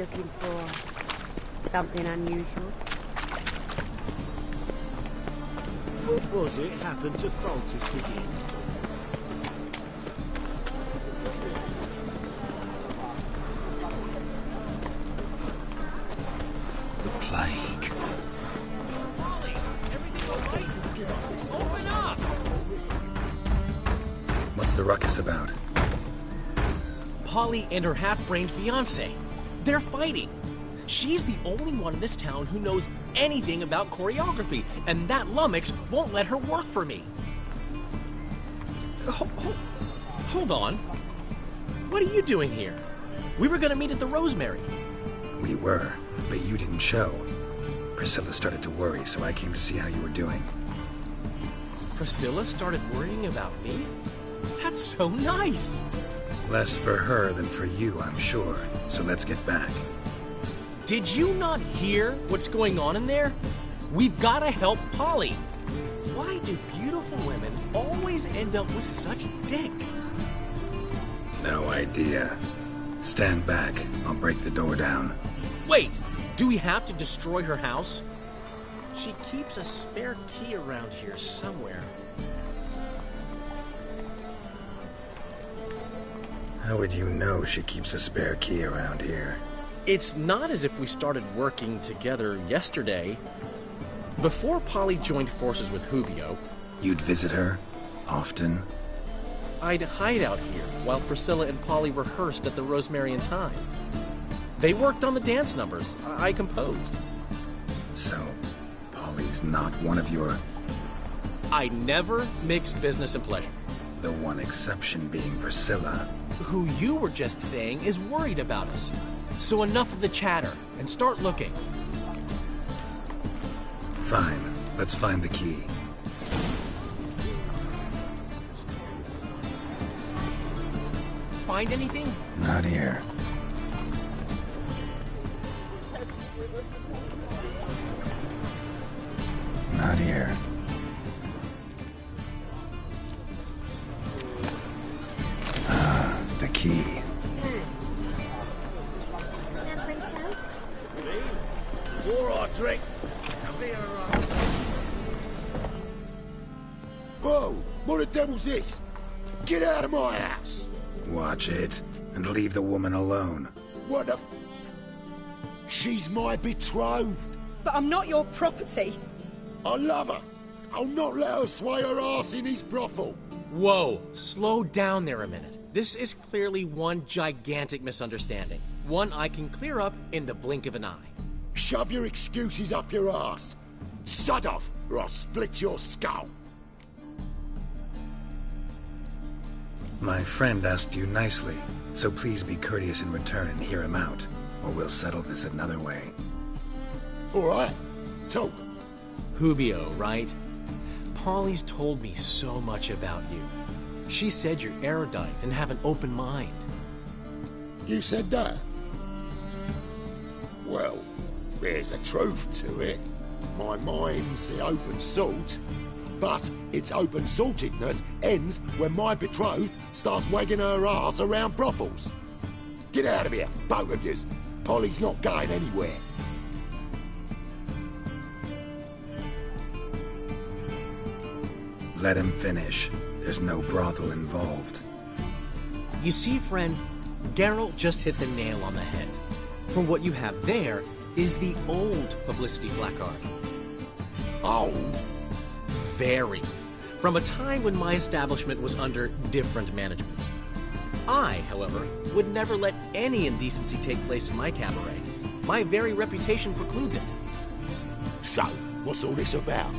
Looking for something unusual? What was it happened to Foltest again? The plague. Polly, everything all right? Open up! What's the ruckus about? Polly and her half-brained fiancé. They're fighting. She's the only one in this town who knows anything about choreography, and that lummox won't let her work for me. Hold on. What are you doing here? We were gonna meet at the Rosemary. We were, but you didn't show. Priscilla started to worry, so I came to see how you were doing. Priscilla started worrying about me? That's so nice! Less for her than for you, I'm sure. So let's get back. Did you not hear what's going on in there? We've gotta help Polly. Why do beautiful women always end up with such dicks? No idea. Stand back. I'll break the door down. Wait, do we have to destroy her house? She keeps a spare key around here somewhere. How would you know she keeps a spare key around here? It's not as if we started working together yesterday. Before Polly joined forces with Hubio, You'd visit her? Often? I'd hide out here while Priscilla and Polly rehearsed at the Rosemary and Thyme. They worked on the dance numbers I composed. So, Polly's not one of your... I never mix business and pleasure. The one exception being Priscilla. Who you were just saying is worried about us. So enough of the chatter, and start looking. Fine. Let's find the key. Find anything? Not here. Not here. Ah, the key. All right, Drake. Clear her up. Whoa! What the devil's this? Get out of my house! Watch it, and leave the woman alone. What the... She's my betrothed. But I'm not your property. I love her. I'll not let her sway her ass in his brothel. Whoa, slow down there a minute. This is clearly one gigantic misunderstanding. One I can clear up in the blink of an eye. Shove your excuses up your ass. Sod off, or I'll split your skull. My friend asked you nicely, so please be courteous in return and hear him out, or we'll settle this another way. All right, talk. Hubio, right? Polly's told me so much about you. She said you're erudite and have an open mind. You said that? Well, there's a truth to it. My mind's the open salt. But its open saltedness ends when my betrothed starts wagging her ass around brothels. Get out of here, both of yous. Polly's not going anywhere. Let him finish. There's no brothel involved. You see, friend, Geralt just hit the nail on the head. For what you have there is the old publicity placard. Old? Very. From a time when my establishment was under different management. I, however, would never let any indecency take place in my cabaret. My very reputation precludes it. So, what's all this about?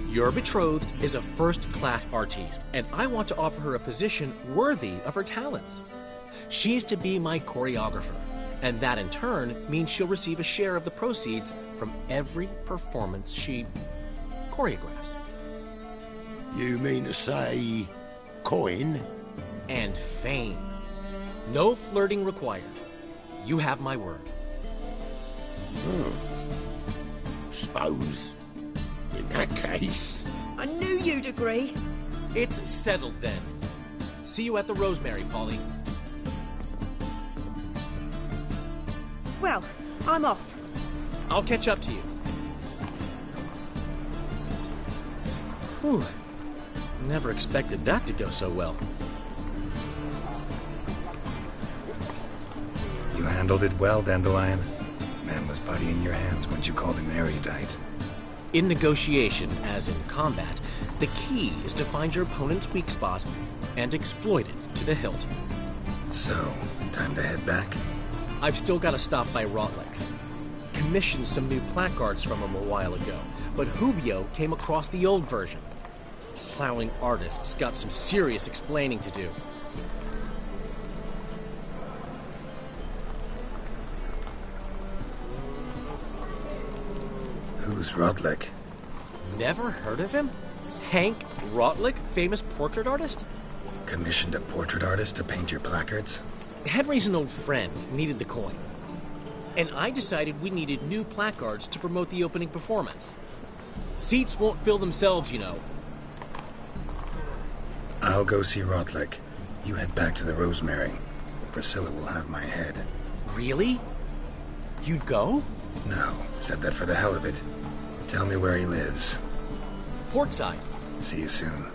Your betrothed is a first-class artiste, and I want to offer her a position worthy of her talents. She's to be my choreographer, and that in turn means she'll receive a share of the proceeds from every performance she choreographs. You mean to say... coin? And fame. No flirting required. You have my word. Suppose... in that case... I knew you'd agree. It's settled then. See you at the Rosemary, Polly. Well, I'm off. I'll catch up to you. Whew. Never expected that to go so well. You handled it well, Dandelion. Man was body in your hands once you called him erudite. In negotiation, as in combat, the key is to find your opponent's weak spot and exploit it to the hilt. So, time to head back? I've still got to stop by Rotlex. Commissioned some new placards from him a while ago, but Hubio came across the old version. Plowing artists got some serious explaining to do. Who's Rodlick? Never heard of him? Hank Rotlick, famous portrait artist? Commissioned a portrait artist to paint your placards? Henry's an old friend, needed the coin. And I decided we needed new placards to promote the opening performance. Seats won't fill themselves, you know. I'll go see Rotlick. You head back to the Rosemary, where Priscilla will have my head. Really? You'd go? No, said that for the hell of it. Tell me where he lives. Portside. See you soon.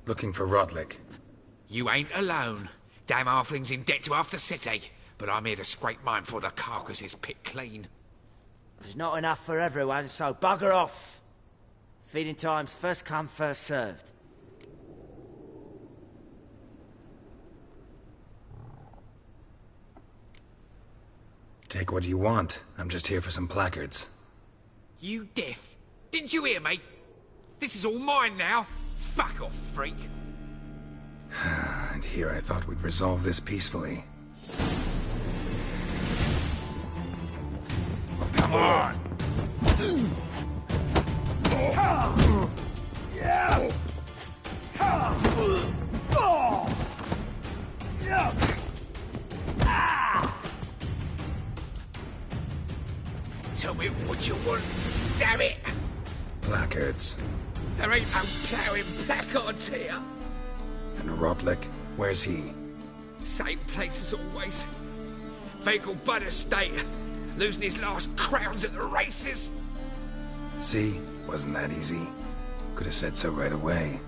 Looking for Rodlick. You ain't alone. Damn halfling's in debt to half the city. But I'm here to scrape mine before the carcass is picked clean. There's not enough for everyone, so bugger off. Feeding time's first come, first served. Take what you want. I'm just here for some placards. You deaf? Didn't you hear me? This is all mine now. Fuck off, freak. And here I thought we'd resolve this peacefully. Oh, come on! Tell me what you want, damn it! Placards. There ain't no ploughing placards here. And Rodlick, where's he? Same place as always. Vehicle Bud Estate. Losing his last crowns at the races. See? Wasn't that easy? Could have said so right away.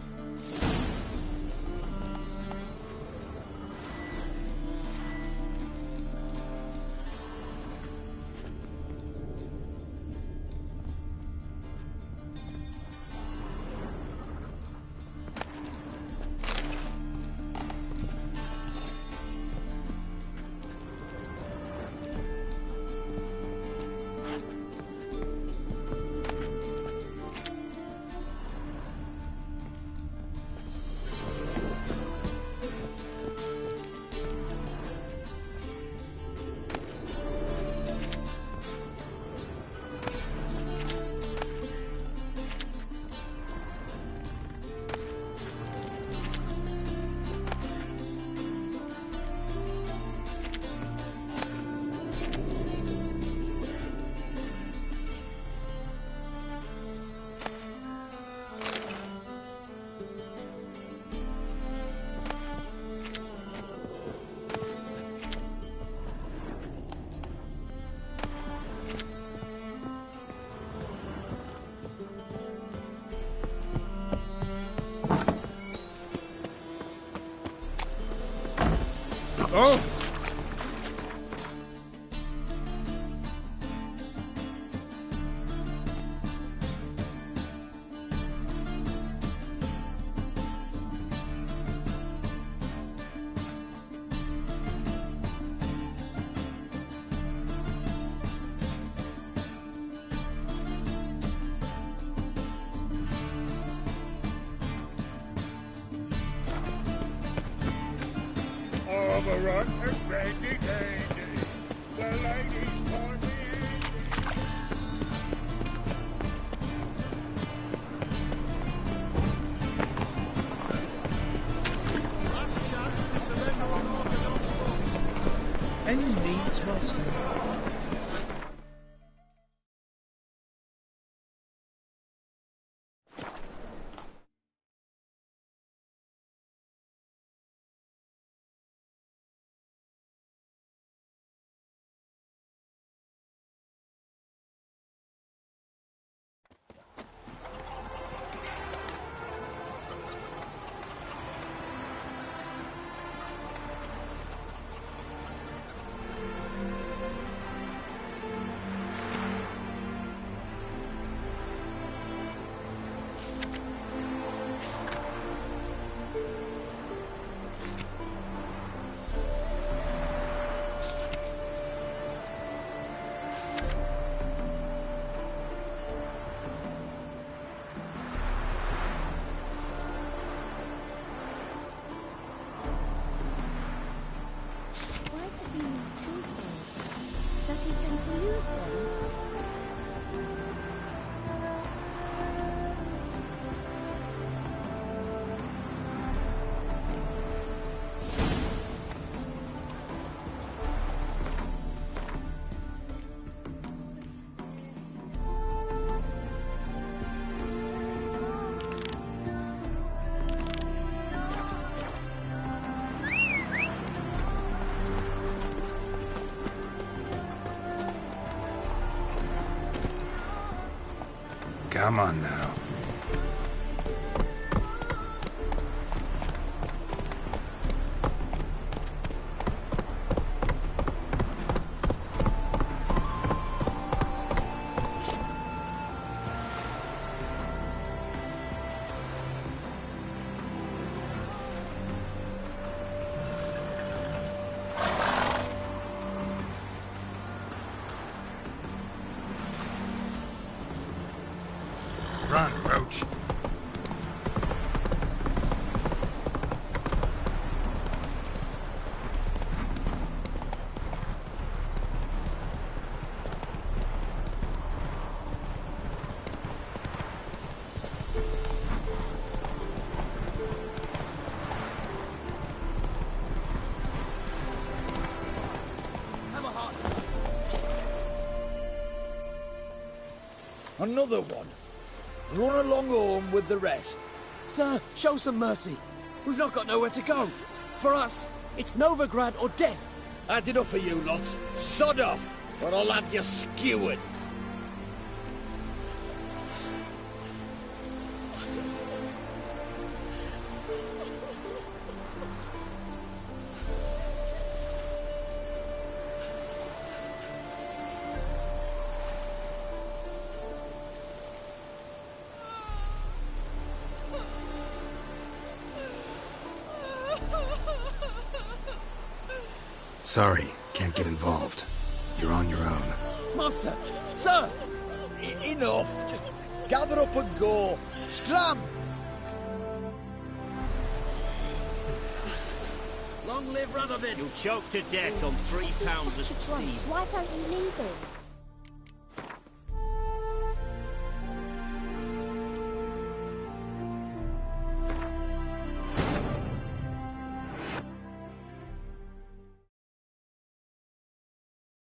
Oh! Overrun and brandy dandy, the ladies for me. Last chance to surrender on Orthodox books. Any needs, master? Come on now. approach. Another one. Run along home with the rest. Sir, show some mercy. We've not got nowhere to go. For us, it's Novigrad or death. Had enough of you lots. Sod off, or I'll have you skewered. Sorry, can't get involved. You're on your own. Master! Sir! Enough. Gather up and go. Scram! Long live Radovid! You'll choke to death on 3 pounds of steam. Why don't you leave him?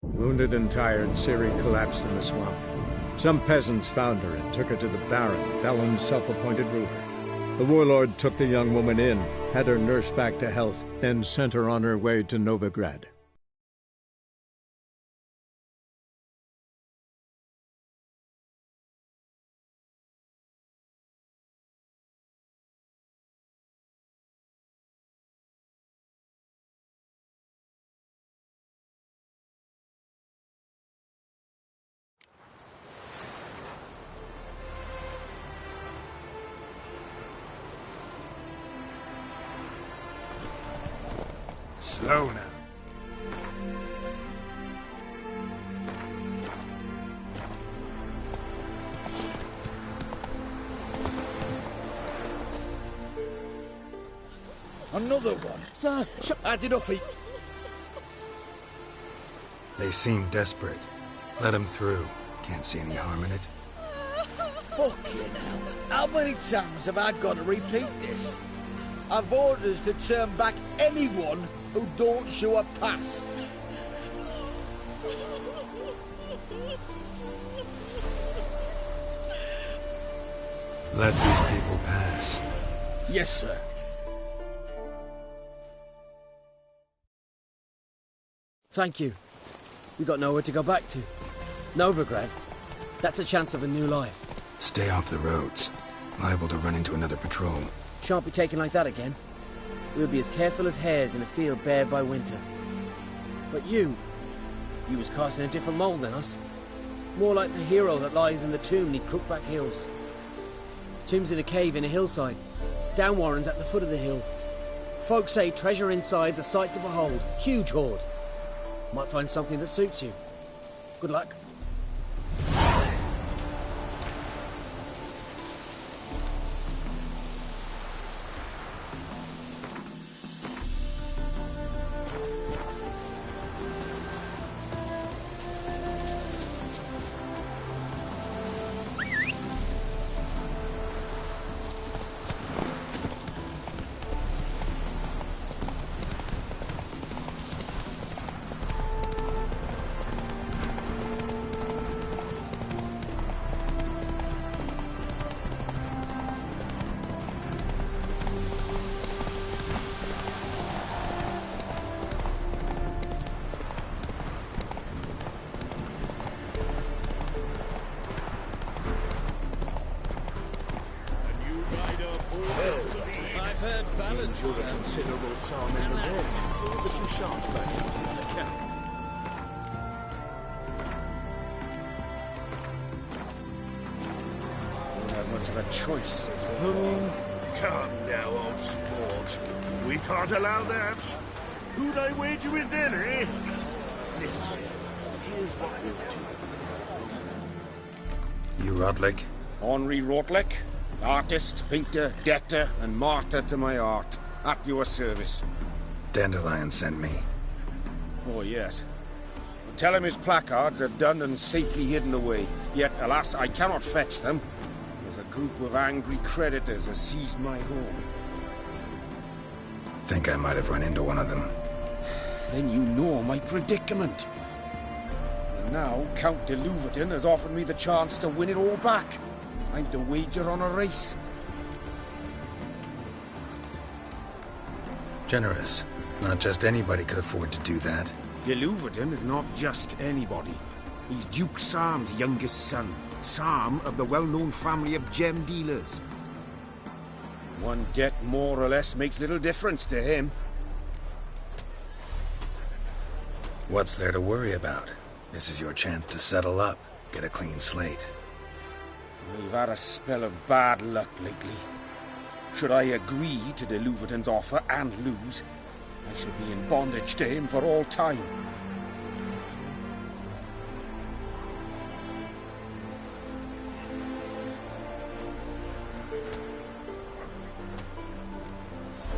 Wounded and tired, Ciri collapsed in the swamp. Some peasants found her and took her to the Baron, Velen's self-appointed ruler. The warlord took the young woman in, had her nursed back to health, then sent her on her way to Novigrad. Slow now. Another one. Sir, Had enough of... They seem desperate. Let them through. Can't see any harm in it. Fucking hell. How many times have I got to repeat this? I've orders to turn back anyone who don't show a pass. Let these people pass. Yes, sir. thank you. We've got nowhere to go back to. Novigrad. That's a chance of a new life. Stay off the roads. Liable to run into another patrol. Shan't be taken like that again. We'll be as careful as hares in a field bared by winter. But you was cast in a different mould than us. More like the hero that lies in the tomb neath Crookback Hills. Tomb's in a cave in a hillside. Downwarren's at the foot of the hill. Folk say treasure inside's a sight to behold. Huge hoard. Might find something that suits you. Good luck. Come now, old sport. We can't allow that. Who'd I wager with then, eh? Listen, here's what we'll do. You Rodlick? Henri Rortlick? Artist, painter, debtor, and martyr to my art. At your service. Dandelion sent me. Oh, yes. Tell him his placards are done and safely hidden away. Yet, alas, I cannot fetch them. As a group of angry creditors has seized my home. Think I might have run into one of them. Then you know my predicament. And now, Count de Louverton has offered me the chance to win it all back. I'm to wager on a race. Generous. Not just anybody could afford to do that. De Louverton is not just anybody. He's Duke Sam's youngest son. Sam of the well-known family of gem dealers. One debt more or less makes little difference to him. What's there to worry about? This is your chance to settle up, get a clean slate. We've had a spell of bad luck lately. Should I agree to de Louverton's offer and lose, I shall be in bondage to him for all time.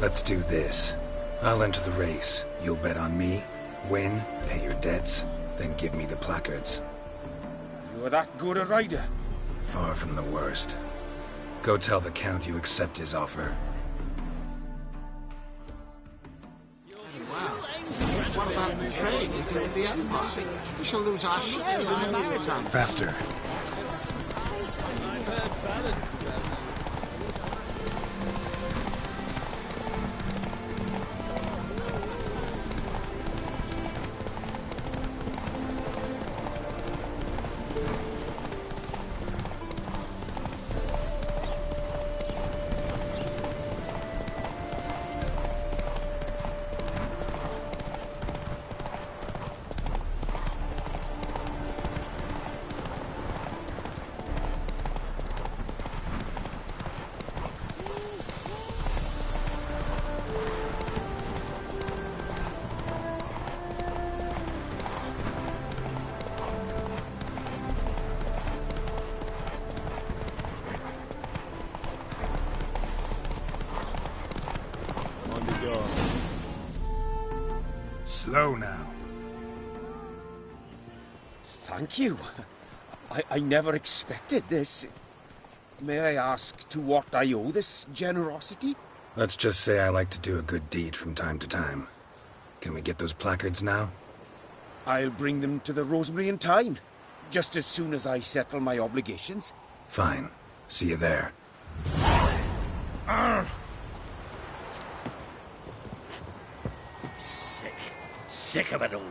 Let's do this. I'll enter the race. You'll bet on me, win, pay your debts, then give me the placards. You're that good a rider? Far from the worst. Go tell the Count you accept his offer. What about the trade with the Empire? We shall lose our shares in the maritime. Faster. Slow now. Thank you. I never expected this. May I ask to what I owe this generosity? Let's just say I like to do a good deed from time to time. Can we get those placards now? I'll bring them to the Rosemary in time. Just as soon as I settle my obligations. Fine. See you there. Sick of it all.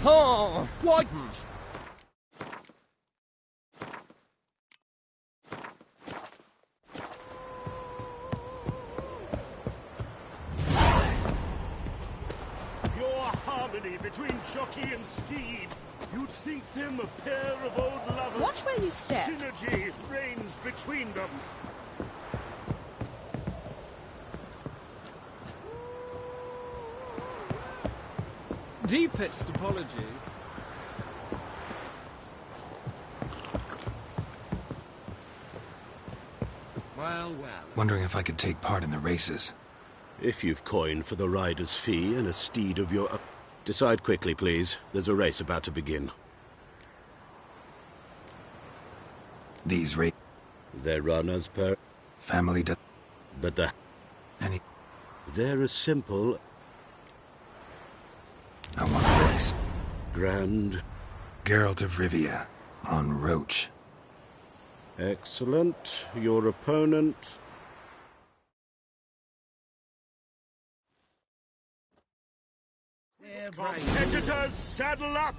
Oh, widens. Between jockey and steed, you'd think them a pair of old lovers. Watch where you step. Synergy reigns between them. Deepest apologies. Well. Wondering if I could take part in the races. If you've coin for the rider's fee and a steed of your... Decide quickly, please. There's a race about to begin. These races... They're run as per... Family But the... Any... They're as simple... I want a race. Grand... Geralt of Rivia, on Roach. Excellent. Your opponent... Competitors, saddle up!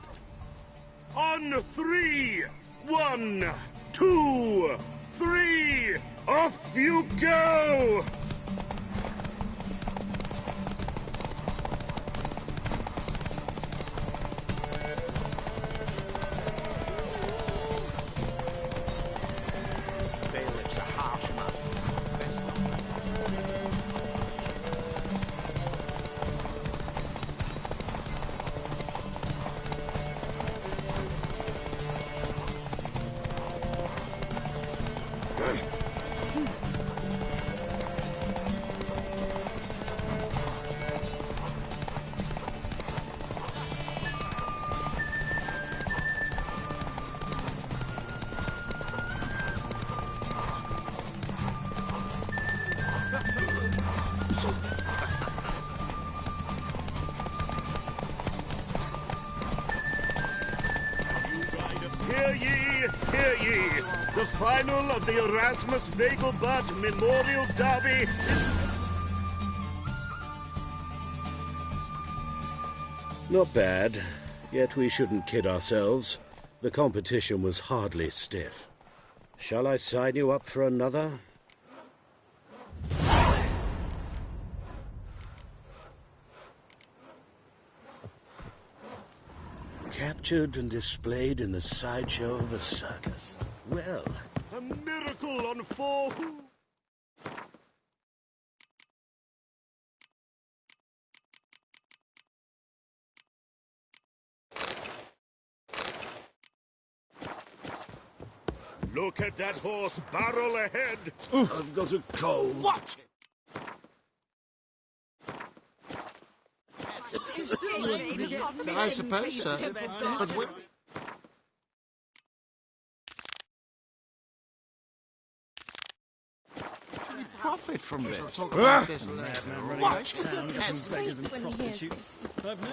On 3! 1, 2, 3! Off you go! Bailiff's a harsh man. Hear ye, hear ye! The final of the Erasmus Vegelbud Memorial Derby is... Not bad, yet we shouldn't kid ourselves. The competition was hardly stiff. Shall I sign you up for another? Captured and displayed in the sideshow of a circus. Well, A miracle on 4 hooves! Look at that horse barrel ahead! I've got a cold. Watch it! I suppose so. But we... profit from this. Watch beggars and prostitutes. I've no...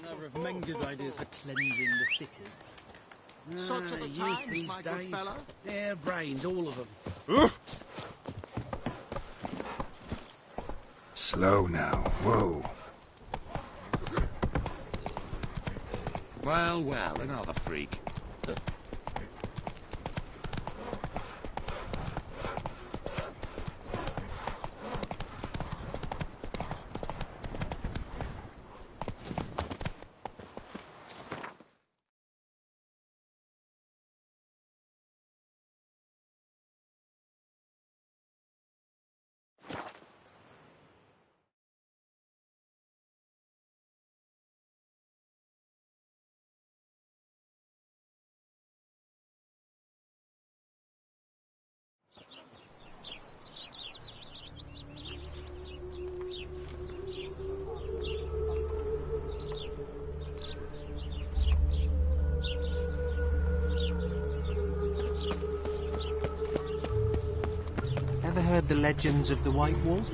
Another of Menger's ideas for cleansing the city. Such are the times, my good fellow. Their brains, all of them. Slow now. Whoa. Well, well, another freak. Ever heard the legends of the White Wolf?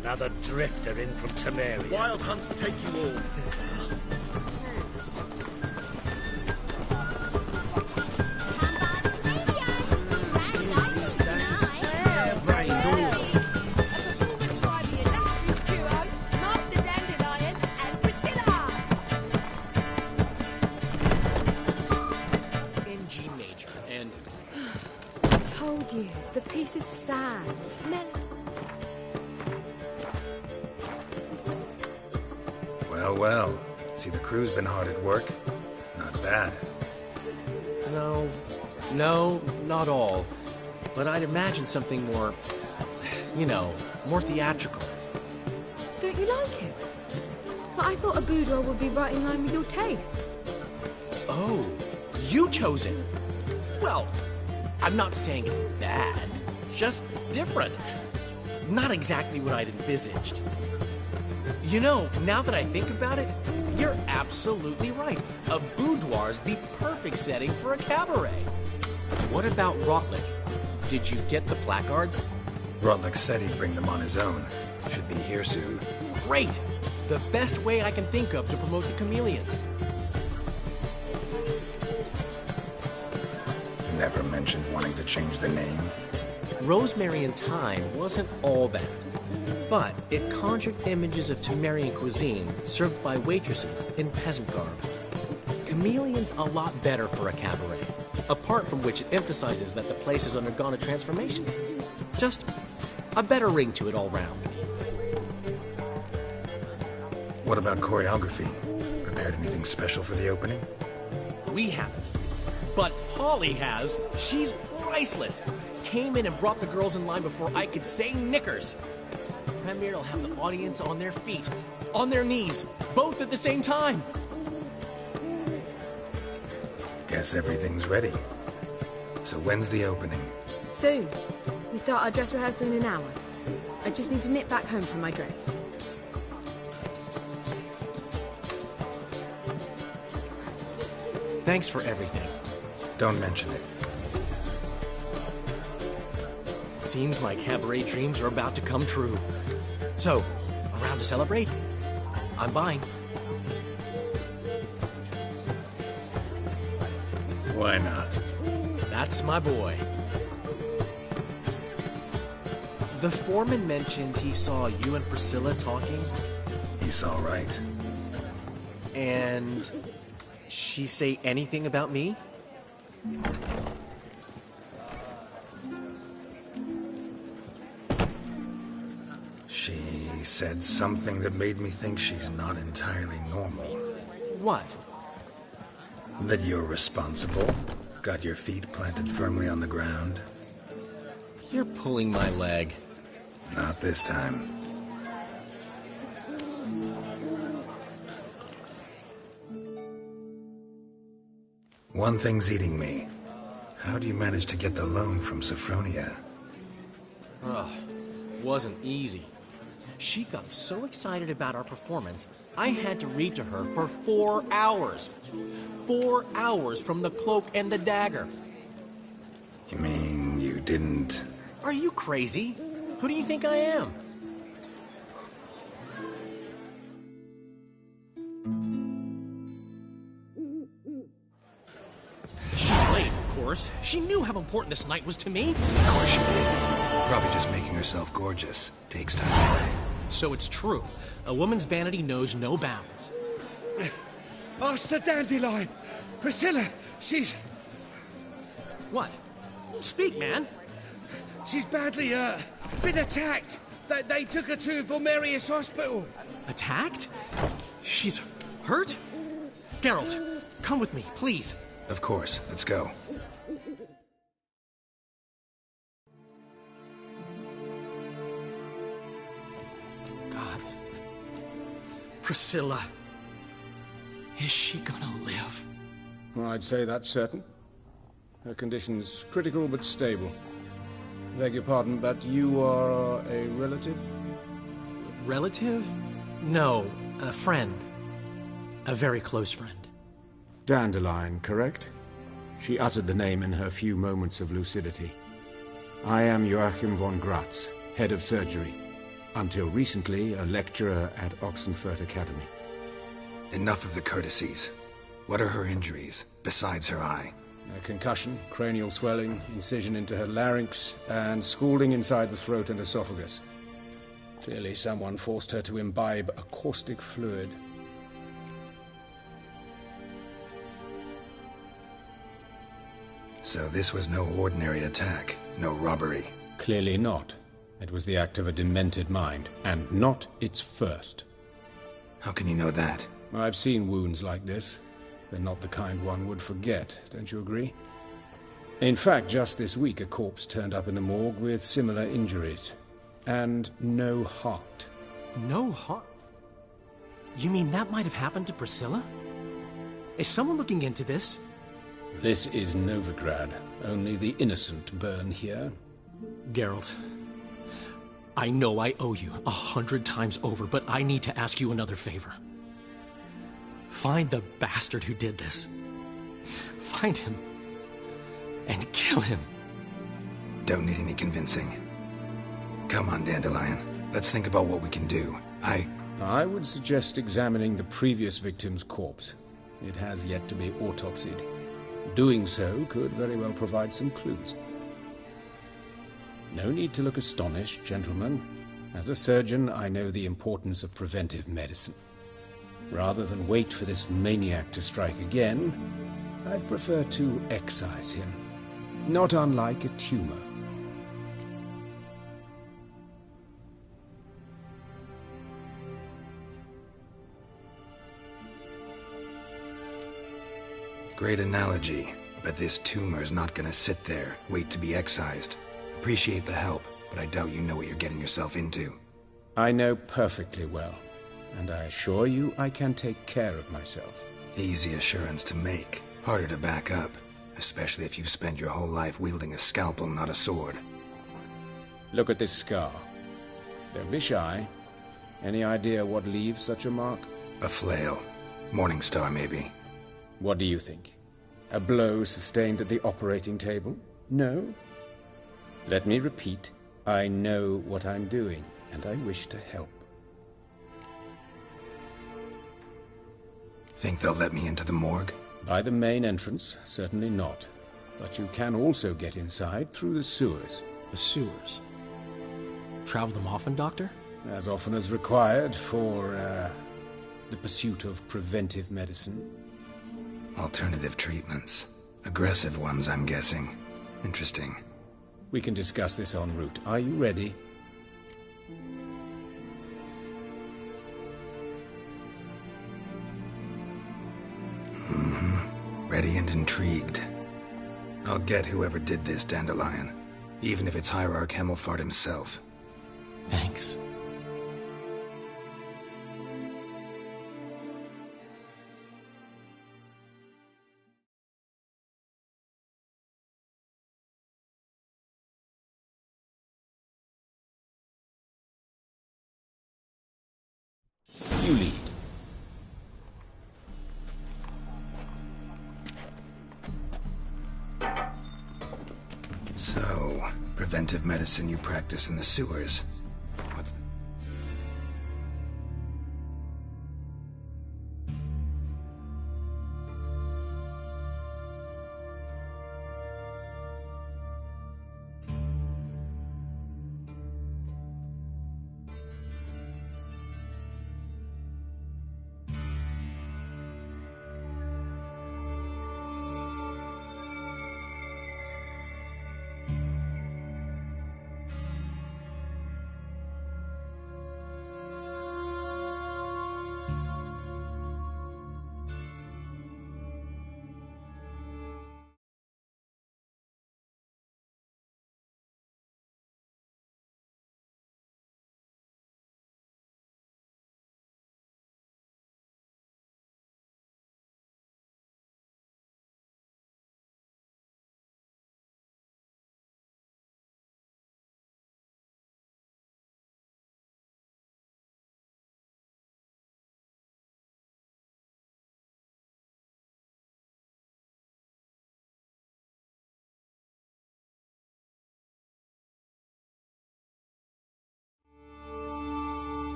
Another drifter in from Temeria. Wild hunts take you all. The piece is sad. Well, well. See, the crew's been hard at work. Not bad. No, not all. But I'd imagine something more, more theatrical. Don't you like it? But I thought a boudoir would be right in line with your tastes. Oh, you chose it. Well, I'm not saying it's bad, just different. Not exactly what I'd envisaged. Now that I think about it, you're absolutely right. A boudoir's the perfect setting for a cabaret. What about Rotlick? Did you get the placards? Rotlick said he'd bring them on his own. Should be here soon. Great! The best way I can think of to promote the Chameleon. Never mentioned wanting to change the name. Rosemary and Thyme wasn't all bad, but it conjured images of Temerian cuisine served by waitresses in peasant garb. Chameleon's a lot better for a cabaret, apart from which it emphasizes that the place has undergone a transformation. Just a better ring to it all round. What about choreography? Prepared anything special for the opening? We haven't. But Holly has. She's priceless. Came in and brought the girls in line before I could say knickers. Premier will have the audience on their feet, on their knees, both at the same time. Guess everything's ready. So when's the opening? Soon. We start our dress rehearsal in an hour. I just need to nip back home for my dress. Thanks for everything. Don't mention it. Seems my cabaret dreams are about to come true. So, around to celebrate? I'm buying. Why not? That's my boy. The foreman mentioned he saw you and Priscilla talking. He's all right. And she say anything about me? She said something that made me think she's not entirely normal. What? That you're responsible, got your feet planted firmly on the ground. You're pulling my leg. Not this time. One thing's eating me. How do you manage to get the loan from Sophronia? Ugh, wasn't easy. She got so excited about our performance, I had to read to her for 4 hours. 4 hours from the Cloak and the Dagger. You mean you didn't... Are you crazy? Who do you think I am? She's late, of course. She knew how important this night was to me. Of course she did. Probably just making herself gorgeous. Takes time. So it's true. A woman's vanity knows no bounds. Master Dandelion! Priscilla, she's... What? Speak, man. She's badly, been attacked. They took her to Vulmerius Hospital. Attacked? She's hurt? Geralt, come with me, please. Of course. Let's go. Gods. Priscilla. Is she gonna live? I'd say that's certain. Her condition's critical but stable. Beg your pardon, but you are a relative? Relative? No, a friend. A very close friend. Dandelion, correct? She uttered the name in her few moments of lucidity. I am Joachim von Gratz, head of surgery. Until recently, a lecturer at Oxenfurt Academy. Enough of the courtesies. What are her injuries, besides her eye? A concussion, cranial swelling, incision into her larynx, and scalding inside the throat and esophagus. Clearly someone forced her to imbibe a caustic fluid. So this was no ordinary attack, no robbery. Clearly not. It was the act of a demented mind, and not its first. How can you know that? I've seen wounds like this. They're not the kind one would forget, don't you agree? In fact, just this week a corpse turned up in the morgue with similar injuries. And no heart. No heart? You mean that might have happened to Priscilla? Is someone looking into this? This is Novigrad. Only the innocent burn here. Geralt, I know I owe you 100 times over, but I need to ask you another favor. Find the bastard who did this. Find him. And kill him. Don't need any convincing. Come on, Dandelion. Let's think about what we can do. I would suggest examining the previous victim's corpse. It has yet to be autopsied. Doing so could very well provide some clues. No need to look astonished, gentlemen. As a surgeon, I know the importance of preventive medicine. Rather than wait for this maniac to strike again, I'd prefer to excise him. Not unlike a tumor. Great analogy, but this tumor's not gonna sit there, wait to be excised. Appreciate the help, but I doubt you know what you're getting yourself into. I know perfectly well, and I assure you I can take care of myself. Easy assurance to make, harder to back up, especially if you've spent your whole life wielding a scalpel, not a sword. Look at this scar. Don't be shy. Any idea what leaves such a mark? A flail. Morning Star, maybe. What do you think? A blow sustained at the operating table? No? Let me repeat. I know what I'm doing, and I wish to help. Think they'll let me into the morgue? By the main entrance, certainly not. But you can also get inside through the sewers. The sewers? Travel them often, Doctor? As often as required for, the pursuit of preventive medicine. Alternative treatments. Aggressive ones, I'm guessing. Interesting. We can discuss this en route. Are you ready? Ready and intrigued. I'll get whoever did this, Dandelion. Even if it's Hierarch Hemmelfart himself. Thanks. You lead. So, preventive medicine you practice in the sewers. What's the...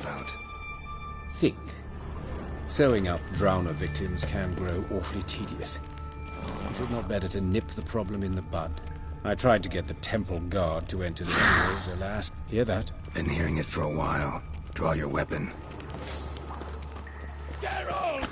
about? Think. Sewing up drowner victims can grow awfully tedious. Is it not better to nip the problem in the bud? I tried to get the temple guard to enter the sewers, alas. Hear that? Been hearing it for a while. Draw your weapon. Geralt!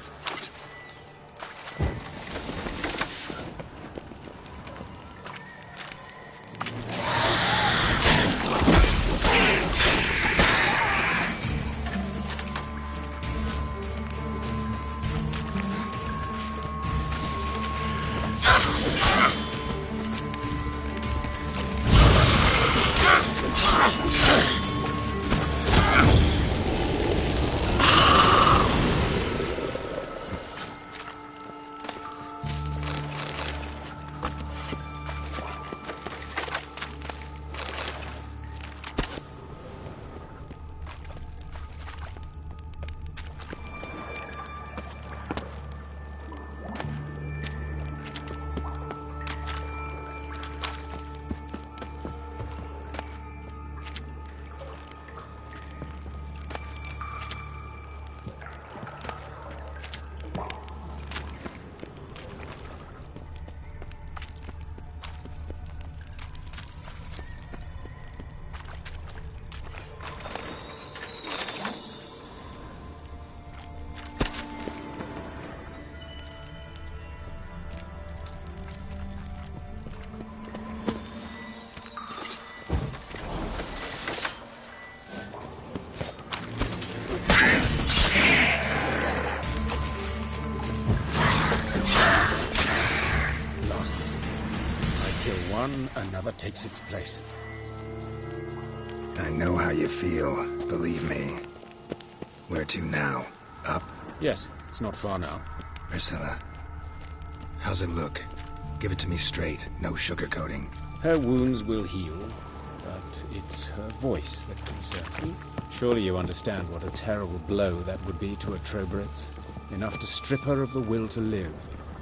kill one, another takes its place. I know how you feel, believe me. Where to now? Up? Yes, it's not far now. Priscilla, how's it look? Give it to me straight, no sugarcoating. Her wounds will heal, but it's her voice that concerns me. Surely you understand what a terrible blow that would be to a Trobritz. Enough to strip her of the will to live.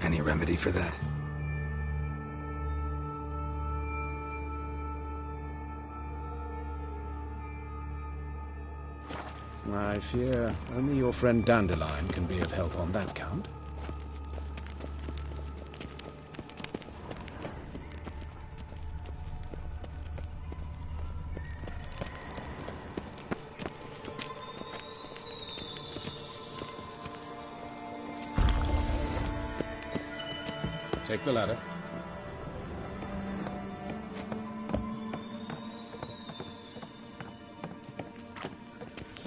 Any remedy for that? I fear only your friend Dandelion can be of help on that count. Take the ladder.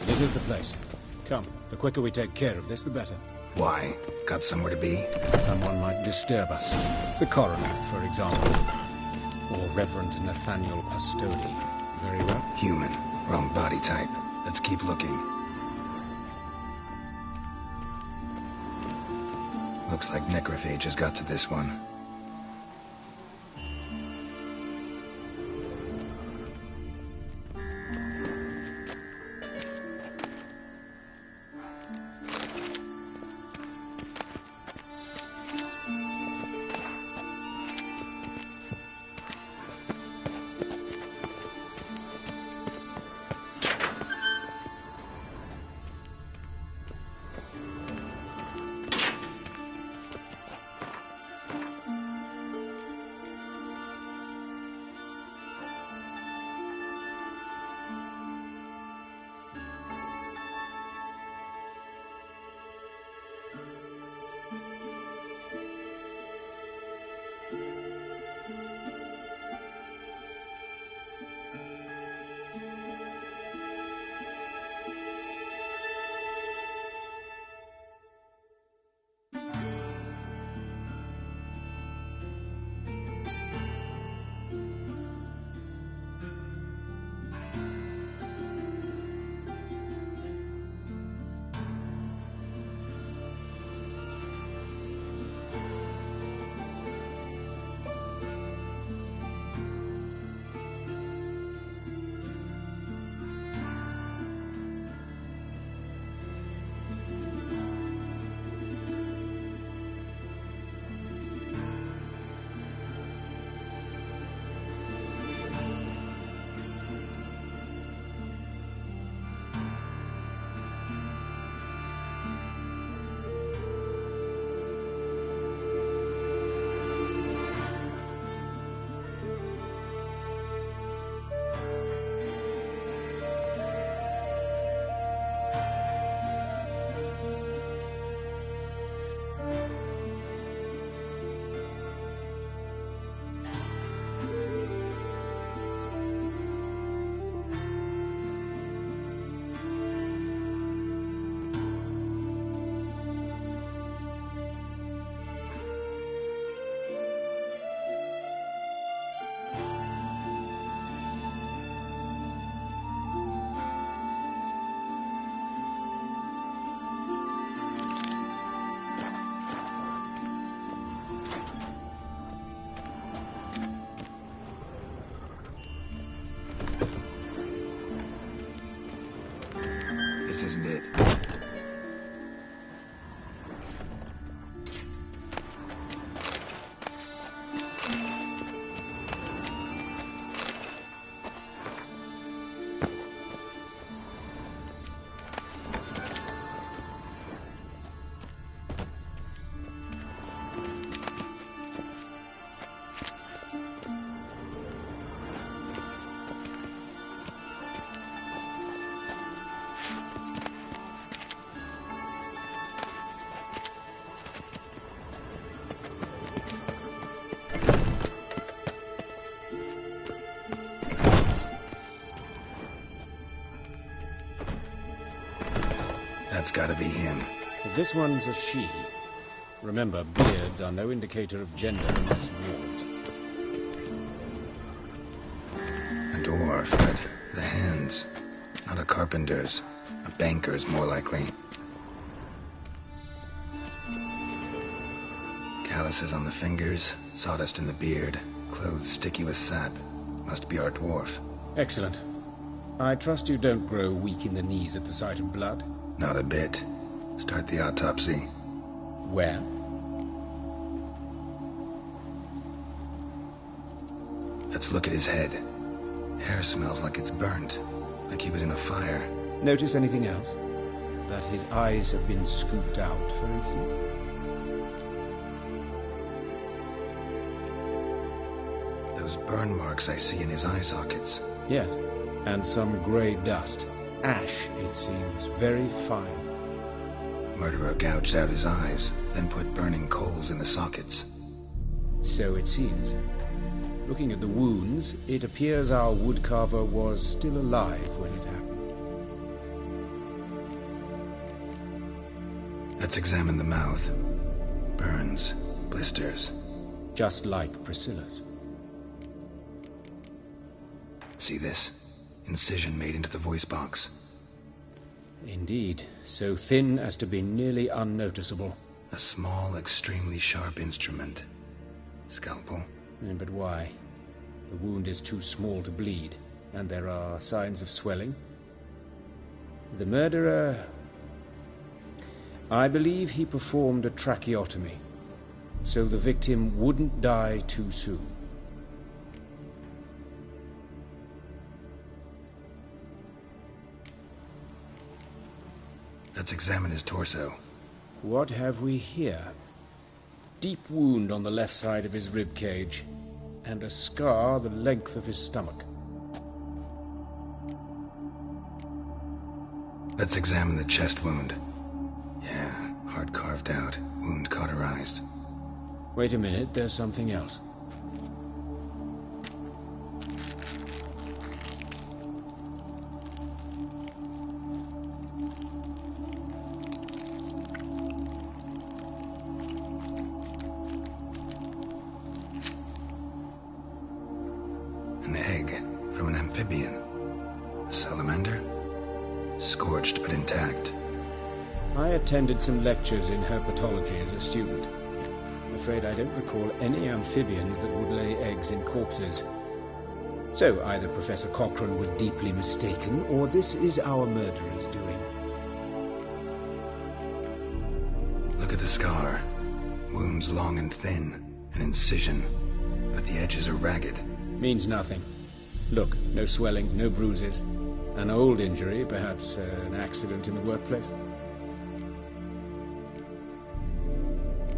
This is the place. Come, the quicker we take care of this, the better. Why? Got somewhere to be? Someone might disturb us. The coroner, for example. Or Reverend Nathaniel Pastodi. Very well. Human. Wrong body type. Let's keep looking. Looks like necrophage has got to this one. This isn't it. That's gotta be him. This one's a she. Remember, beards are no indicator of gender amongst dwarves. dwarf, but the hands. Not a carpenter's. A banker's, more likely. Calluses on the fingers, sawdust in the beard, clothes sticky with sap. Must be our dwarf. Excellent. I trust you don't grow weak in the knees at the sight of blood? Not a bit. Start the autopsy. Where? Let's look at his head. Hair smells like it's burnt, like he was in a fire. Notice anything else? That his eyes have been scooped out, for instance? Those burn marks I see in his eye sockets. Yes, and some grey dust. Ash, it seems. Very fine. Murderer gouged out his eyes, then put burning coals in the sockets. So it seems. Looking at the wounds, it appears our woodcarver was still alive when it happened. Let's examine the mouth. Burns, blisters. Just like Priscilla's. See this? Incision made into the voice box. Indeed, so thin as to be nearly unnoticeable. A small, extremely sharp instrument. Scalpel. But why? The wound is too small to bleed, and there are signs of swelling. The murderer... I believe he performed a tracheotomy, so the victim wouldn't die too soon. Let's examine his torso. What have we here? Deep wound on the left side of his rib cage, and a scar the length of his stomach. Let's examine the chest wound. Yeah, heart carved out, wound cauterized. Wait a minute, there's something else. An egg from an amphibian. A salamander? Scorched but intact. I attended some lectures in herpetology as a student. I'm afraid I don't recall any amphibians that would lay eggs in corpses. So either Professor Cochrane was deeply mistaken, or this is our murderer's doing. Look at the scar. Wounds long and thin. An incision. But the edges are ragged. Means nothing. Look, no swelling, no bruises. An old injury, perhaps an accident in the workplace.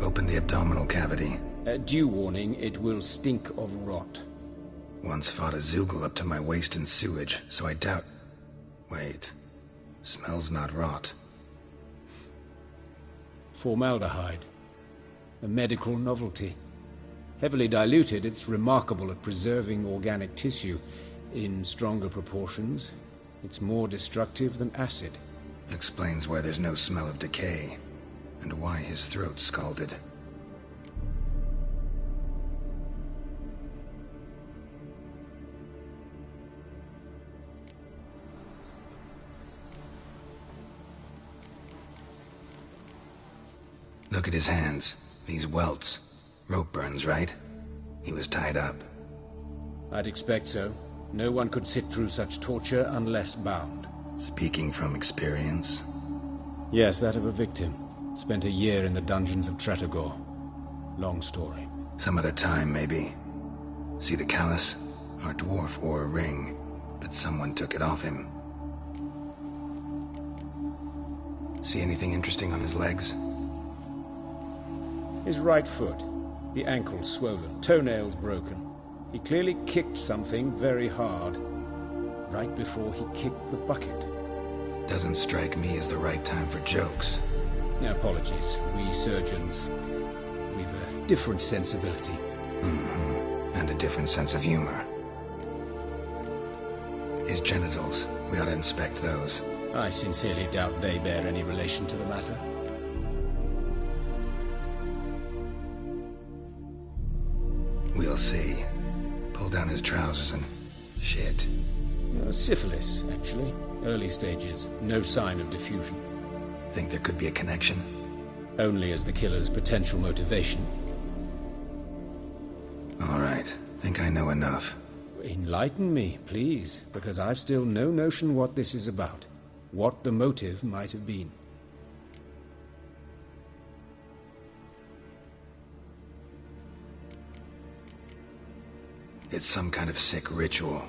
Open the abdominal cavity. Due warning, it will stink of rot. Once fought a Zoogle up to my waist in sewage, so I doubt... Wait. Smells not rot. Formaldehyde. A medical novelty. Heavily diluted, it's remarkable at preserving organic tissue. In stronger proportions, it's more destructive than acid. Explains why there's no smell of decay, and why his throat's scalded. Look at his hands. These welts. Rope burns, right? He was tied up. I'd expect so. No one could sit through such torture unless bound. Speaking from experience? Yes, that of a victim. Spent a year in the dungeons of Tretogor. Long story. Some other time, maybe. See the callus? Our dwarf wore a ring, but someone took it off him. See anything interesting on his legs? His right foot. The ankle swollen, toenails broken. He clearly kicked something very hard. Right before he kicked the bucket. Doesn't strike me as the right time for jokes. Apologies. We surgeons, we've a different sensibility. Mm-hmm. And a different sense of humor. His genitals, we ought to inspect those. I sincerely doubt they bear any relation to the matter. We'll see. Pull down his trousers and... shit. Syphilis, actually. Early stages. No sign of diffusion. Think there could be a connection? Only as the killer's potential motivation. All right. Think I know enough. Enlighten me, please, because I've still no notion what this is about. What the motive might have been. It's some kind of sick ritual.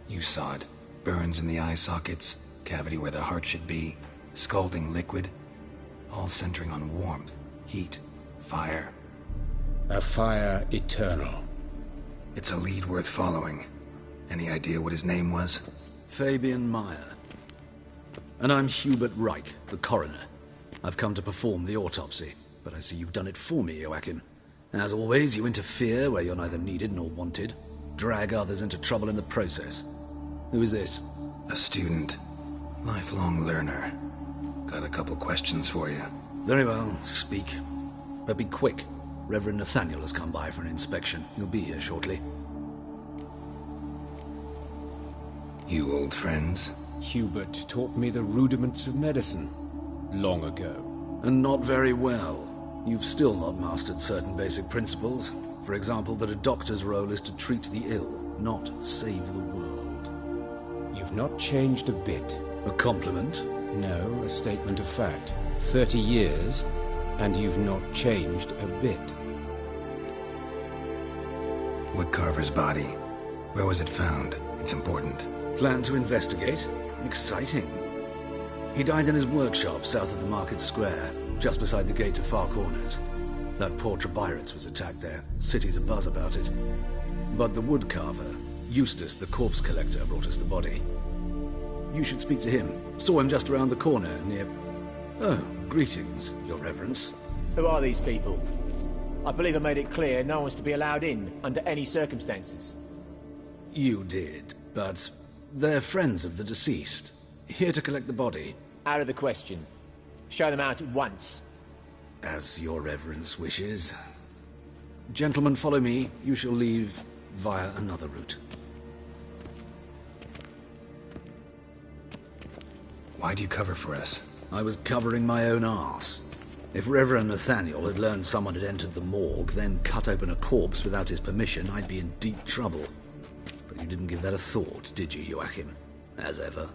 You saw it. Burns in the eye sockets, cavity where the heart should be, scalding liquid, all centering on warmth, heat, fire. A fire eternal. It's a lead worth following. Any idea what his name was? Fabian Meyer. And I'm Hubert Reich, the coroner. I've come to perform the autopsy, but I see you've done it for me, Joachim. As always, you interfere where you're neither needed nor wanted. Drag others into trouble in the process. Who is this? A student. Lifelong learner. Got a couple questions for you. Very well, speak. But be quick. Reverend Nathaniel has come by for an inspection. He'll be here shortly. You old friends? Hubert taught me the rudiments of medicine. Long ago. And not very well. You've still not mastered certain basic principles. For example, that a doctor's role is to treat the ill, not save the world. You've not changed a bit. A compliment? No, a statement of fact. 30 years, and you've not changed a bit. Woodcarver's body. Where was it found? It's important. Plan to investigate? Exciting. He died in his workshop south of the Market Square, just beside the gate to Far Corners. That poor Trebyritz was attacked there. City's abuzz about it. But the woodcarver, Eustace the corpse collector, brought us the body. You should speak to him. Saw him just around the corner near... Oh, greetings, Your Reverence. Who are these people? I believe I made it clear no one's to be allowed in, under any circumstances. You did, but they're friends of the deceased. Here to collect the body. Out of the question. Show them out at once. As Your Reverence wishes. Gentlemen, follow me. You shall leave via another route. Why do you cover for us? I was covering my own arse. If Reverend Nathaniel had learned someone had entered the morgue, then cut open a corpse without his permission, I'd be in deep trouble. But you didn't give that a thought, did you, Joachim? As ever.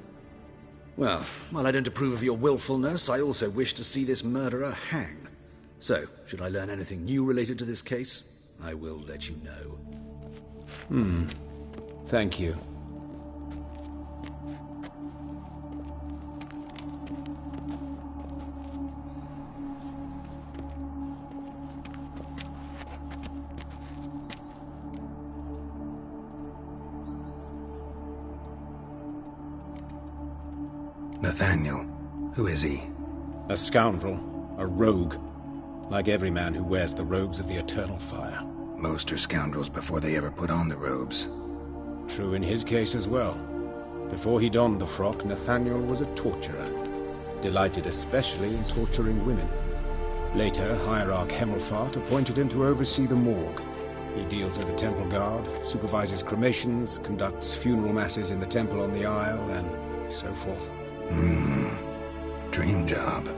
Well, while I don't approve of your willfulness, I also wish to see this murderer hang. So, should I learn anything new related to this case, I will let you know. Thank you. Nathaniel. Who is he? A scoundrel. A rogue. Like every man who wears the robes of the Eternal Fire. Most are scoundrels before they ever put on the robes. True in his case as well. Before he donned the frock, Nathaniel was a torturer. Delighted especially in torturing women. Later, Hierarch Hemelfart appointed him to oversee the morgue. He deals with the temple guard, supervises cremations, conducts funeral masses in the temple on the Isle, and so forth. Dream job.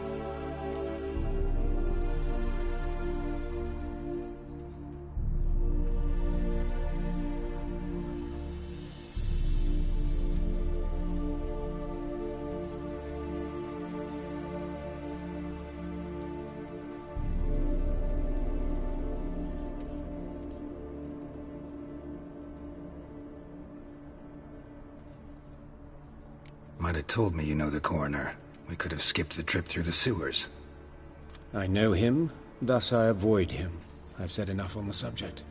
Might have told me you know the coroner. We could have skipped the trip through the sewers. I know him, thus I avoid him. I've said enough on the subject.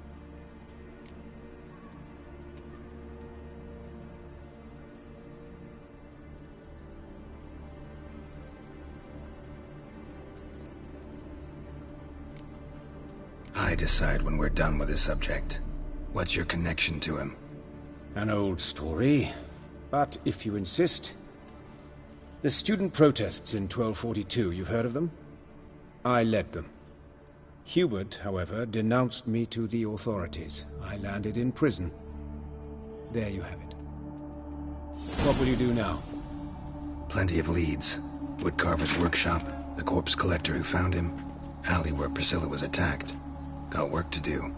I decide when we're done with the subject. What's your connection to him? An old story, but if you insist... The student protests in 1242, you've heard of them? I led them. Hubert, however, denounced me to the authorities. I landed in prison. There you have it. What will you do now? Plenty of leads. Woodcarver's workshop, the corpse collector who found him, alley where Priscilla was attacked. Got work to do.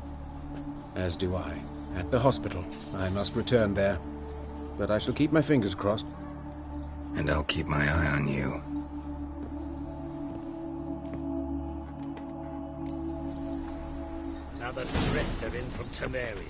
As do I. At the hospital. I must return there. But I shall keep my fingers crossed. And I'll keep my eye on you. Another drifter in from Temeria.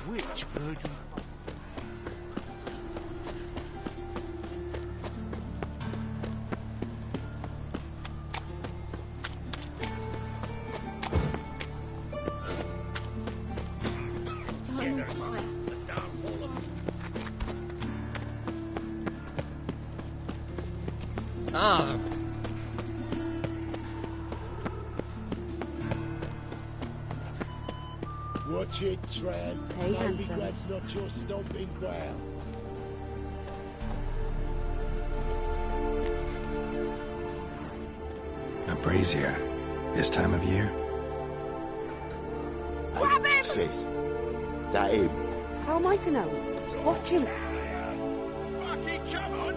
Which Virgil? It's on fire. Ah. Watch it, tramp. Hey, handsome. Noligrad's not your stomping ground. A brazier. This time of year? Grab him! Sis, that him? How am I to know? Watch him. Fucking come on!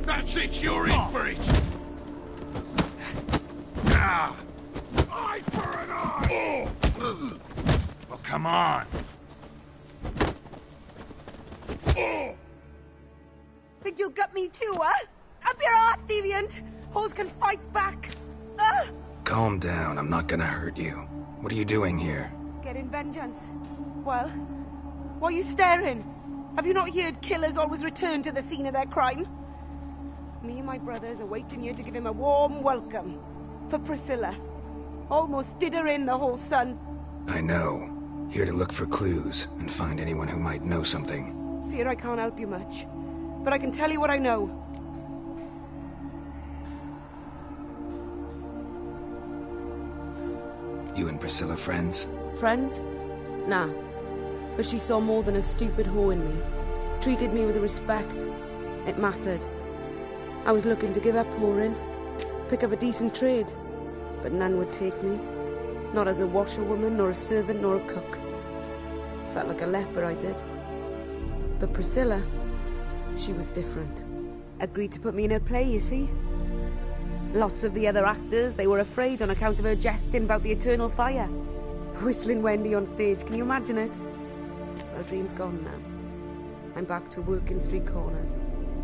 That's it, you're in for it! Ah! Eye for an eye! Well, come on! Think you'll get me too, huh? Up your ass, deviant! Hoes can fight back. Calm down, I'm not gonna hurt you. What are you doing here? Getting vengeance. Well, why are you staring? Have you not heard killers always return to the scene of their crime? Me and my brothers are waiting here to give him a warm welcome. For Priscilla. Almost did her in, the whole son. I know. Here to look for clues and find anyone who might know something. Fear I can't help you much. But I can tell you what I know. You and Priscilla friends? Friends? Nah. But she saw more than a stupid whore in me. Treated me with respect. It mattered. I was looking to give up whoring. Pick up a decent trade. But none would take me. Not as a washerwoman, nor a servant, nor a cook. Felt like a leper, I did. But Priscilla, she was different. Agreed to put me in her play, you see. Lots of the other actors, they were afraid on account of her jesting about the eternal fire. Whistling Wendy on stage, can you imagine it? Well, dream's gone now. I'm back to working street corners.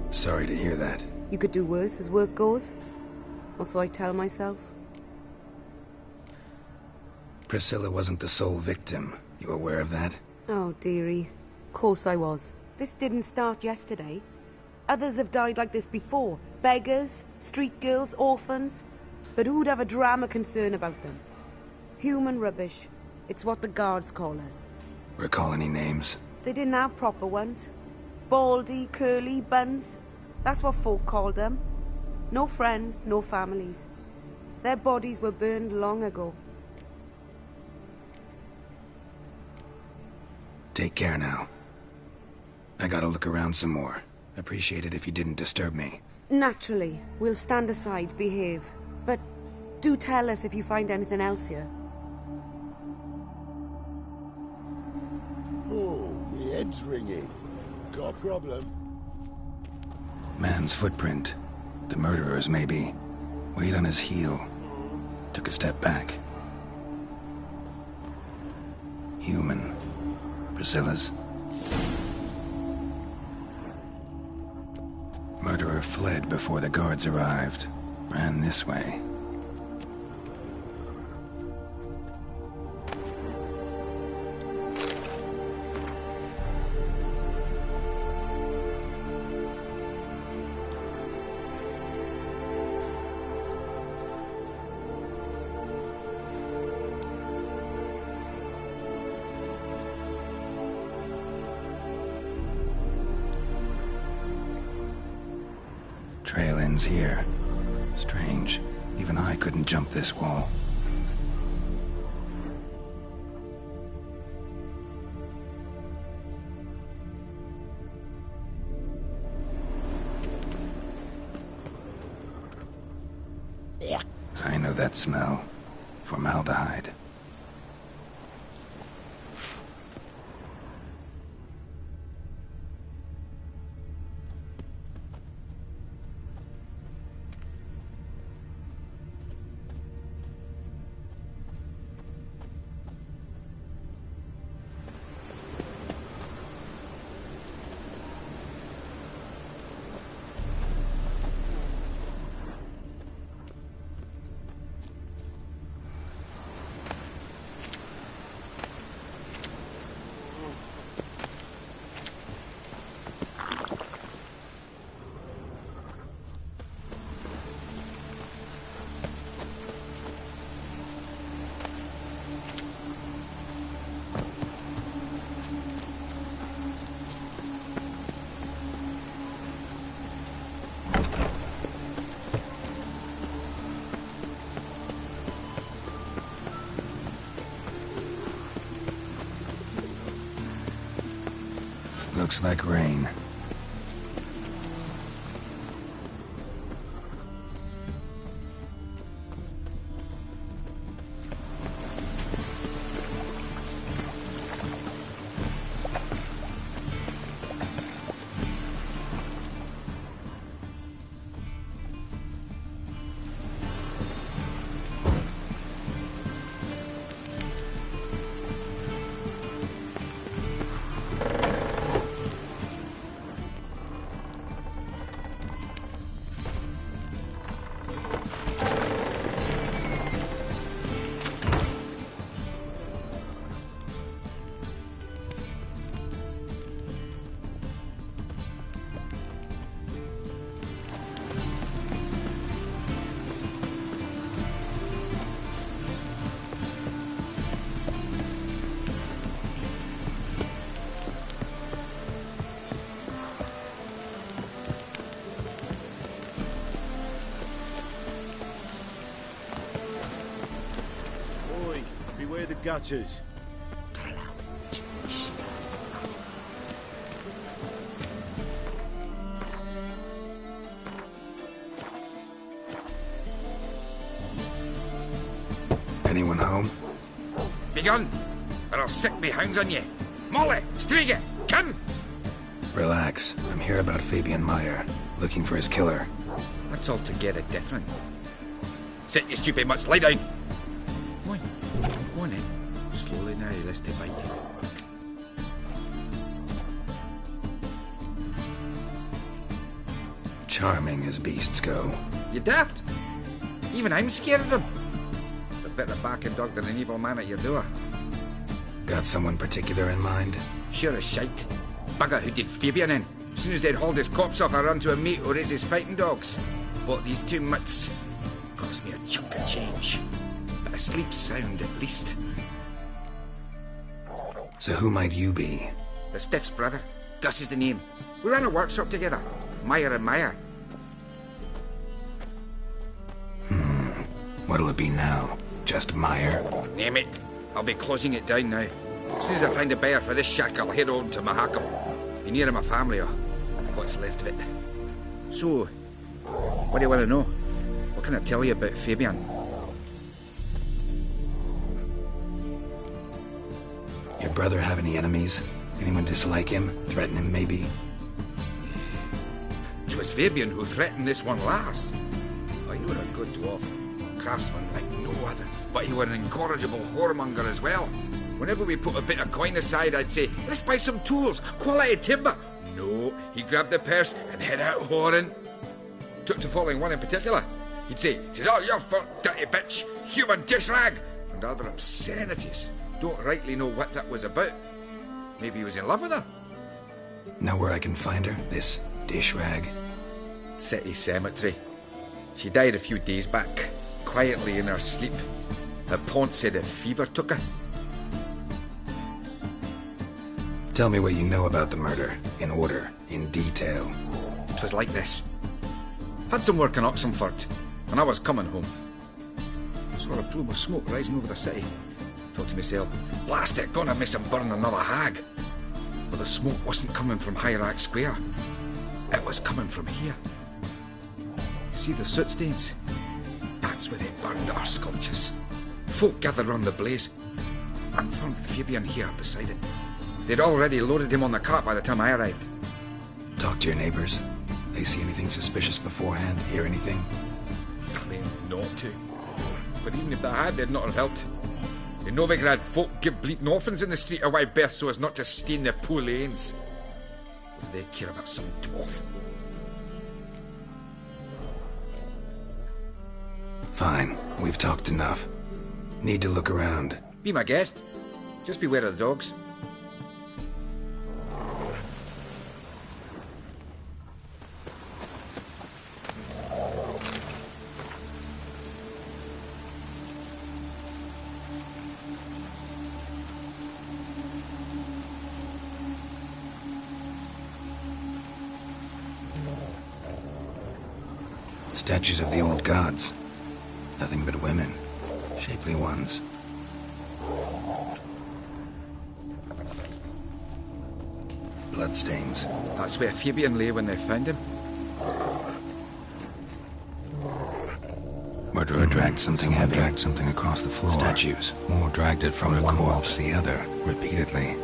Sorry to hear that. You could do worse as work goes. Or so I tell myself. Priscilla wasn't the sole victim. You aware of that? Oh, dearie. Course I was. This didn't start yesterday. Others have died like this before. Beggars, street girls, orphans. But who'd have a drama concern about them? Human rubbish. It's what the guards call us. Recall any names? They didn't have proper ones. Baldy, curly, buns. That's what folk called them. No friends, no families. Their bodies were burned long ago. Take care now. I gotta look around some more. Appreciate it if you didn't disturb me. Naturally. We'll stand aside, behave. But do tell us if you find anything else here. Oh, my head's ringing. Got a problem? Man's footprint. The murderer's, maybe. Weight on his heel. Took a step back. Human. Priscilla's. Murderer fled before the guards arrived. Ran this way. Trail ends here. Strange. Even I couldn't jump this wall. I know that smell. Formaldehyde. Looks like rain. Beware the gutters. Anyone home? Begone, or I'll sick me hounds on you. Molly, Striga, come! Relax. I'm here about Fabian Meyer, looking for his killer. That's altogether different. Sit, you stupid mutts, lie down. Go on in. Slowly now, lest they bite you. Charming as beasts go. You daft? Even I'm scared of them. A better backing dog than an evil man at your door. Got someone particular in mind? Sure as shite. Bugger who did Fabian in. As soon as they'd hauled his corpse off, I run to a mate who raises fighting dogs. Bought these two mutts. Cost me a chunk of change. But I sleep sound at least. So who might you be? The Stiff's brother. Gus is the name. We ran a workshop together. Meyer and Meyer. What'll it be now? Just Meyer? Name it. I'll be closing it down now. As soon as I find a buyer for this shack, I'll head on to Mahakam. Be near my family, or what's left of it. So, what do you want to know? What can I tell you about Fabian? Your brother have any enemies? Anyone dislike him? Threaten him, maybe? 'Twas Fabian who threatened this one last. Oh, he were a good dwarf. Craftsman like no other. But he were an incorrigible whoremonger as well. Whenever we put a bit of coin aside, I'd say, let's buy some tools, quality timber. No, he grabbed the purse and head out whoring. Took to following one in particular. He'd say, "'Tis all your fault, dirty bitch, human dish rag," and other obscenities. Don't rightly know what that was about. Maybe he was in love with her. Know where I can find her, this dish rag? City Cemetery. She died a few days back, quietly in her sleep. Her pont said a fever took her. Tell me what you know about the murder, in order, in detail. It was like this. Had some work in Oxenford, and I was coming home. I saw a plume of smoke rising over the city. Thought to myself, blast it, gonna miss him burn another hag. But the smoke wasn't coming from Hyrax Square. It was coming from here. See the soot stains? That's where they burned our sculptures. Folk gathered round the blaze and found Fabian here beside it. They'd already loaded him on the cart by the time I arrived. Talk to your neighbors. They see anything suspicious beforehand? Hear anything? Claim not to. But even if they had, they'd not have helped. They know they could have folk give bleating orphans in the street a wide berth so as not to stain their poor lanes. What do they care about some dwarf? Fine, we've talked enough. Need to look around. Be my guest. Just beware of the dogs. Statues of the old gods. Nothing but women. Shapely ones. Bloodstains. That's where Fabian lay when they found him. Murderer dragged something heavy. Dragged something across the floor. Statues. More dragged it from one wall to the other, repeatedly.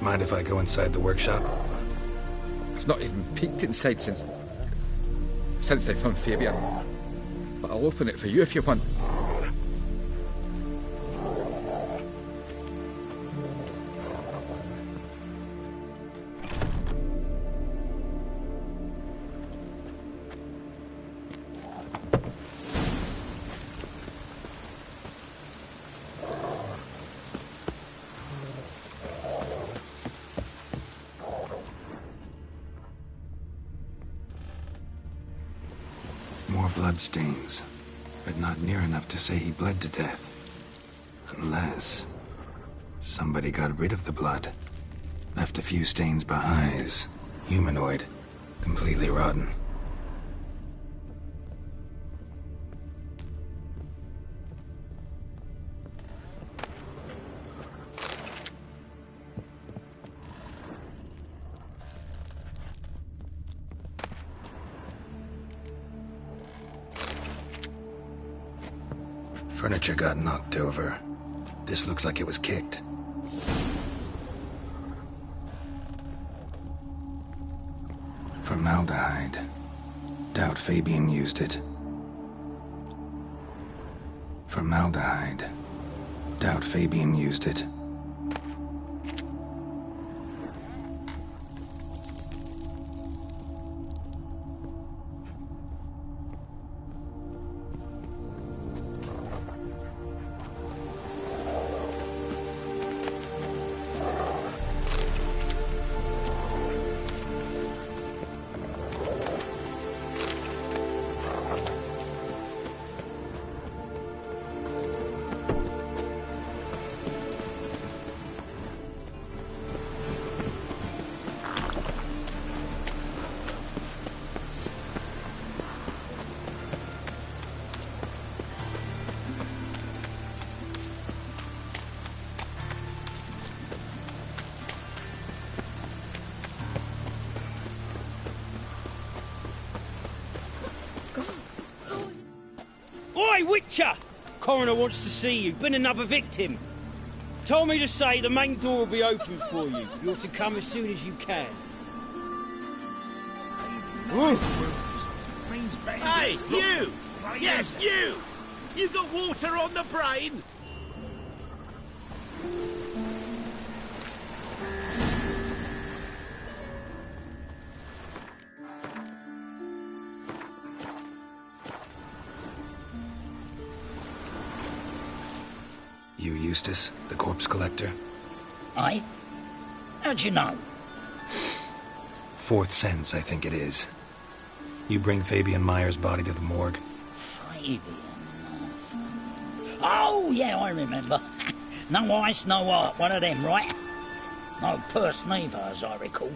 Mind if I go inside the workshop? I've not even peeked inside since they found Fabian. But I'll open it for you if you want. Bloodstains, but not near enough to say he bled to death. Unless somebody got rid of the blood, left a few stains behind. Humanoid, completely rotten. Furniture got knocked over. This looks like it was kicked. Formaldehyde. Doubt Fabian used it. Formaldehyde. Doubt Fabian used it. Oi, Witcher! Coroner wants to see you. Been another victim. Told me to say the main door will be open for you. You're to come as soon as you can. Hey, you! Yes, you! You got water on the brain? You Eustace, the corpse collector? Aye? How'd you know? Fourth sense, I think it is. You bring Fabian Meyer's body to the morgue? Fabian? Oh, yeah, I remember. No ice, no art, one of them, right? No purse neither, as I recall.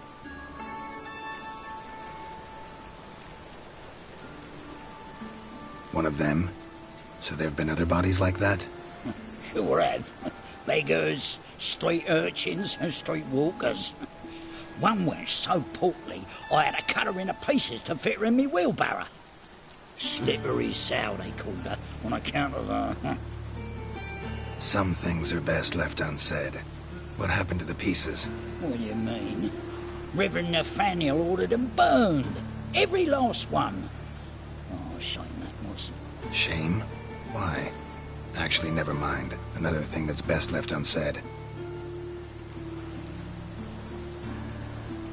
One of them? So there have been other bodies like that? Sure have. Beggars, street urchins, and street walkers. One went so portly, I had to cut her into pieces to fit her in me wheelbarrow. Slippery sow, they called her, on account of her. Some things are best left unsaid. What happened to the pieces? What do you mean? Reverend Nathaniel ordered them burned. Every last one. Oh, shame that was. Shame? Why? Actually, never mind. Another thing that's best left unsaid.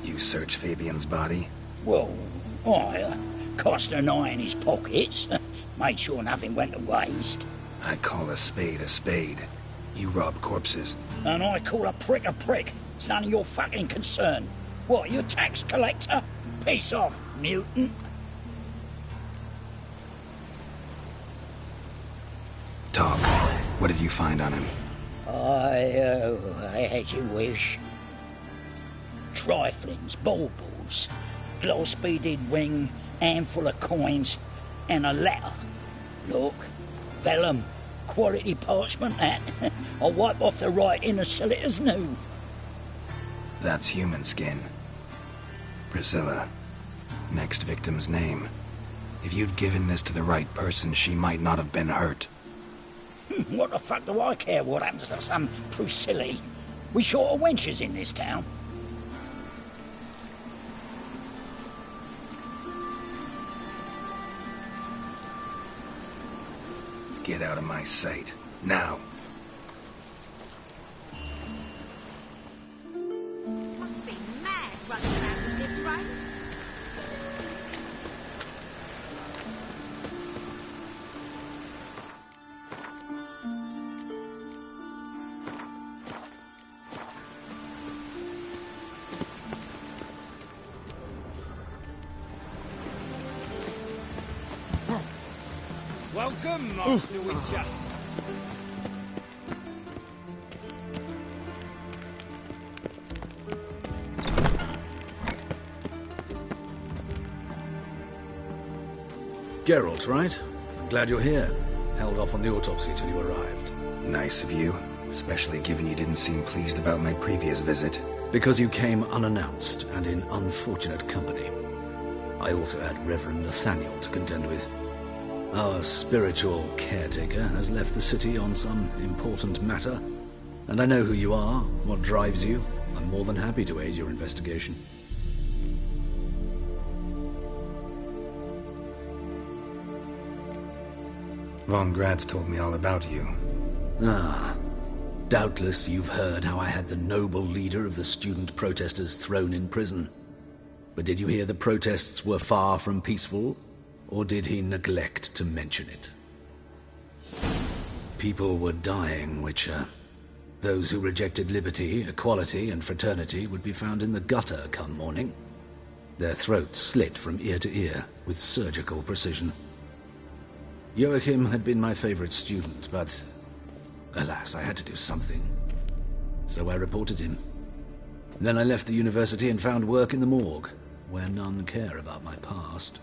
You search Fabian's body? Well, I cast an eye in his pockets. Made sure nothing went to waste. I call a spade a spade. You rob corpses. And I call a prick a prick. It's none of your fucking concern. What, you tax collector? Piss off, mutant. Talk. What did you find on him? As you wish. Triflings, baubles, gloss-beaded ring, handful of coins, and a letter. Look, vellum, quality parchment, that. I'll wipe off the writing and sell it as new. That's human skin. Priscilla. Next victim's name. If you'd given this to the right person, she might not have been hurt. What the fuck do I care what happens to some Priscilla? We short of wenches in this town. Get out of my sight. Now. Must be mad running around with this rain. Welcome, Master Witcher. Geralt, right? I'm glad you're here. Held off on the autopsy till you arrived. Nice of you, especially given you didn't seem pleased about my previous visit. Because you came unannounced and in unfortunate company. I also had Reverend Nathaniel to contend with. Our spiritual caretaker has left the city on some important matter, and I know who you are, what drives you. I'm more than happy to aid your investigation. Von Gratz told me all about you. Ah. Doubtless you've heard how I had the noble leader of the student protesters thrown in prison. But did you hear the protests were far from peaceful? Or did he neglect to mention it? People were dying, Witcher. Those who rejected liberty, equality, and fraternity would be found in the gutter come morning. Their throats slit from ear to ear with surgical precision. Joachim had been my favorite student, but alas, I had to do something. So I reported him. Then I left the university and found work in the morgue, where none care about my past.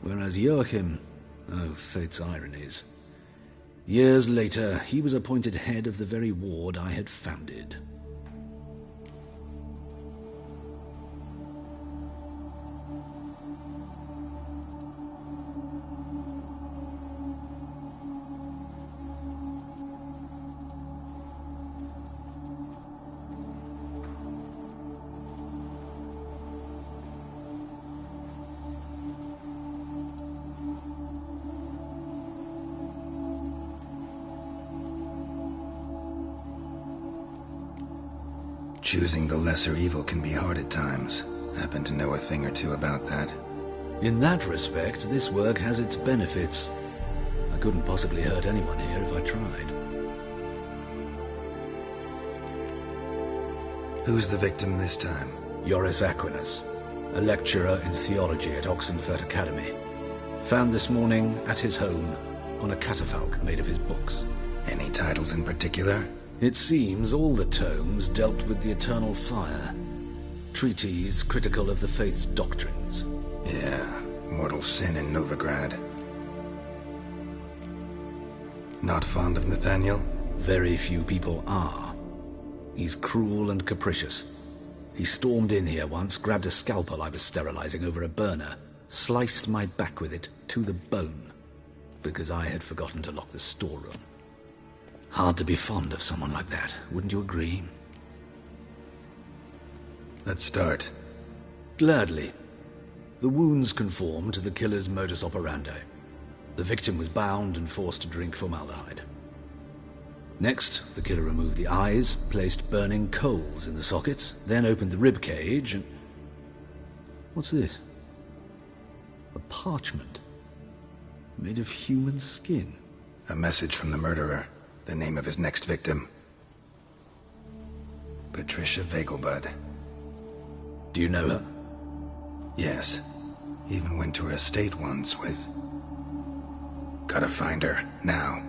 Whereas Joachim, oh, fate's ironies. Years later, he was appointed head of the very ward I had founded. Choosing the lesser evil can be hard at times. Happen to know a thing or two about that. In that respect, this work has its benefits. I couldn't possibly hurt anyone here if I tried. Who's the victim this time? Joris Aquinas. a lecturer in theology at Oxenfurt Academy. Found this morning at his home on a catafalque made of his books. Any titles in particular? It seems all the tomes dealt with the eternal fire. Treatises critical of the faith's doctrines. Yeah, mortal sin in Novigrad. Not fond of Nathaniel? Very few people are. He's cruel and capricious. He stormed in here once, grabbed a scalpel I was sterilizing over a burner, sliced my back with it to the bone, because I had forgotten to lock the storeroom. Hard to be fond of someone like that, wouldn't you agree? Let's start. Gladly. The wounds conform to the killer's modus operandi. The victim was bound and forced to drink formaldehyde. Next, the killer removed the eyes, placed burning coals in the sockets, then opened the rib cage and... What's this? A parchment. Made of human skin. A message from the murderer. The name of his next victim. Patricia Vegelbud. Do you know her? Yes. Even went to her estate once with... Gotta find her, now.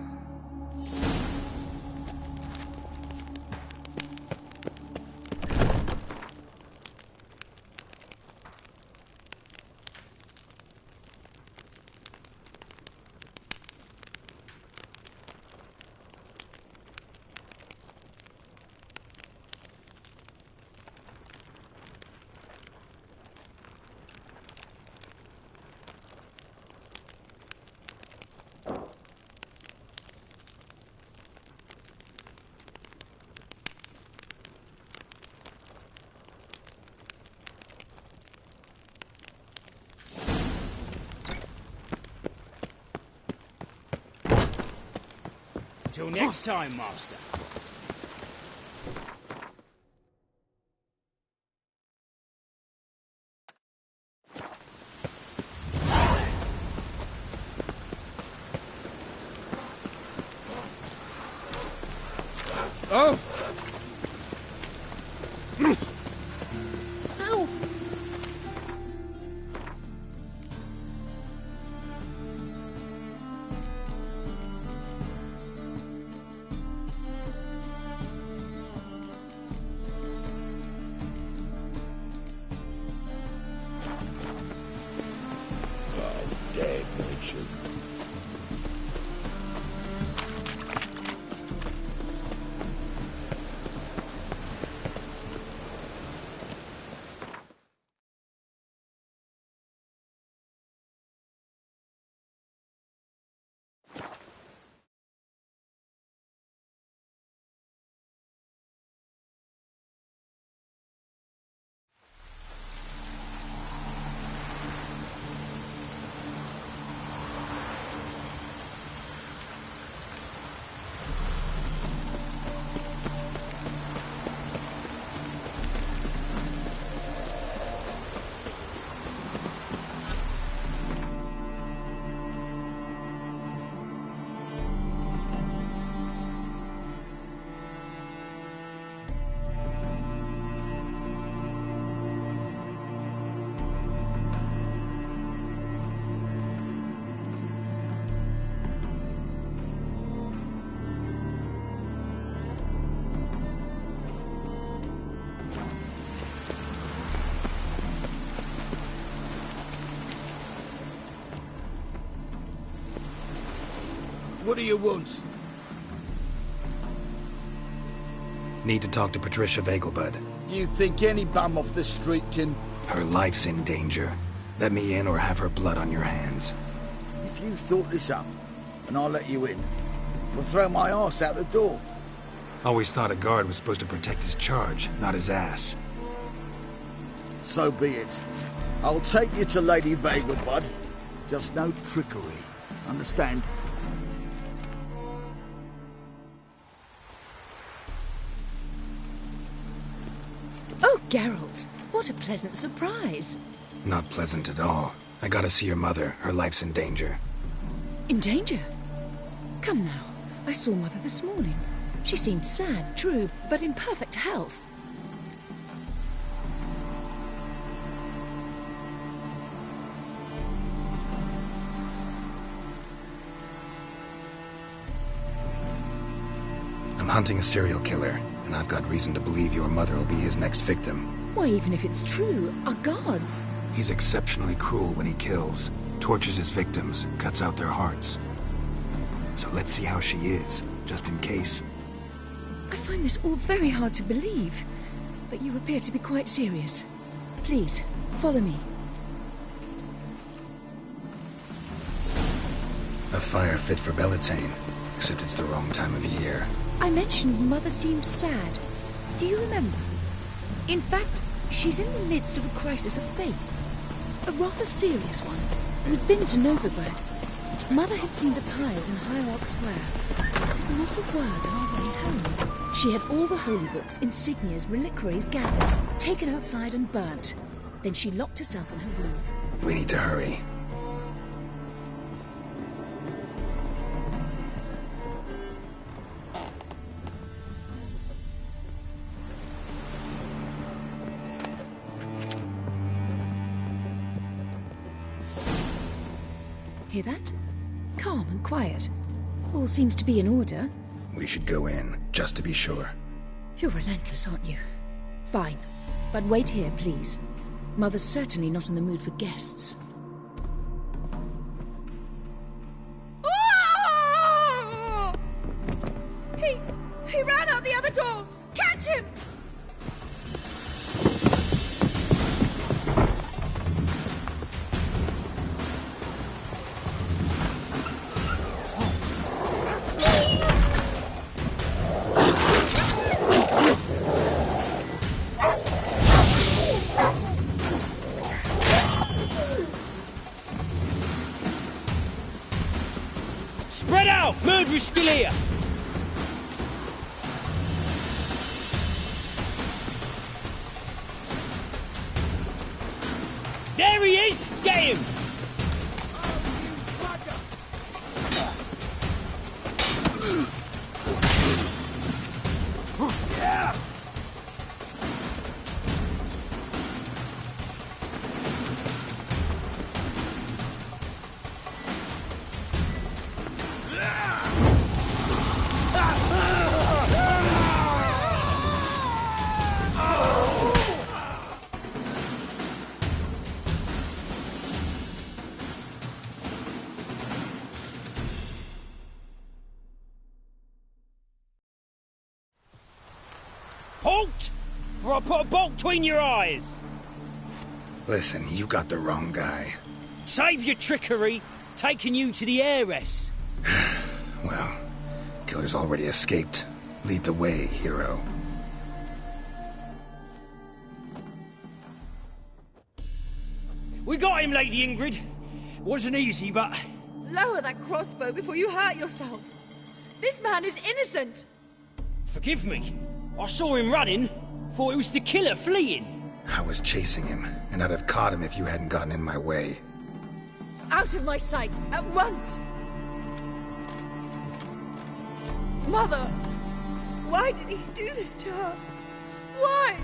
Till next time, Master. Oh! Ow! Damnation. What do you want? Need to talk to Patricia Vegelbud. You think any bum off the street can... Her life's in danger. Let me in or have her blood on your hands. If you thought this up, and I'll let you in, we'll throw my arse out the door. Always thought a guard was supposed to protect his charge, not his ass. So be it. I'll take you to Lady Vegelbud. Just no trickery. Understand? Oh, Geralt, what a pleasant surprise. Not pleasant at all. I gotta see your mother. Her life's in danger. In danger? Come now. I saw Mother this morning. She seemed sad, true, but in perfect health. I'm hunting a serial killer, and I've got reason to believe your mother will be his next victim. Why, even if it's true, our guards. He's exceptionally cruel when he kills, tortures his victims, cuts out their hearts. So let's see how she is, just in case. I find this all very hard to believe, but you appear to be quite serious. Please, follow me. A fire fit for Bellatane, except it's the wrong time of year. I mentioned Mother seemed sad. Do you remember? In fact, she's in the midst of a crisis of faith. A rather serious one. We'd been to Novigrad. Mother had seen the pyres in Hierarch Square, but said not a word on our way home. She had all the holy books, insignias, reliquaries gathered, taken outside and burnt. Then she locked herself in her room. We need to hurry. Hear that? Calm and quiet. All seems to be in order. We should go in, just to be sure. You're relentless, aren't you? Fine. But wait here, please. Mother's certainly not in the mood for guests. Oh! He ran out the other door! Catch him! Spread out! Murderer's still here! There he is! Get him! Yeah! Halt! For I put a bolt between your eyes! Listen, you got the wrong guy. Save your trickery, taking you to the heiress. Well, killer's already escaped. Lead the way, hero. We got him, Lady Ingrid. Wasn't easy, but... Lower that crossbow before you hurt yourself. This man is innocent. Forgive me. I saw him running. Thought it was the killer fleeing. I was chasing him, and I'd have caught him if you hadn't gotten in my way. Out of my sight, at once! Mother! Why did he do this to her? Why?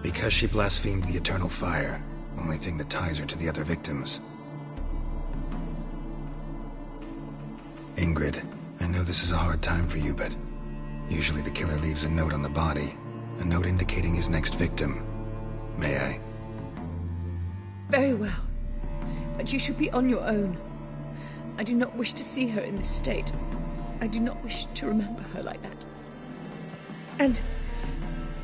Because she blasphemed the eternal fire. Only thing that ties her to the other victims. Ingrid, I know this is a hard time for you, but usually the killer leaves a note on the body. A note indicating his next victim. May I? Very well. But you should be on your own. I do not wish to see her in this state. I do not wish to remember her like that. And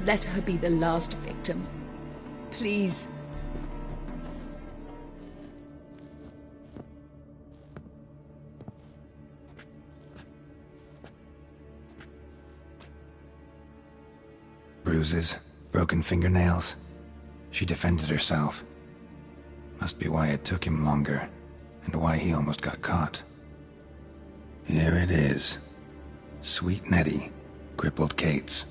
let her be the last victim. Please. Bruises, broken fingernails. She defended herself. Must be why it took him longer, and why he almost got caught. Here it is. Sweet Nettie, crippled Kate's.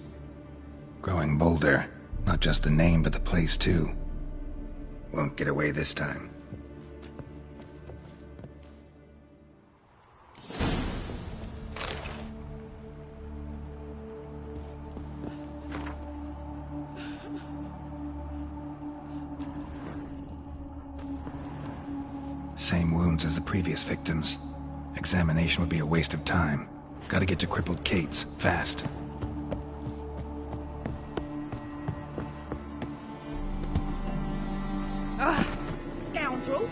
Growing bolder, not just the name but the place too. Won't get away this time. Same wounds as the previous victims. Examination would be a waste of time. Gotta get to crippled Kate's, fast. Ugh, scoundrel.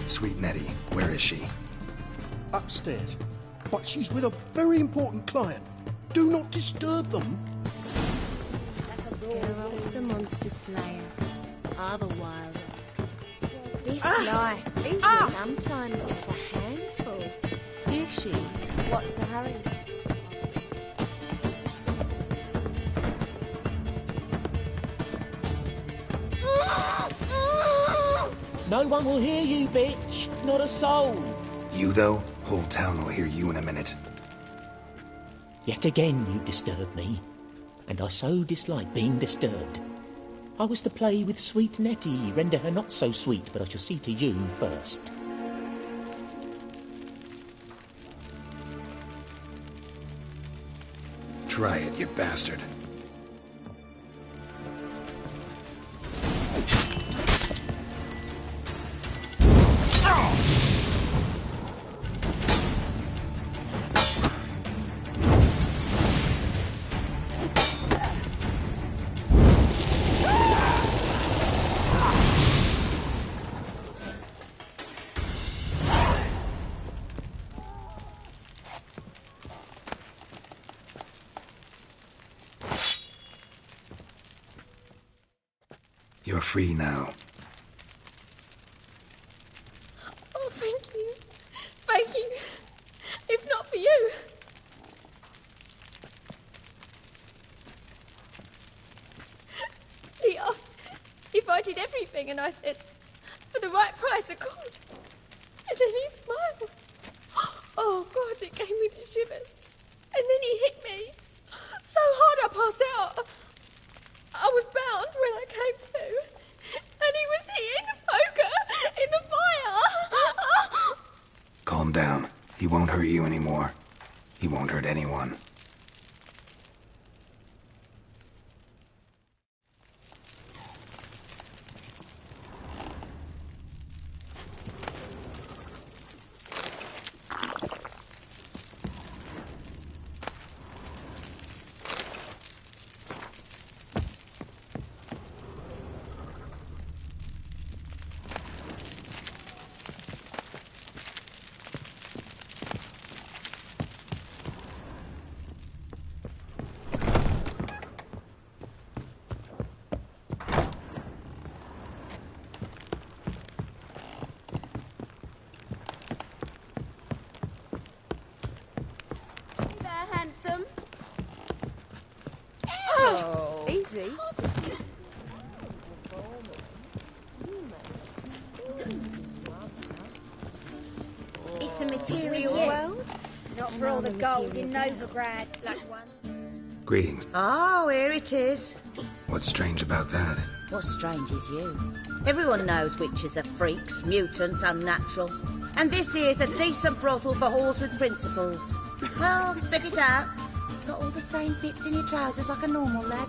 Sweet Nettie, where is she? Upstairs. But she's with a very important client. Do not disturb them. Geralt the Monster Slayer. Otherwise, this Ah! life, Ah! sometimes it's a handful. Is she? What's the hurry? No one will hear you, bitch. Not a soul. You, though? Whole town will hear you in a minute. Yet again you disturb me, and I so dislike being disturbed. I was to play with sweet Nettie, render her not so sweet, but I shall see to you first. Try it, you bastard. You're free now. Oh, thank you. Thank you. If not for you. He asked if I did everything, and I said, for the right price, of course. And then he smiled. Oh, God, it gave me the shivers. And then he hit me so hard I passed out. I was bound when I came to, and he was hitting the poker in the fire. Calm down. He won't hurt you anymore. He won't hurt anyone. Oh, easy. It's a material world. Not for all the gold in Novigrad. Like one. Greetings. Oh, here it is. What's strange about that? What's strange is you. Everyone knows witches are freaks, mutants, unnatural. And this here's a decent brothel for whores with principles. Well, spit it out. Got all the same bits in your trousers like a normal lad.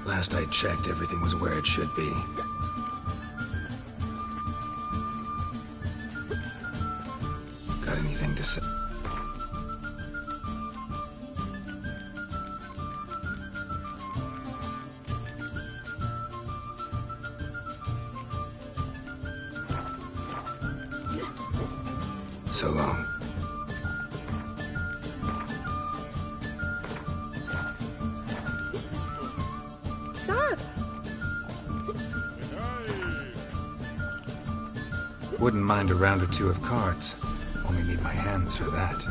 Last I checked, everything was where it should be. Got anything to say? So long. So, Wouldn't mind a round or two of cards. Only need my hands for that.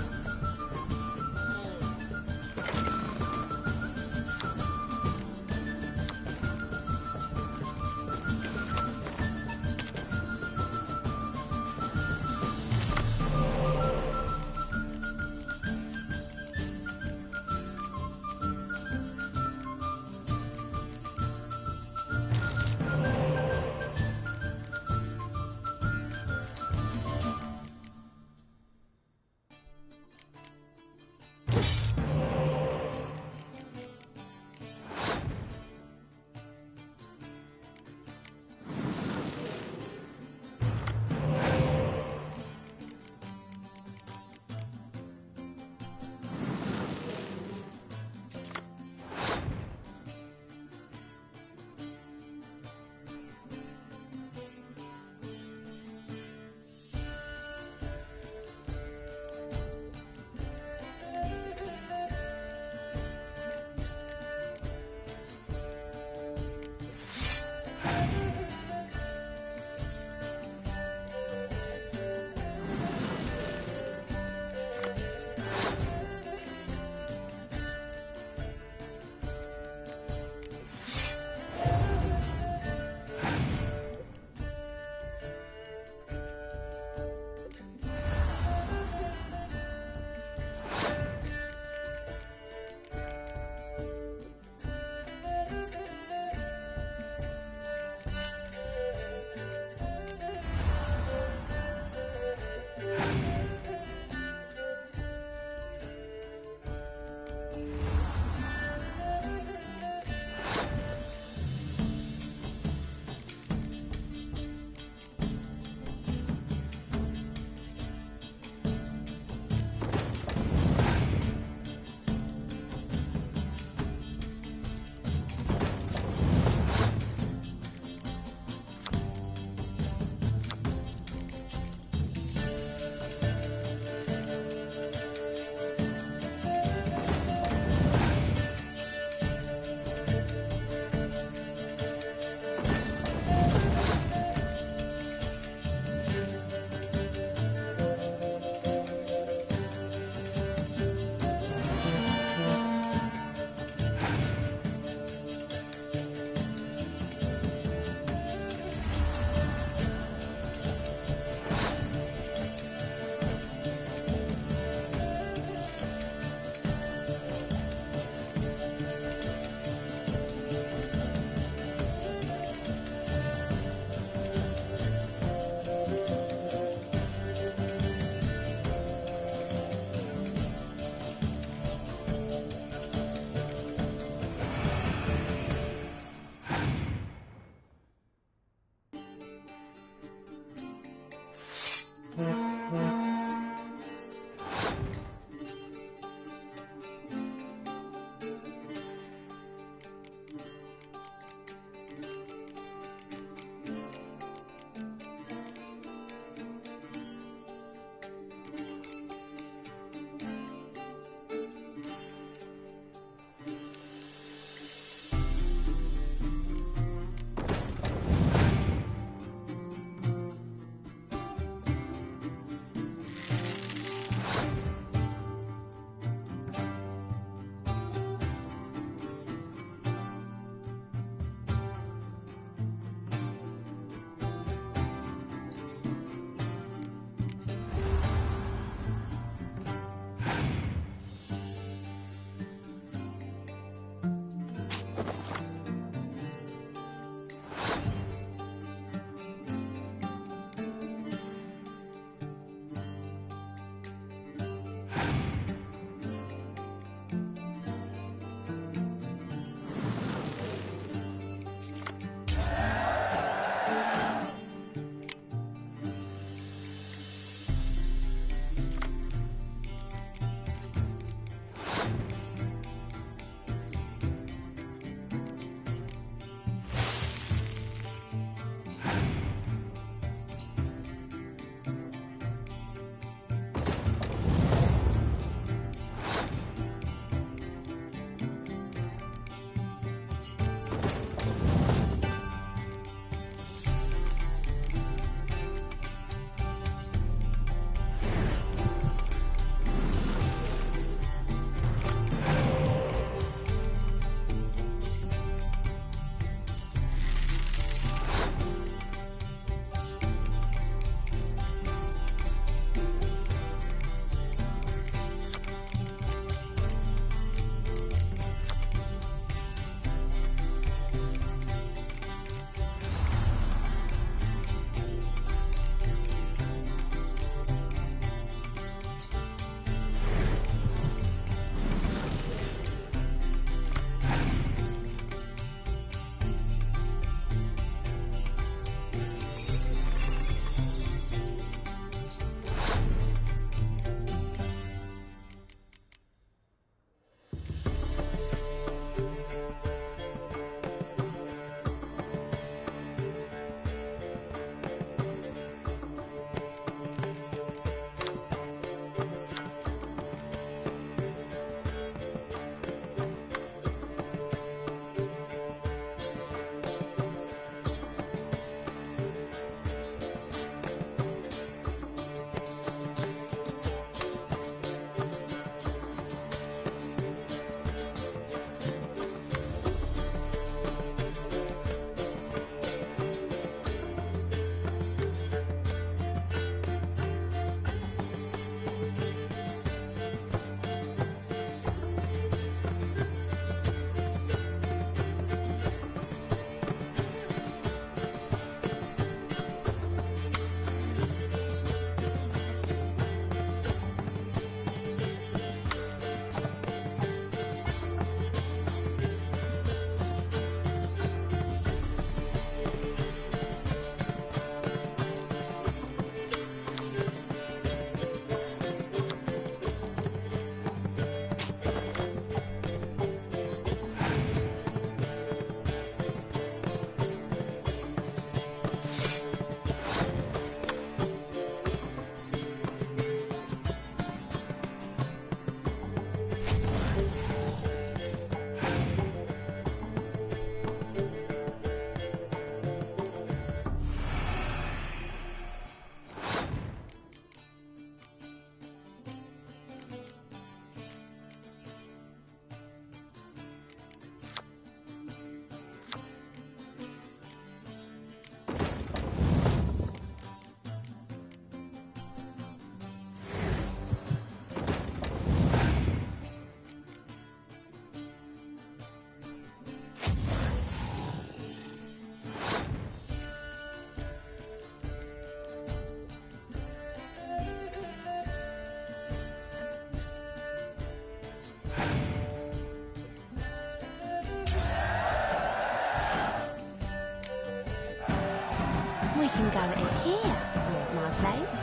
can go at it here, or at my place.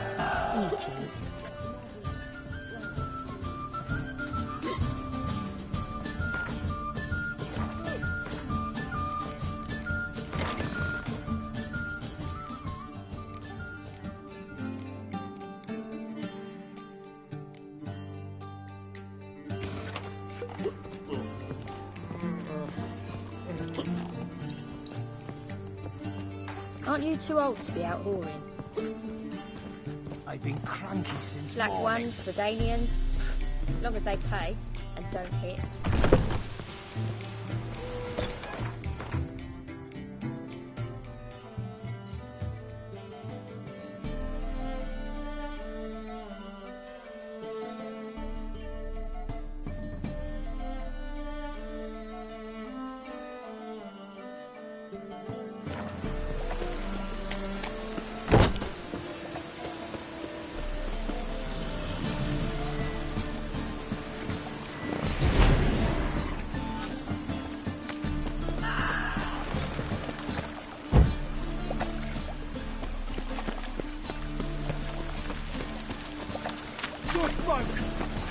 You choose. Aren't you too old to be out whoring? I've been cranky since Black morning. ones, Verdanians, long as they pay and don't hit.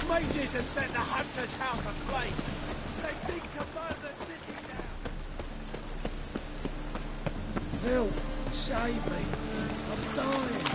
Mages have set the Hunter's house aflame. They seek to burn the city down. Help! Save me! I'm dying!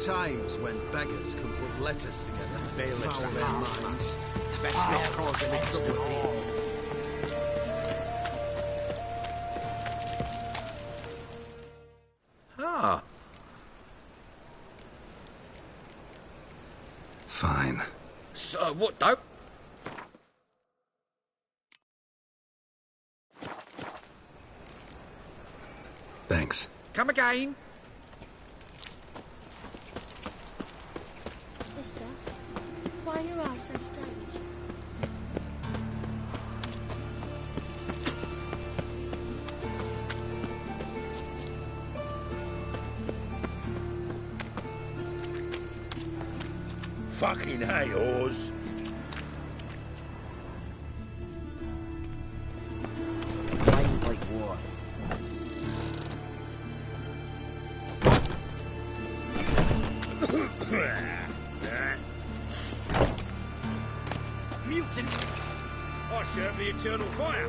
Times when beggars can put letters together, Bailiffs foul are their harsh, minds. Best not cause any trouble. Ah. Fine. So, what though? Thanks. Come again. Mister, why are your eyes so strange? Fucking hey, Oz. Mine's like war. Mutant! I serve the eternal fire.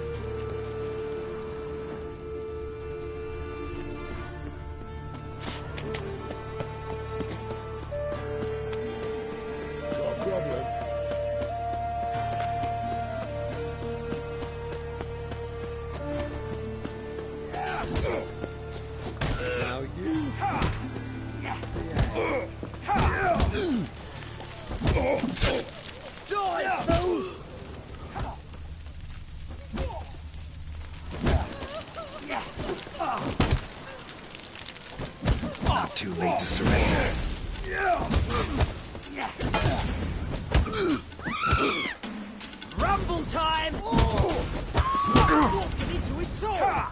Got a problem? Now you. Die, fool! Not too late to surrender. Rumble time! Walking into his sword!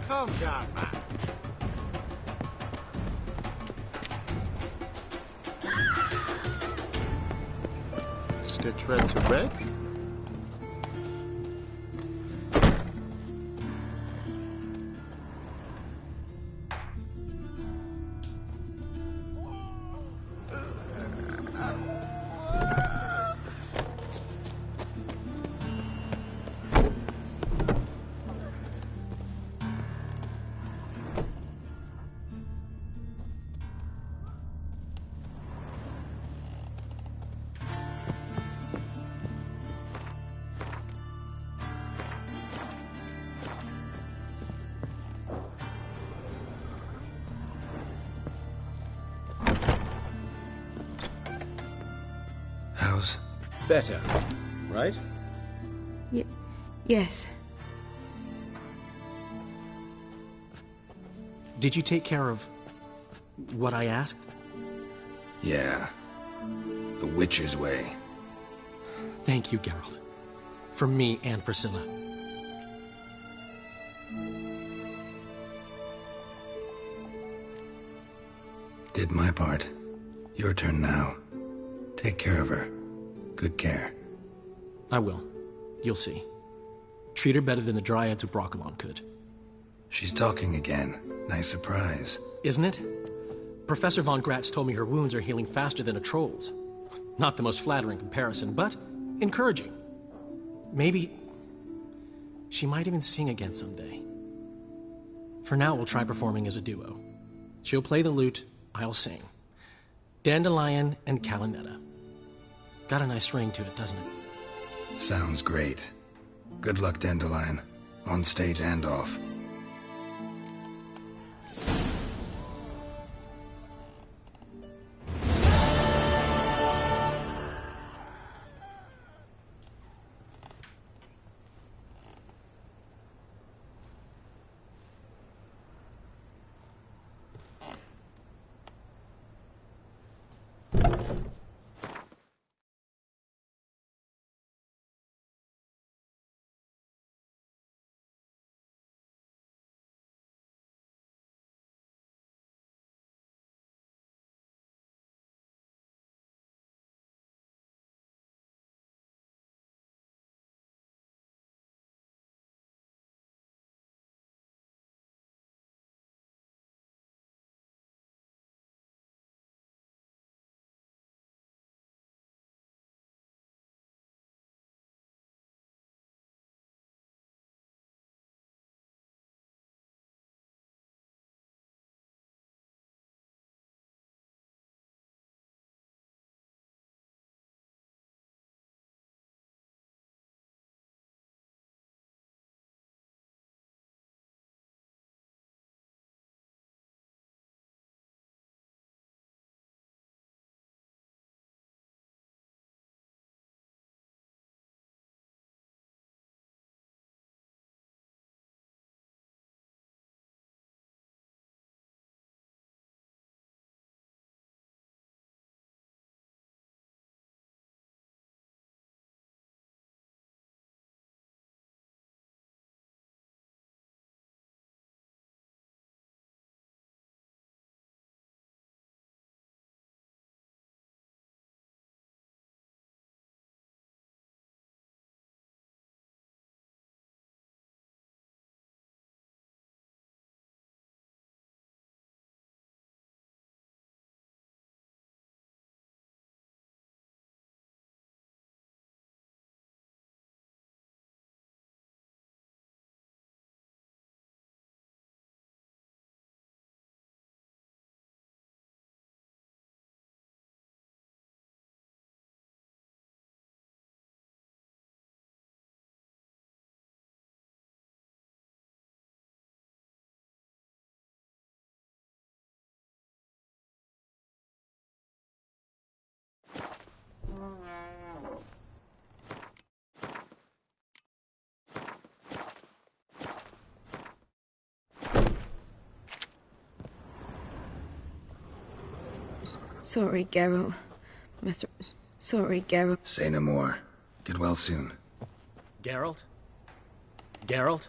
Calm down, man. Stitch red to red? better, right? Yes. Did you take care of what I asked? Yeah. The Witcher's way. Thank you, Geralt. From me and Priscilla. Did my part. Your turn now. Take care of her. Good care. I will. You'll see. Treat her better than the Dryads of Brokilon could. She's talking again. Nice surprise. Isn't it? Professor Von Gratz told me her wounds are healing faster than a troll's. Not the most flattering comparison, but encouraging. Maybe she might even sing again someday. For now, we'll try performing as a duo. She'll play the lute, I'll sing. Dandelion and Calinetta. Got a nice ring to it, doesn't it? Sounds great. Good luck, Dandelion. On stage and off. Sorry, Geralt. Sorry, Geralt. Say no more. Get well soon. Geralt? Geralt?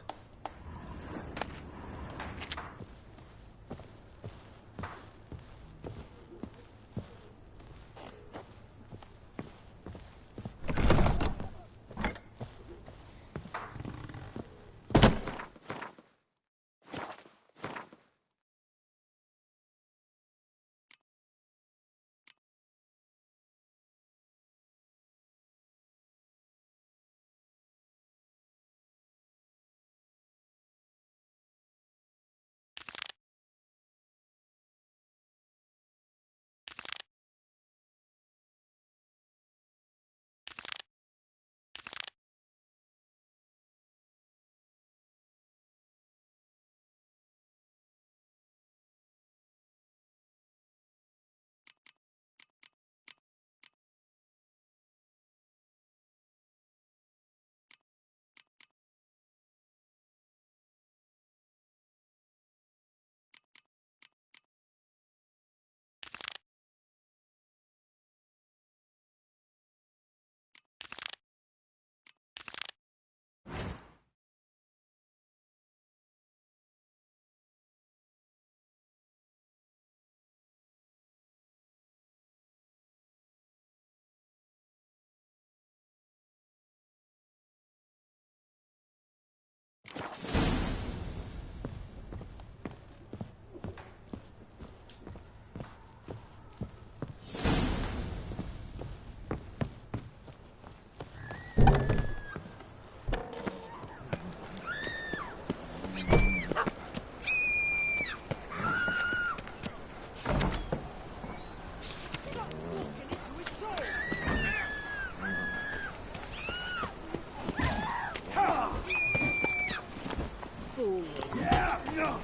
Time!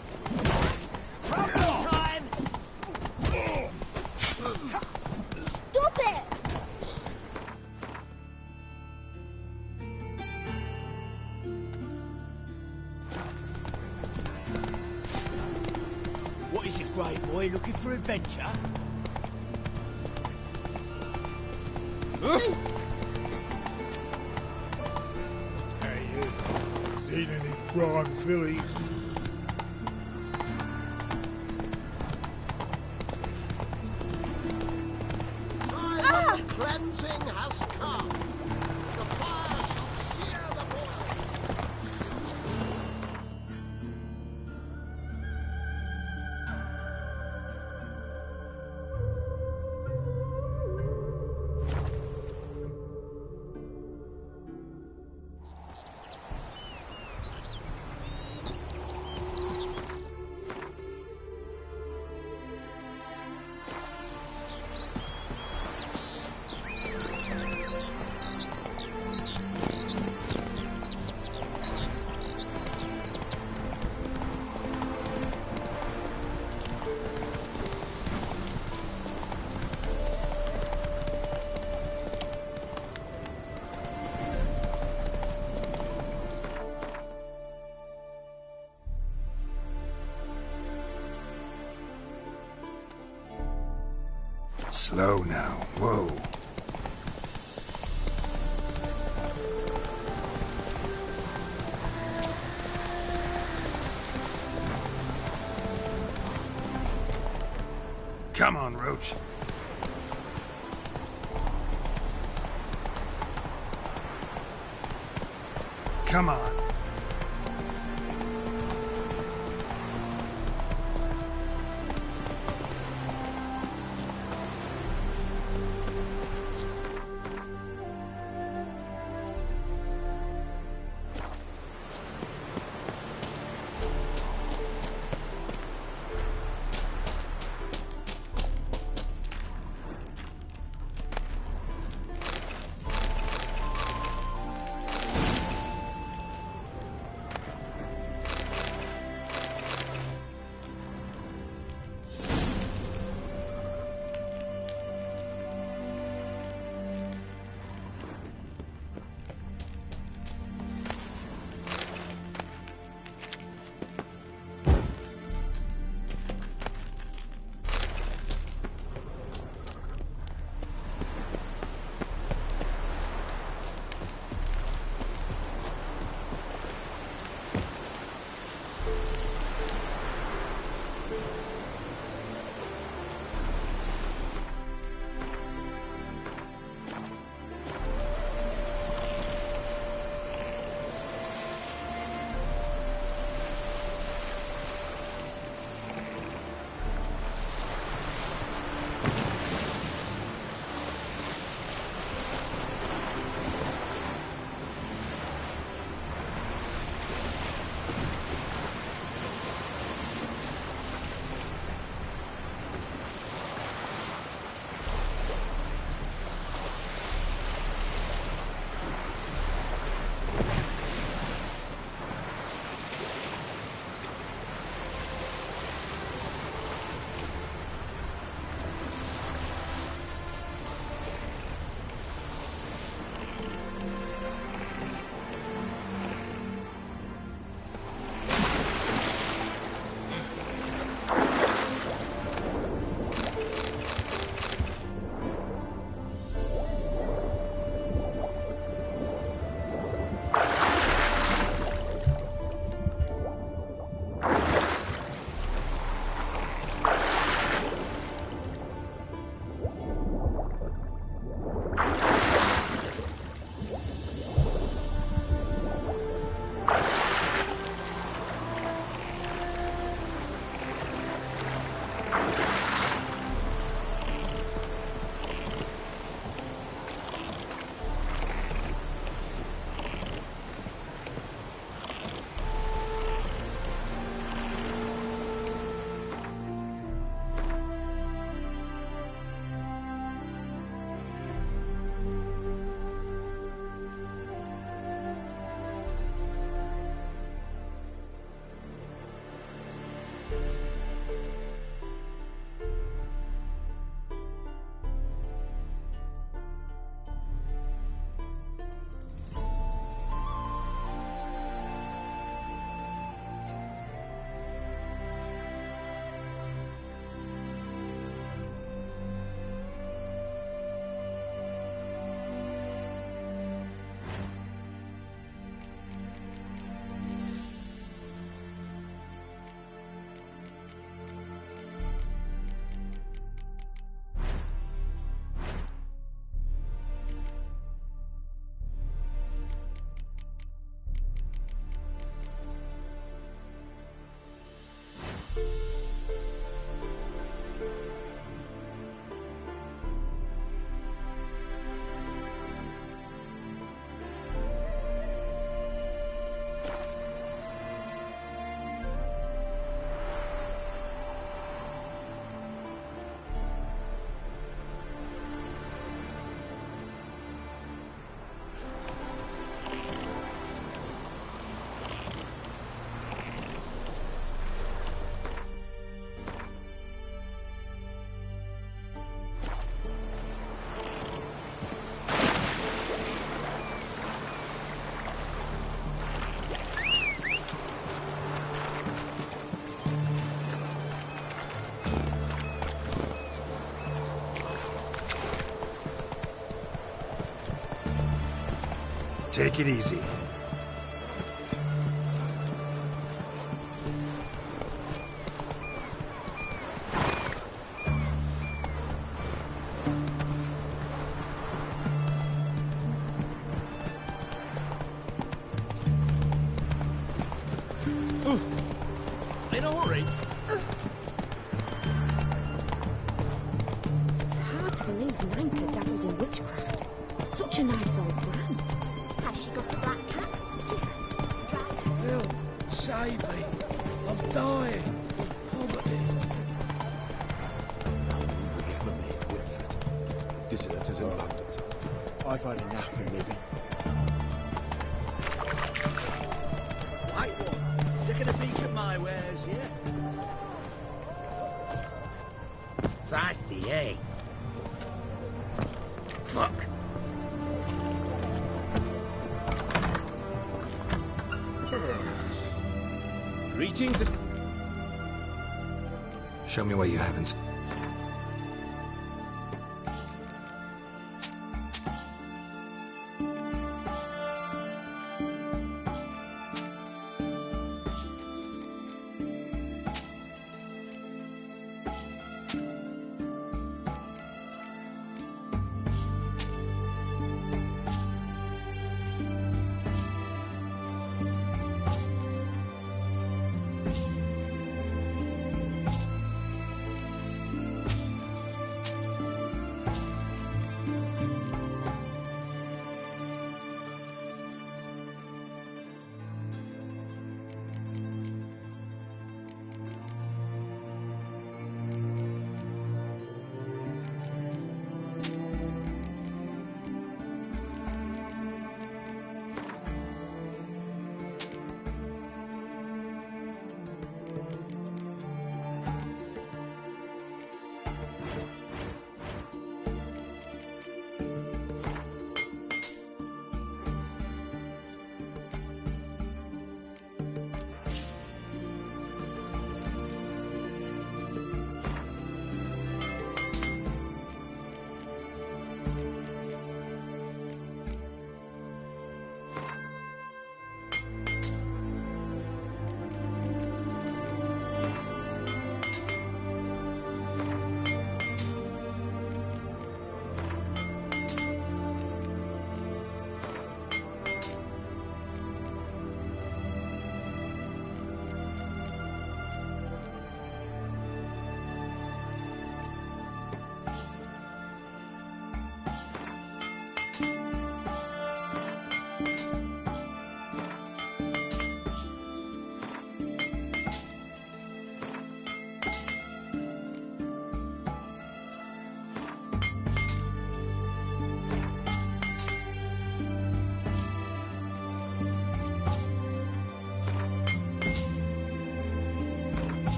Stop it! What is it, Grey Boy? Looking for adventure? Hey, you. Seen any prime fillies? Time of cleansing has come. The fire shall sear the boils. Slow now. Whoa. Come on, Roach. Come on. Take it easy. In a hurry? It's hard to believe Nanka dabbled in witchcraft. Such a nice old brand. Has she got a black cat? She has. Dried her. Bill, save me. I'm dying. Poverty. How will we ever make Whitford? Deserters in London. I've had enough of living. Right one. Taking a peek at my wares, yeah? Feisty, eh? Fuck. Greetings. Show me what you haven't.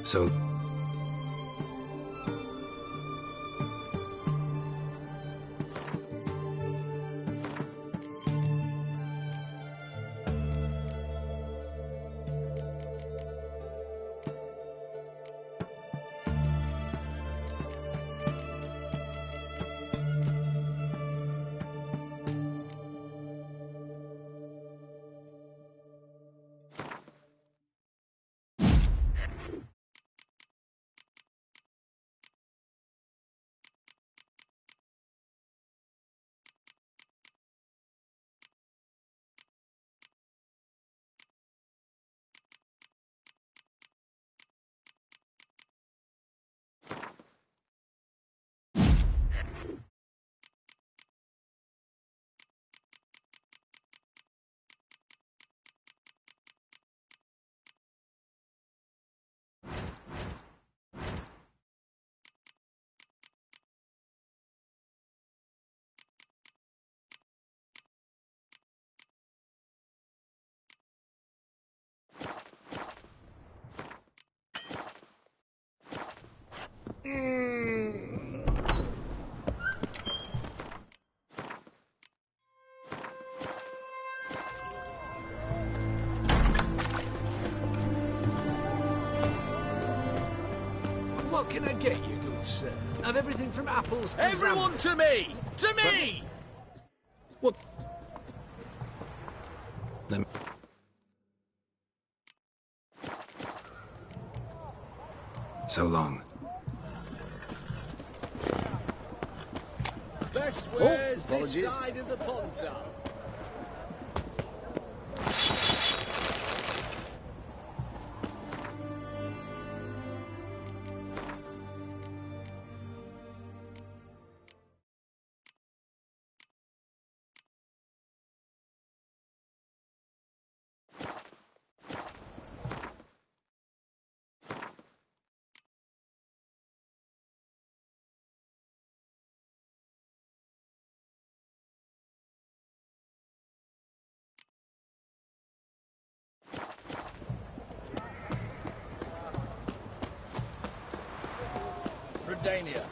So... What can I get you, good sir? Of everything from apples to Everyone to me! To me! What? Let me... So long. Best wares this apologies. side of the Pontar. Redania.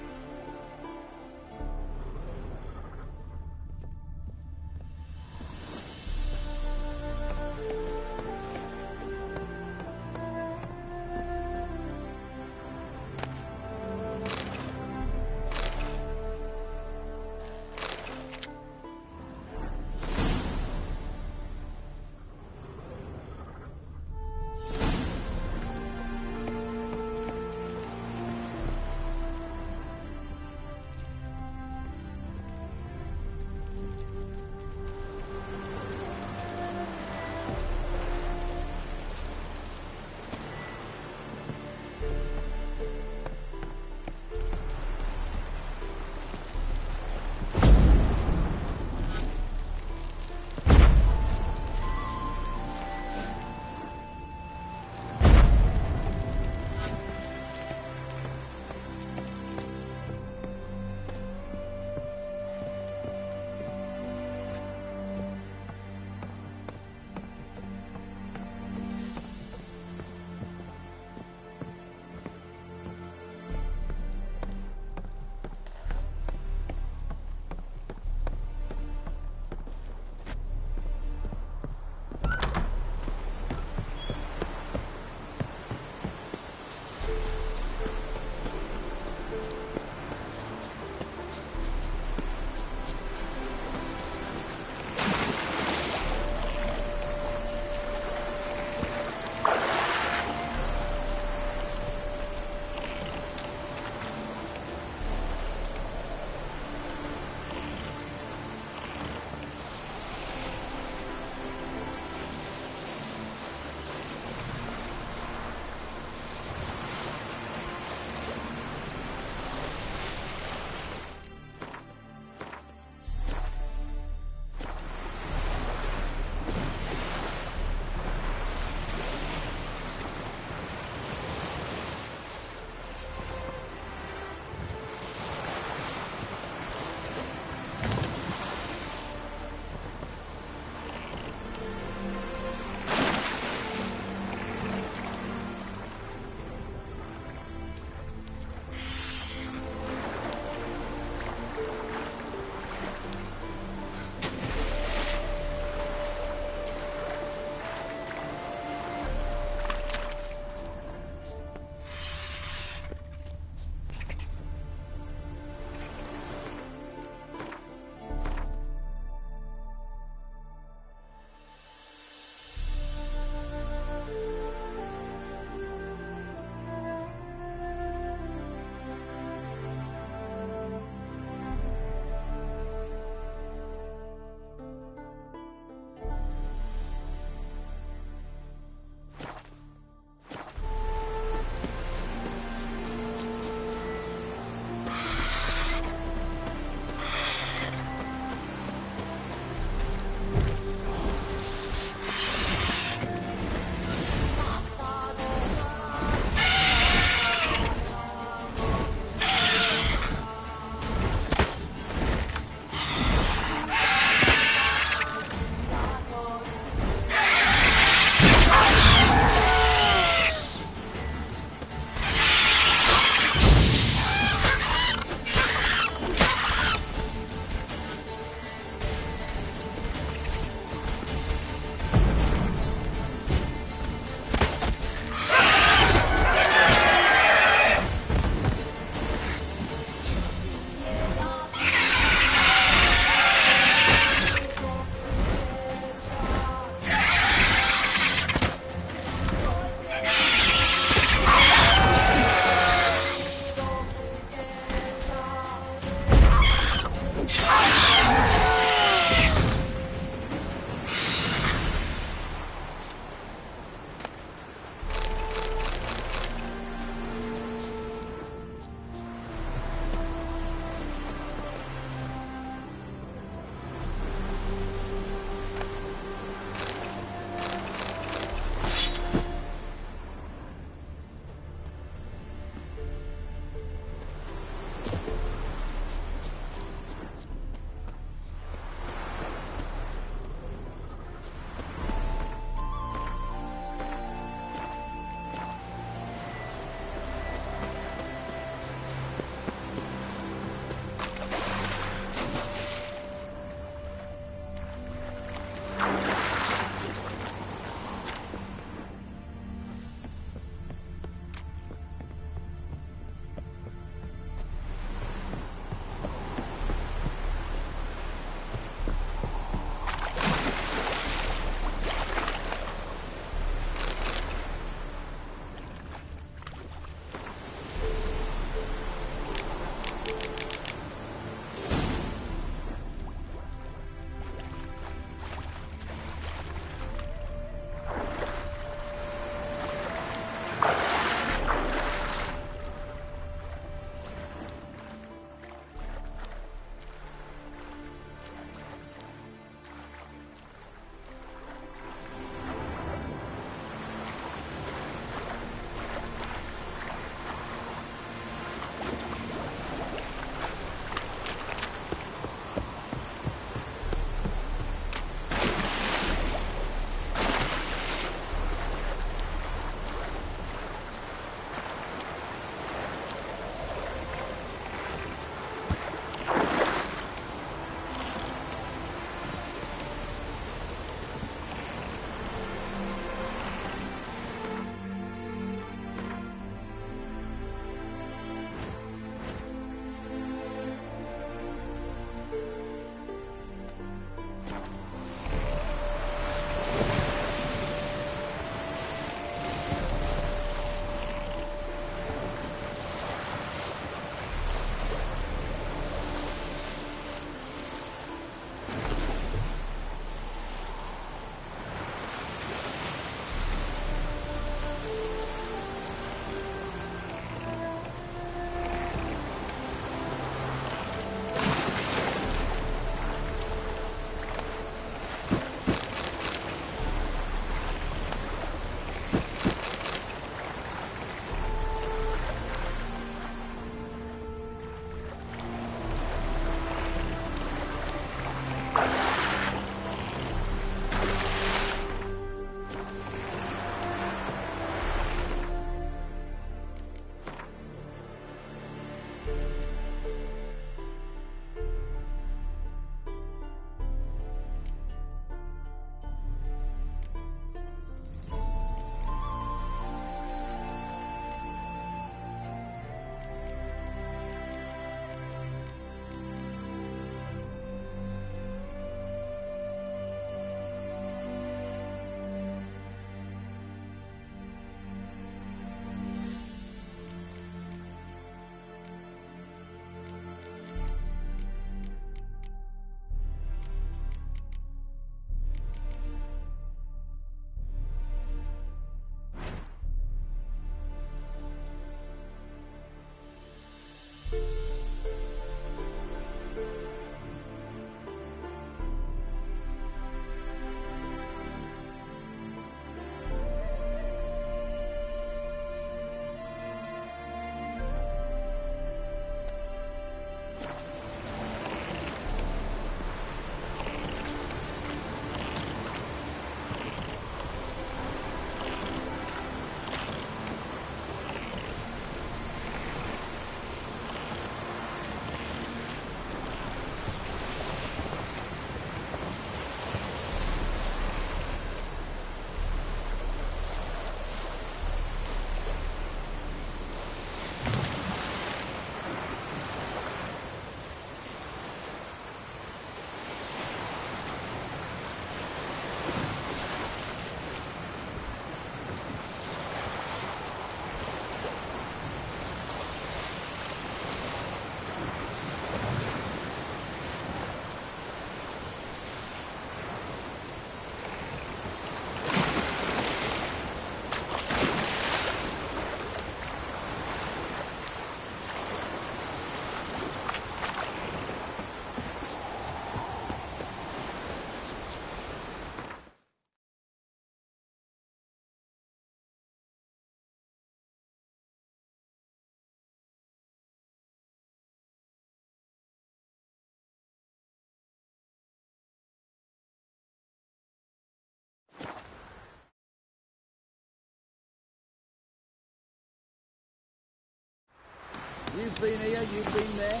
I've been here, you've been there.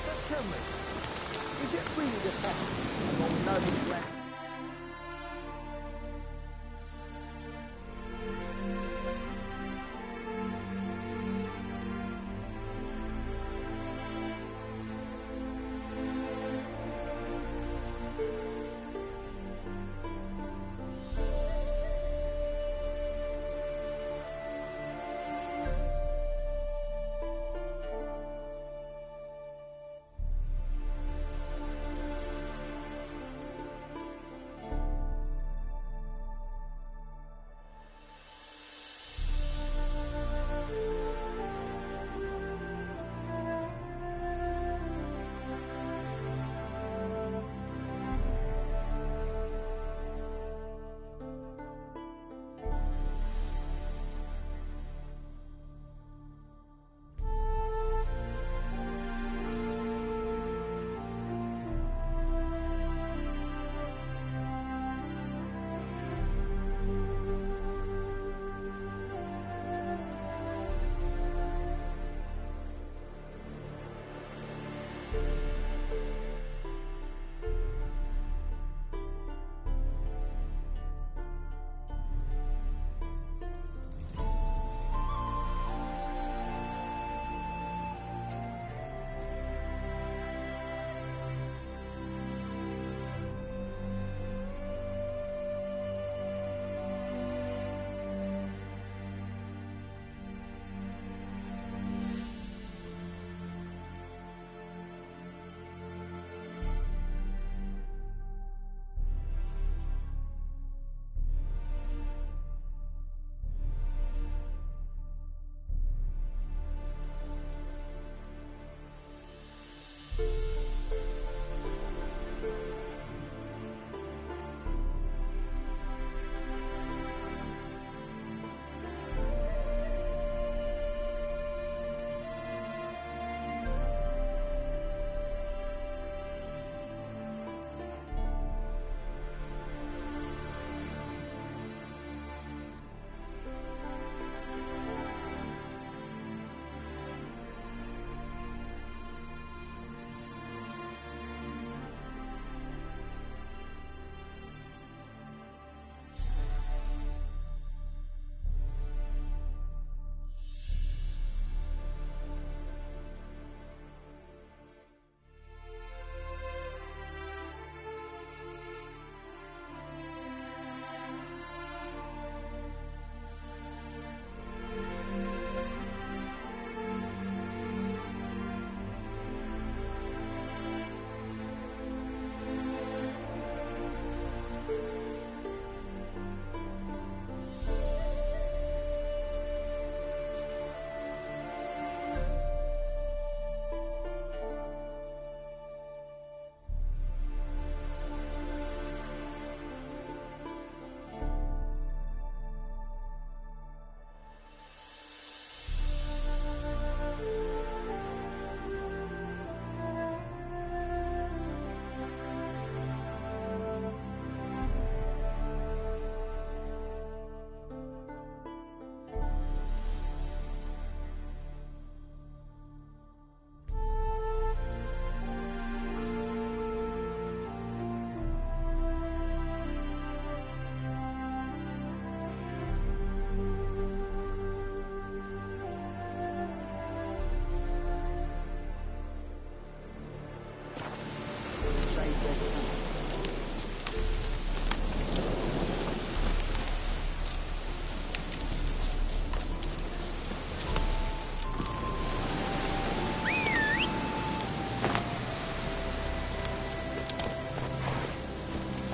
But tell me, is it really the fact among noble ground?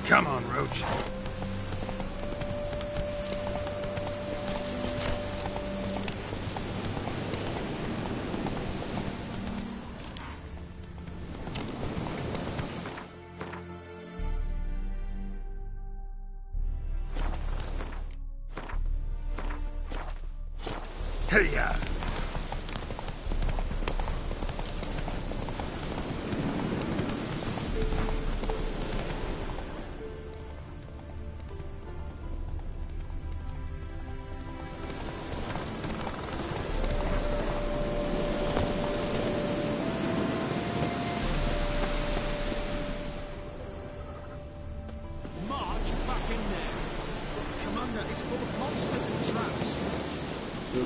Come on, Roach. Hey-ya!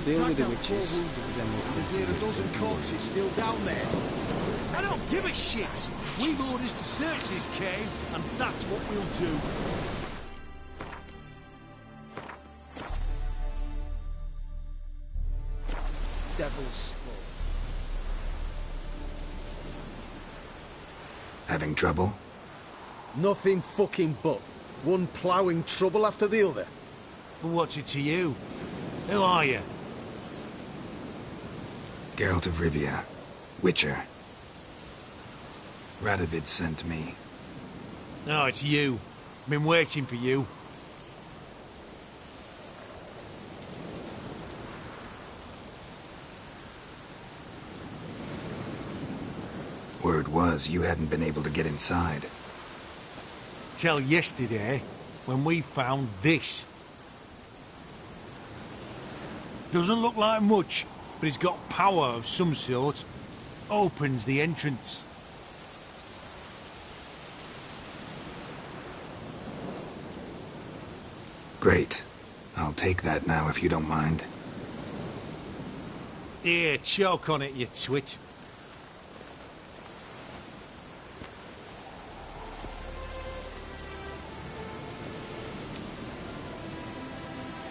We'll deal with the witches. There's near a dozen corpses still down there. I don't give a shit. We've orders to search this cave, and that's what we'll do. Devil's Spawn. Having trouble? Nothing fucking but. One ploughing trouble after the other. But what's it to you? Who are you? Geralt of Rivia. Witcher. Radovid sent me. No, it's you. Been waiting for you. Word was you hadn't been able to get inside. Till yesterday, when we found this. Doesn't look like much, but it's got power of some sort. Opens the entrance. Great. I'll take that now if you don't mind. Here, choke on it, you twit.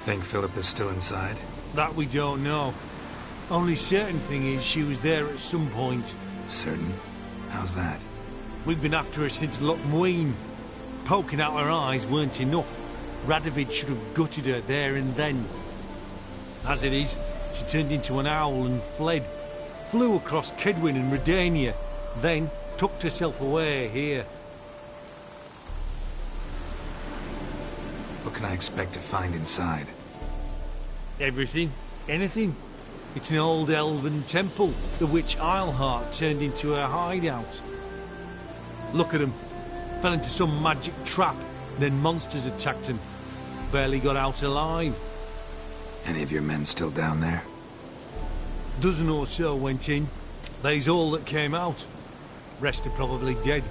Think Philip is still inside? That we don't know. Only certain thing is she was there at some point. Certain? How's that? We've been after her since Loch Muin. Poking out her eyes weren't enough. Radovid should have gutted her there and then. As it is, she turned into an owl and fled. Flew across Kedwin and Redania, then tucked herself away here. What can I expect to find inside? Everything. Anything. It's an old elven temple, the witch Isleheart turned into her hideout. Look at him. Fell into some magic trap, then monsters attacked him. Barely got out alive. Any of your men still down there? Dozen or so went in. They's all that came out. Rest are probably dead.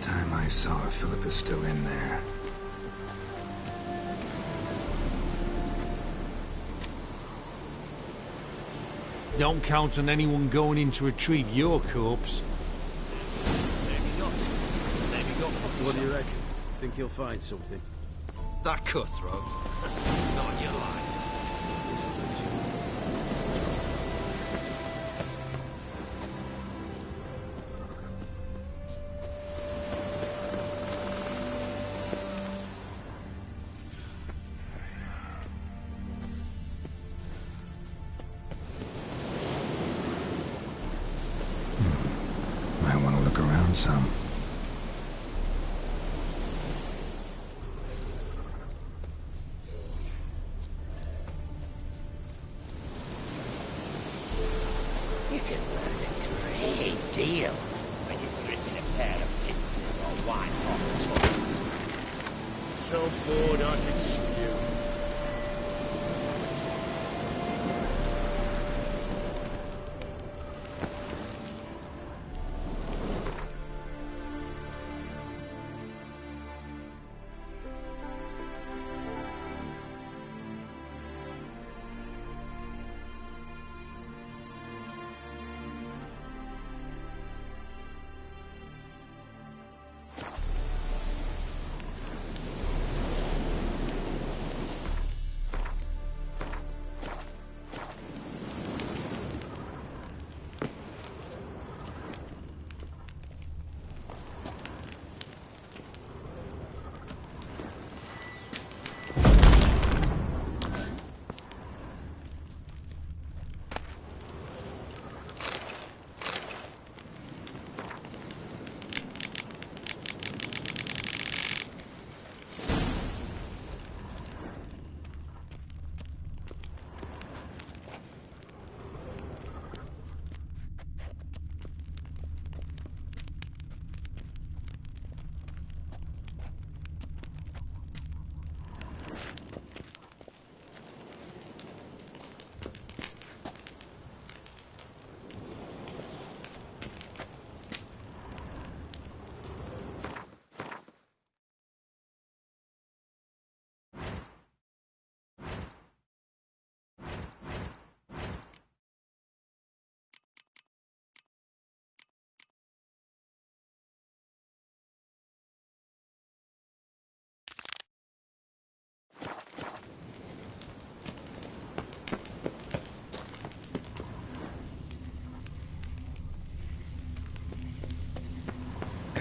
Time I saw her, Philip is still in there. Don't count on anyone going in to retrieve your corpse. Maybe not. What do you reckon? Think he'll find something? That cutthroat. Not in your life. Might want to look around some. You can learn a great deal when you've gripping a pair of pincers or white-hot tools. So bored I can spew.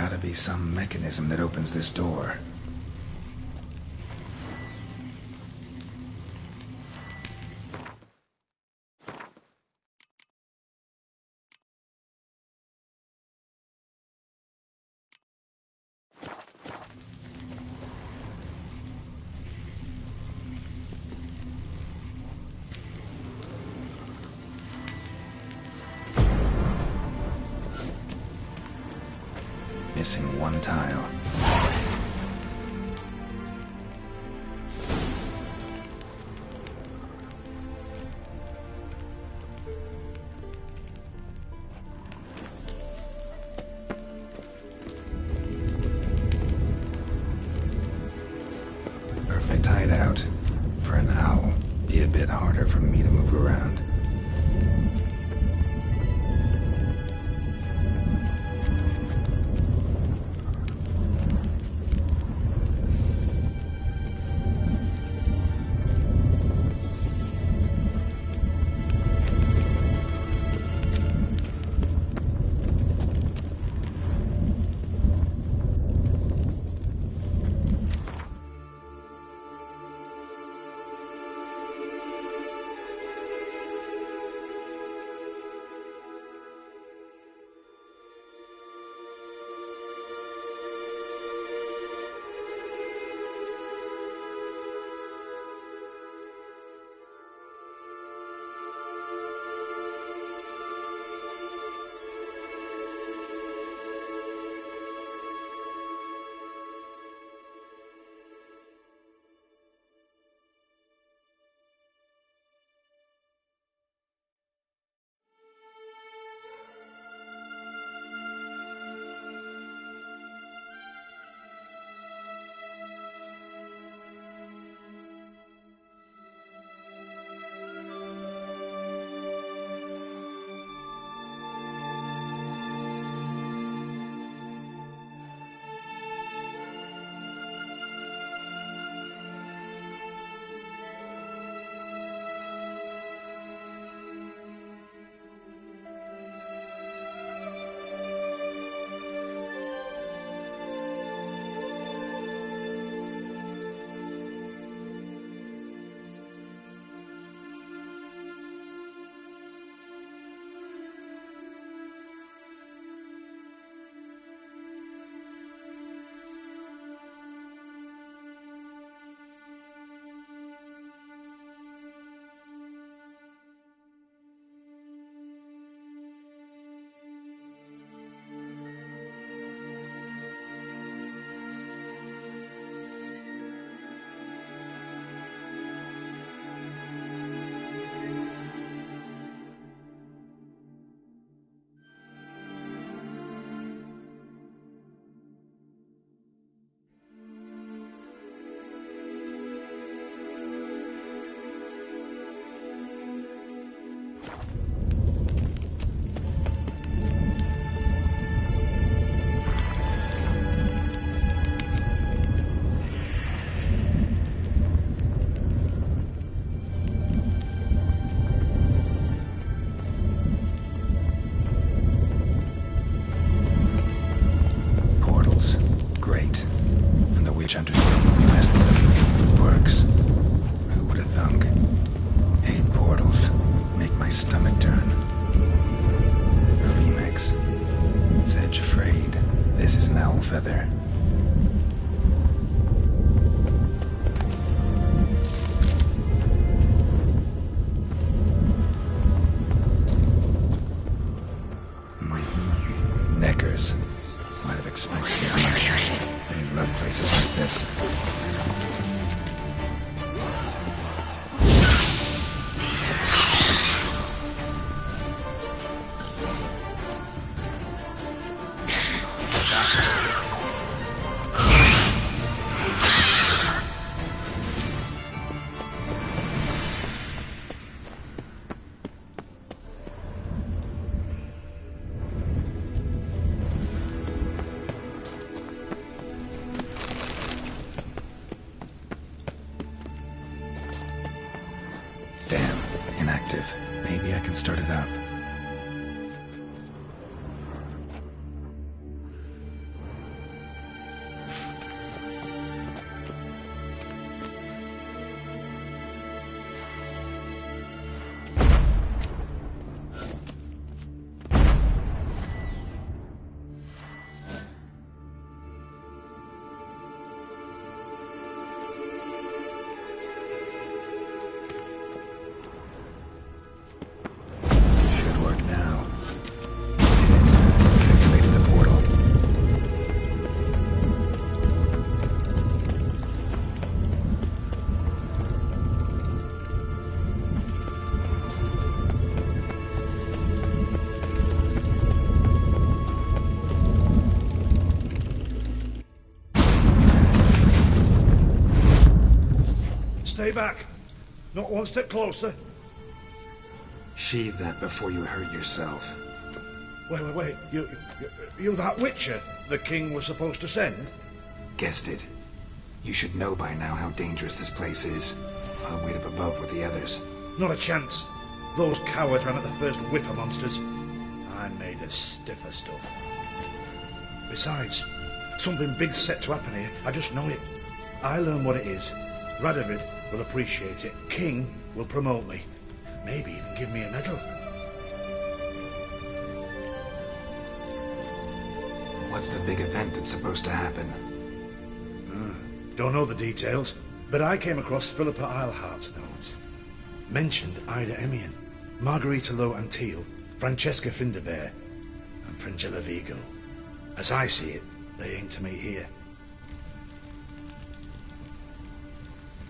gotta be some mechanism that opens this door. Missing one tile. Perfect hideout. For an owl. Be a bit harder for me to move around. Feather. Neckers. Might have expected it much. They love places like this. Damn, inactive. Maybe I can start it up. Stay back. Not one step closer. Sheathe that before you hurt yourself. Wait. You that Witcher the king was supposed to send? Guessed it. You should know by now how dangerous this place is. I'll wait up above with the others. Not a chance. Those cowards ran at the first whiff of monsters. I'm made of stiffer stuff. Besides, something big's set to happen here. I just know it. I learn what it is. Radovid will appreciate it. King will promote me. Maybe even give me a medal. What's the big event that's supposed to happen? Don't know the details, but I came across Philippa Eilhart's notes. Mentioned Ida Emian, Margarita Low Antille, Francesca Finderbear, and Frangella Vigo. As I see it, they aim to meet here.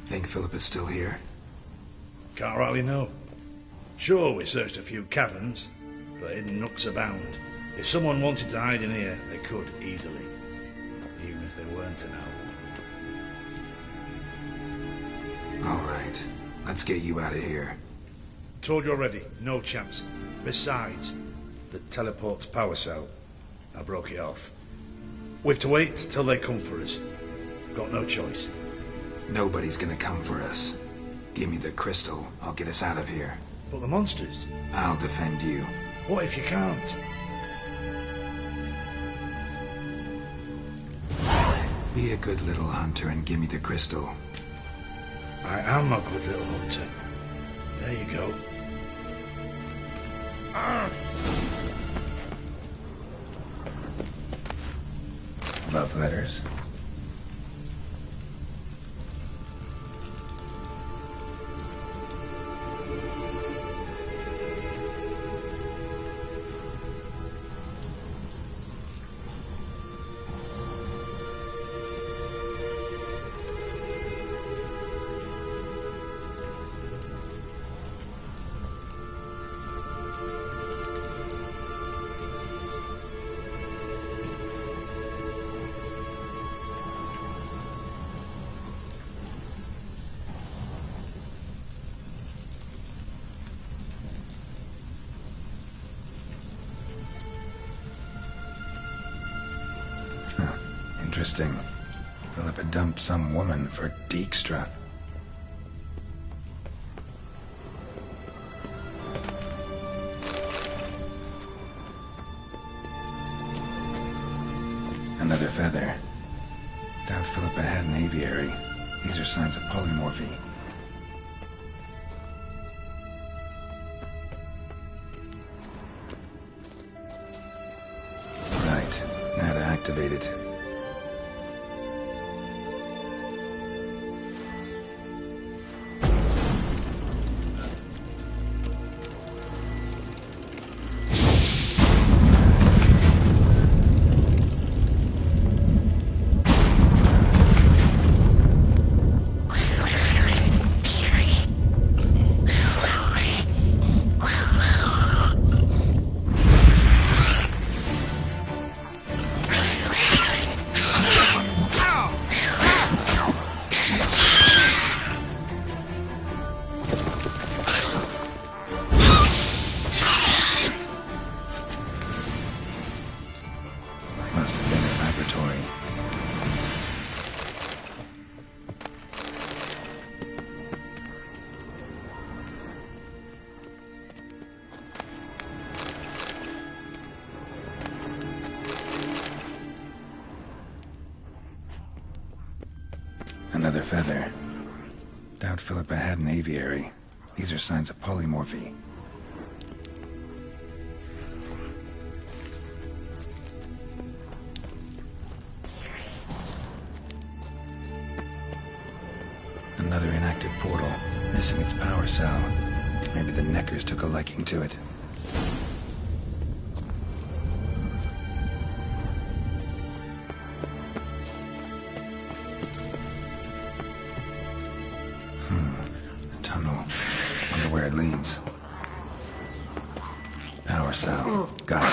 Think Philippa's still here? Can't rightly know. Sure, we searched a few caverns, but hidden nooks abound. If someone wanted to hide in here, they could easily, even if they weren't an owl. All right, let's get you out of here. Told you already, no chance. Besides, the teleport's power cell, I broke it off. We've to wait till they come for us. Got no choice. Nobody's gonna come for us. Give me the crystal, I'll get us out of here. But the monsters? I'll defend you. What if you can't? Be a good little hunter and give me the crystal. I am a good little hunter. There you go. Love letters. Interesting. Philippa dumped some woman for Dijkstra. Another feather. Doubt Philippa had an aviary. These are signs of polymorphy. Right. Now to activate it. Another feather. Doubt Philippa had an aviary. These are signs of polymorphy. Another inactive portal, missing its power cell. Maybe the Neckers took a liking to it. Where it leads. Power cell. Got it.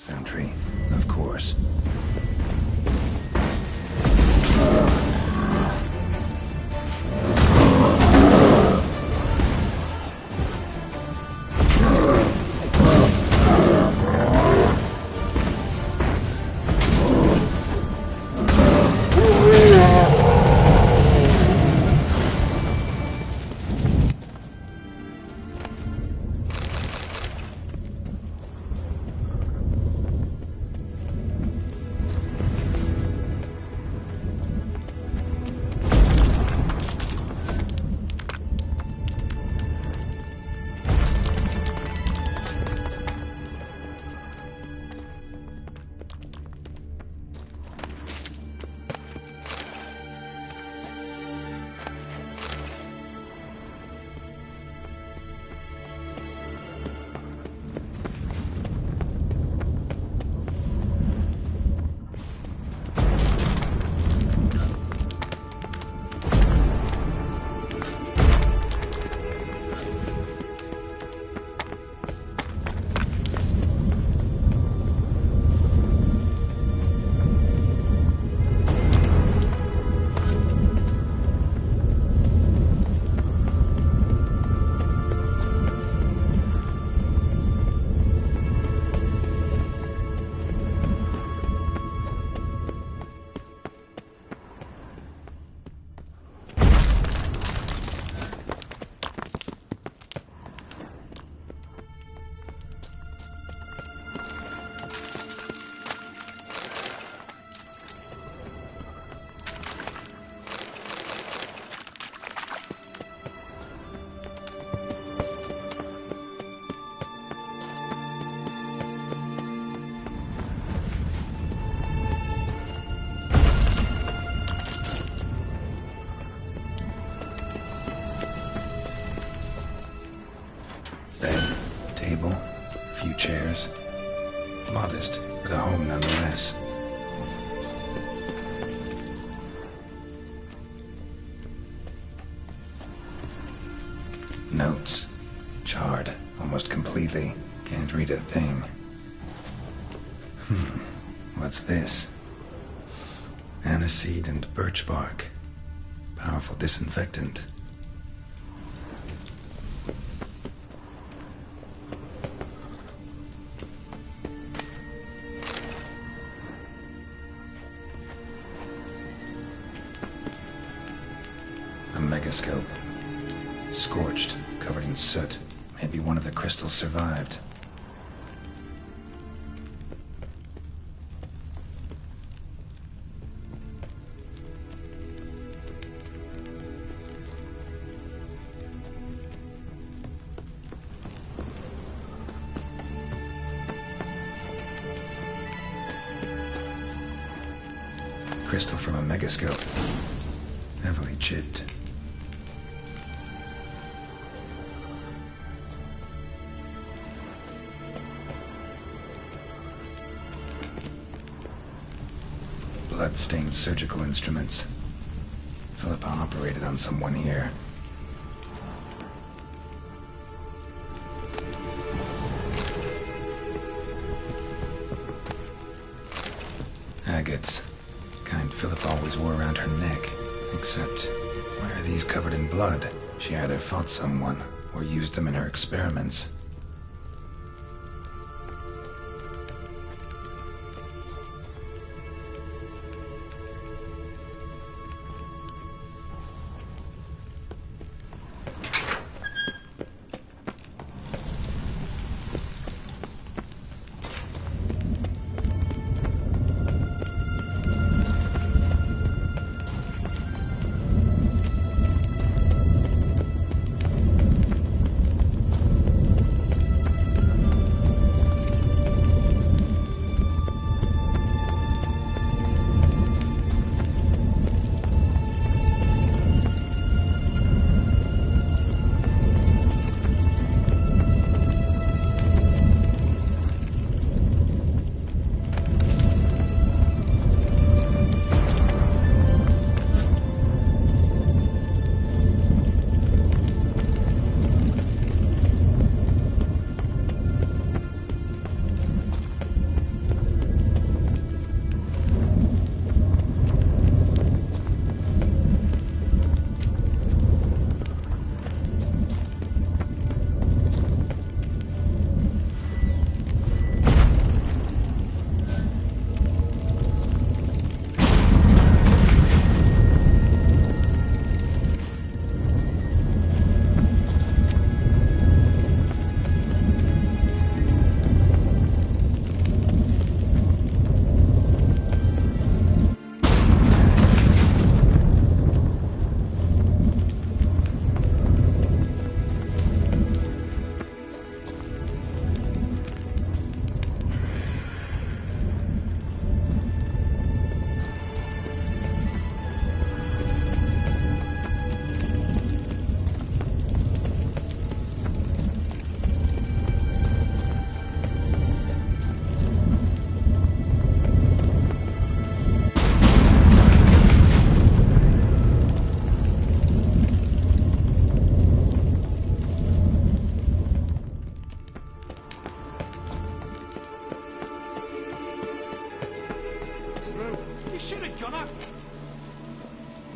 Sentry, of course. Chairs. Modest, but a home nonetheless. Notes. Charred, almost completely. Can't read a thing. What's this? Aniseed and birch bark. Powerful disinfectant. Megascope. Scorched, covered in soot. Maybe one of the crystals survived. Crystal from a megascope. Heavily chipped. Blood-stained surgical instruments. Philippa operated on someone here. Agates. Kind Philippa always wore around her neck. Except, why are these covered in blood? She either fought someone, or used them in her experiments.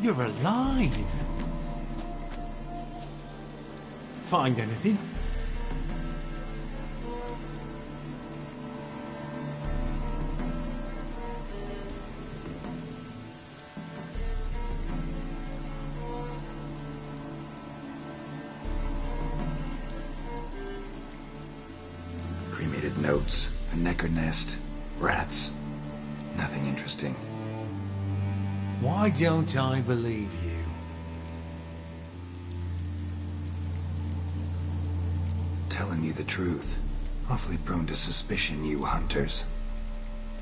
You're alive. Find anything? Cremated notes, a necker nest, rats. Nothing interesting. Why don't I believe you? Telling you the truth. Awfully prone to suspicion, you hunters.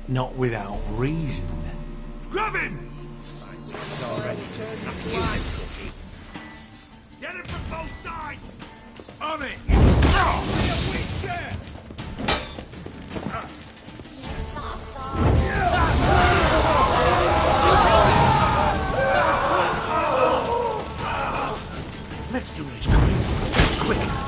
Not without reason. Grab him! It's already turned into ice. Get him from both sides! On it! Let's do this quick. Quick.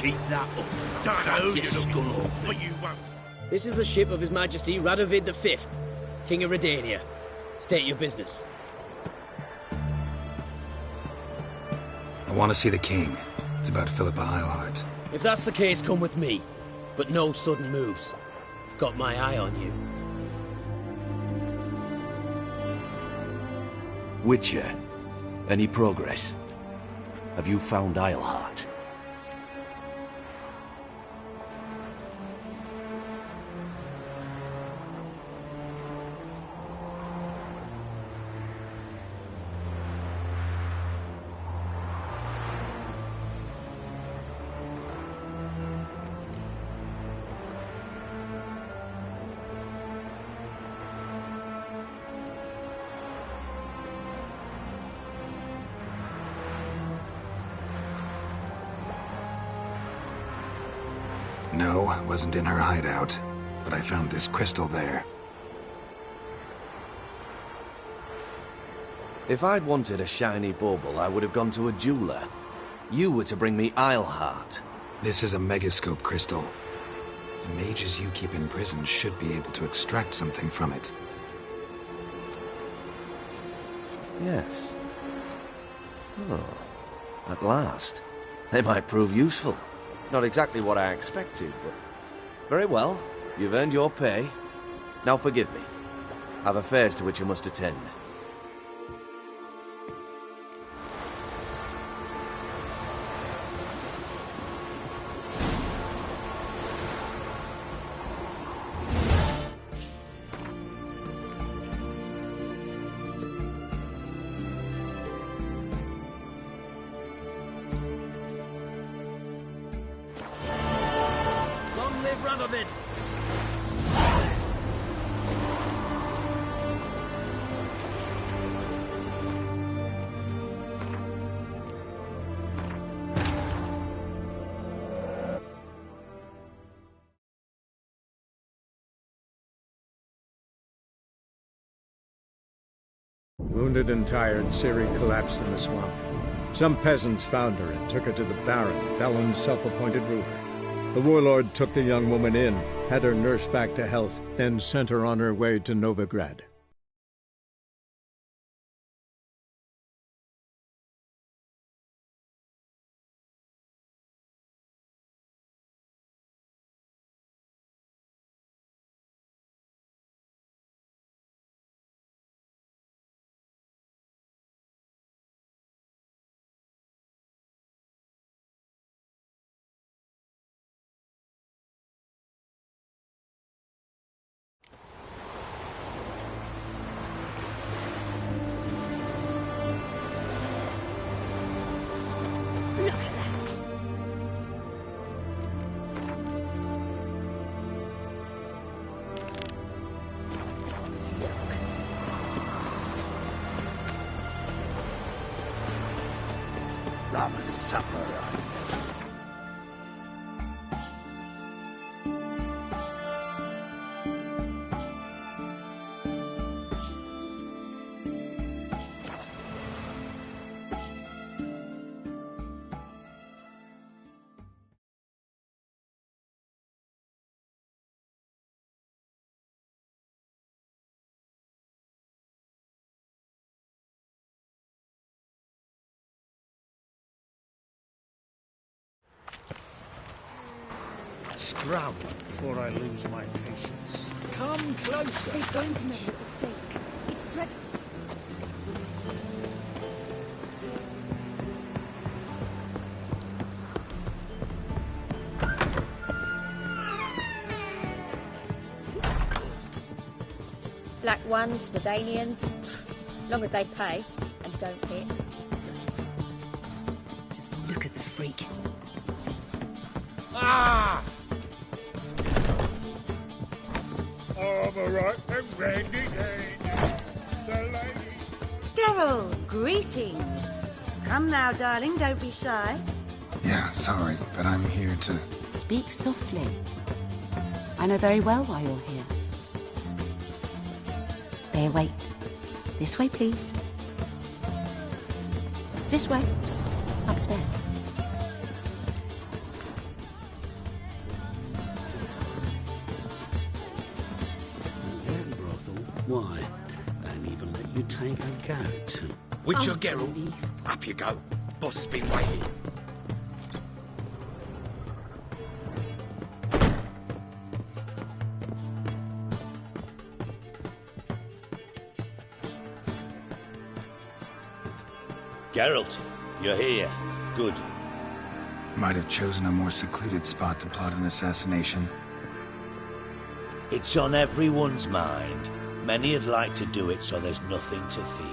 Keep that up. Don't know who you're looking for, but you won't. This is the ship of His Majesty Radovid V, King of Redania. State your business. I want to see the king. It's about Philippa Eilhart. If that's the case, come with me. But no sudden moves. Got my eye on you. Witcher, any progress? Have you found Isleheart? No, it wasn't in her hideout, but I found this crystal there. If I'd wanted a shiny bauble, I would have gone to a jeweler. You were to bring me Isleheart. This is a megascope crystal. The mages you keep in prison should be able to extract something from it. Yes. Oh, at last. They might prove useful. Not exactly what I expected, but... Very well. You've earned your pay. Now forgive me. I've affairs to which I must attend. Radovid! Wounded and tired, Ciri collapsed in the swamp. Some peasants found her and took her to the Baron, Velen's self-appointed ruler. The warlord took the young woman in, had her nursed back to health, then sent her on her way to Novigrad. Rum and supper. Scram before I lose my patience. Come closer. They're going to know at the stake. It's dreadful. Black ones, Medallions, long as they pay and don't hit. Look at the freak. Ah! Overripe and ready the lady. Geralt, greetings. Come now, darling, don't be shy. Yeah, sorry, but I'm here to... Speak softly. I know very well why you're here. They await. This way, please. This way. Upstairs. Why? Don't even let you take a goat. Witcher Geralt, up you go. Boss has been waiting. Geralt, you're here. Good. Might have chosen a more secluded spot to plot an assassination. It's on everyone's mind. Many would like to do it so there's nothing to fear.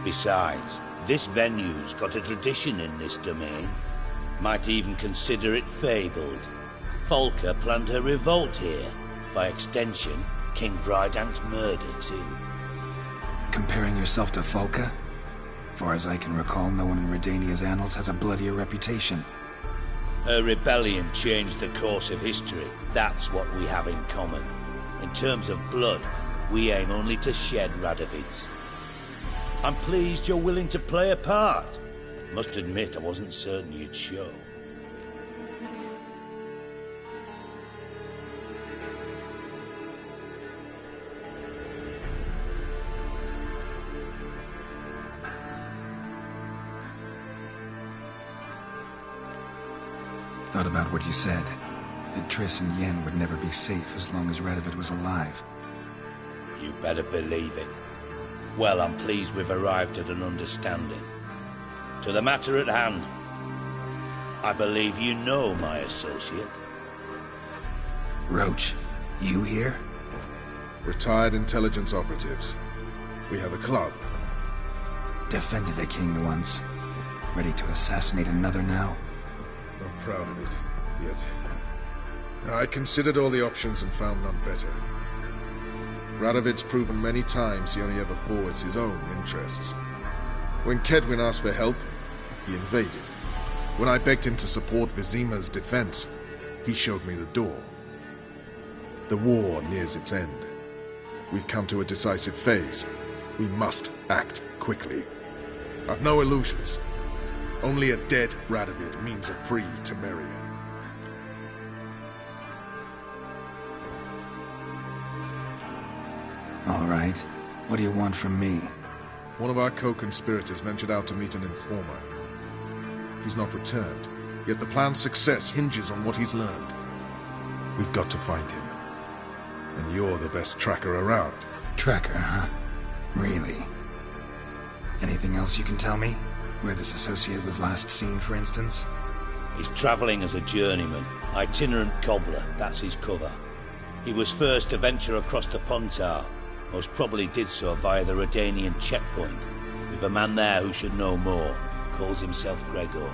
Besides, this venue's got a tradition in this domain. Might even consider it fabled. Folka planned her revolt here. By extension, King Vrydank's murder too. Comparing yourself to Folka? Far as I can recall, no one in Redania's annals has a bloodier reputation. Her rebellion changed the course of history. That's what we have in common. In terms of blood, we aim only to shed Radovid's. I'm pleased you're willing to play a part. Must admit, I wasn't certain you'd show. Thought about what you said. That Triss and Yen would never be safe as long as Radovid was alive. You better believe it. Well, I'm pleased we've arrived at an understanding. To the matter at hand. I believe you know my associate. Roach, you here? Retired intelligence operatives. We have a club. Defended a king once. Ready to assassinate another now? Not proud of it, yet. I considered all the options and found none better. Radovid's proven many times he only ever forwards his own interests. When Kedwin asked for help, he invaded. When I begged him to support Vizima's defense, he showed me the door. The war nears its end. We've come to a decisive phase. We must act quickly. I've no illusions. Only a dead Radovid means a free Temeria. All right. What do you want from me? One of our co-conspirators ventured out to meet an informer. He's not returned, yet the plan's success hinges on what he's learned. We've got to find him. And you're the best tracker around. Tracker, huh? Really? Anything else you can tell me? Where this associate was last seen, for instance? He's travelling as a journeyman. Itinerant cobbler, that's his cover. He was first to venture across the Pontar. Most probably did so via the Redanian checkpoint. With a man there who should know more. Calls himself Gregor.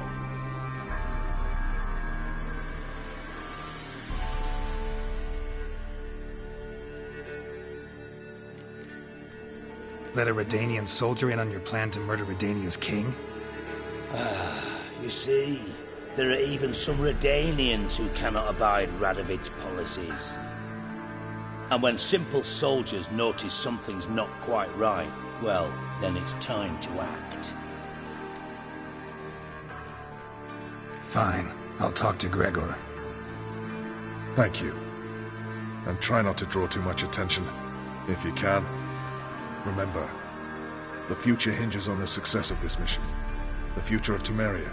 Let a Redanian soldier in on your plan to murder Redania's king? You see, there are even some Redanians who cannot abide Radovid's policies. And when simple soldiers notice something's not quite right, well, then it's time to act. Fine. I'll talk to Gregor. Thank you. And try not to draw too much attention, if you can. Remember, the future hinges on the success of this mission. The future of Temeria.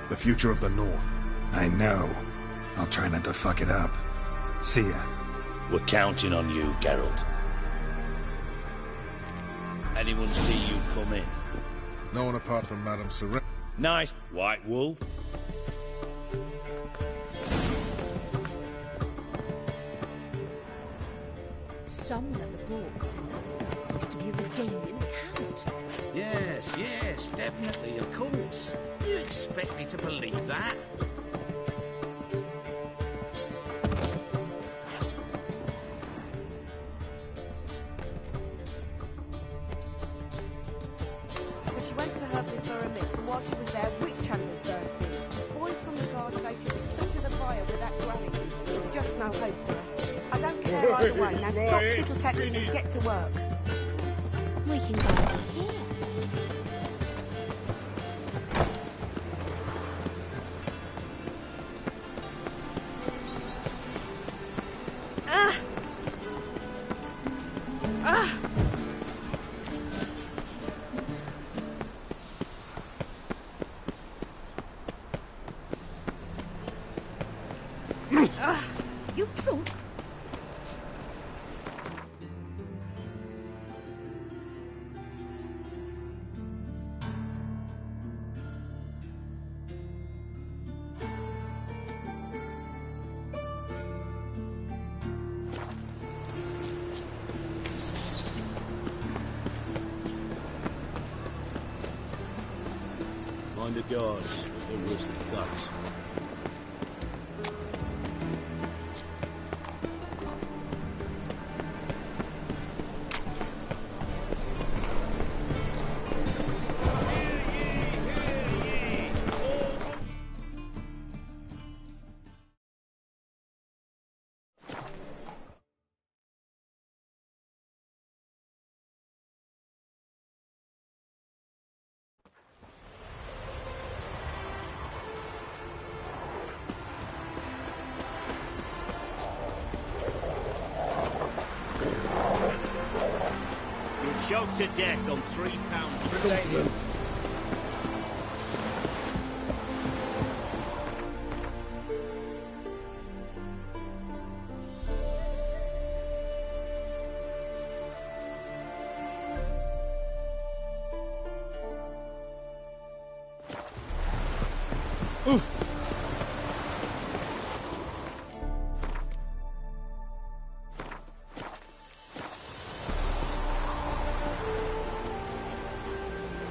The future of the North. I know. I'll try not to fuck it up. See ya. We're counting on you, Geralt. Anyone see you come in? No one apart from Madame Seren. Nice, White Wolf. Someone at the board said that used to be a Redanian count. Yes, definitely, of course. You expect me to believe that? So she went to the herbalist for a mix, and while she was there, witch hunters burst in. Boys from the guard say she was put to the fire with that granny. There's just no hope for her. I don't care either way. Now stop tittle-tattling and get to work. We can go over here. You drunk? Mind the guards. They're worse than thugs. Choked to death on £3 per day.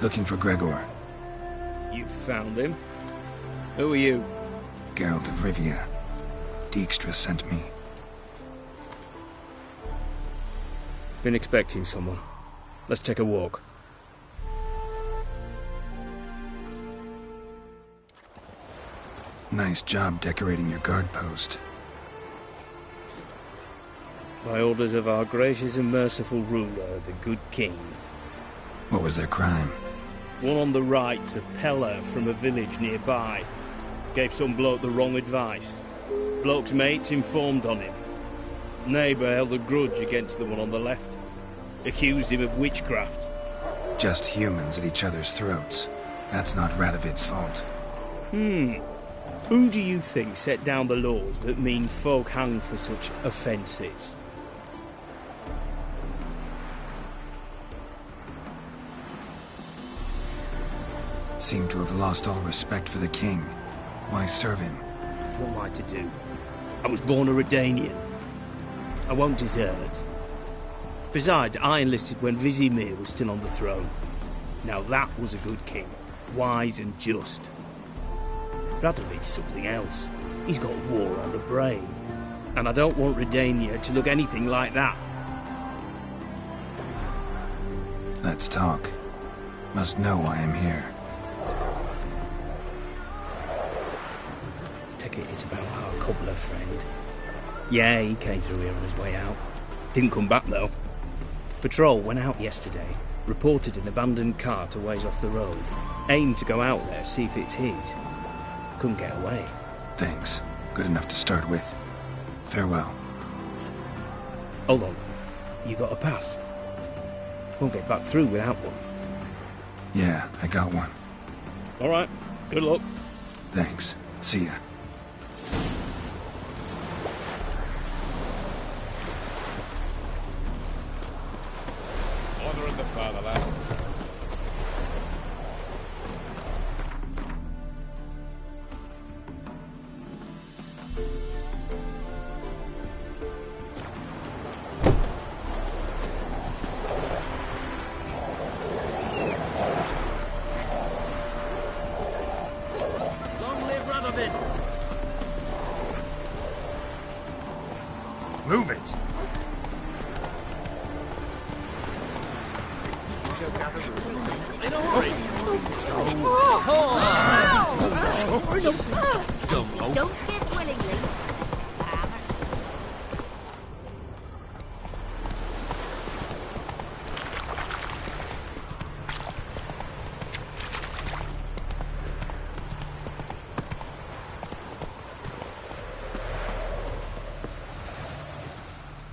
Looking for Gregor. You found him? Who are you? Geralt of Rivia. Dijkstra sent me. Been expecting someone. Let's take a walk. Nice job decorating your guard post. By orders of our gracious and merciful ruler, the good king. What was their crime? One on the right's a peller from a village nearby. Gave some bloke the wrong advice. Bloke's mates informed on him. Neighbour held a grudge against the one on the left. Accused him of witchcraft. Just humans at each other's throats. That's not Radovid's fault. Who do you think set down the laws that mean folk hang for such offences? Seem to have lost all respect for the king. Why serve him? What am I to do? I was born a Redanian. I won't desert. Besides, I enlisted when Vizimir was still on the throne. Now that was a good king. Wise and just. Radovid's something else. He's got war on the brain. And I don't want Redania to look anything like that. Let's talk. Must know why I'm here. It's about our cobbler friend. Yeah, he came through here on his way out. Didn't come back, though. Patrol went out yesterday, reported an abandoned cart a ways off the road. Aimed to go out there, see if it's his. Couldn't get away. Thanks. Good enough to start with. Farewell. Hold on. You got a pass? Won't get back through without one. Yeah, I got one. All right. Good luck. Thanks. See ya. Honouring the fatherland. Long live Radovid! Move it! In a hurry! Don't give willingly.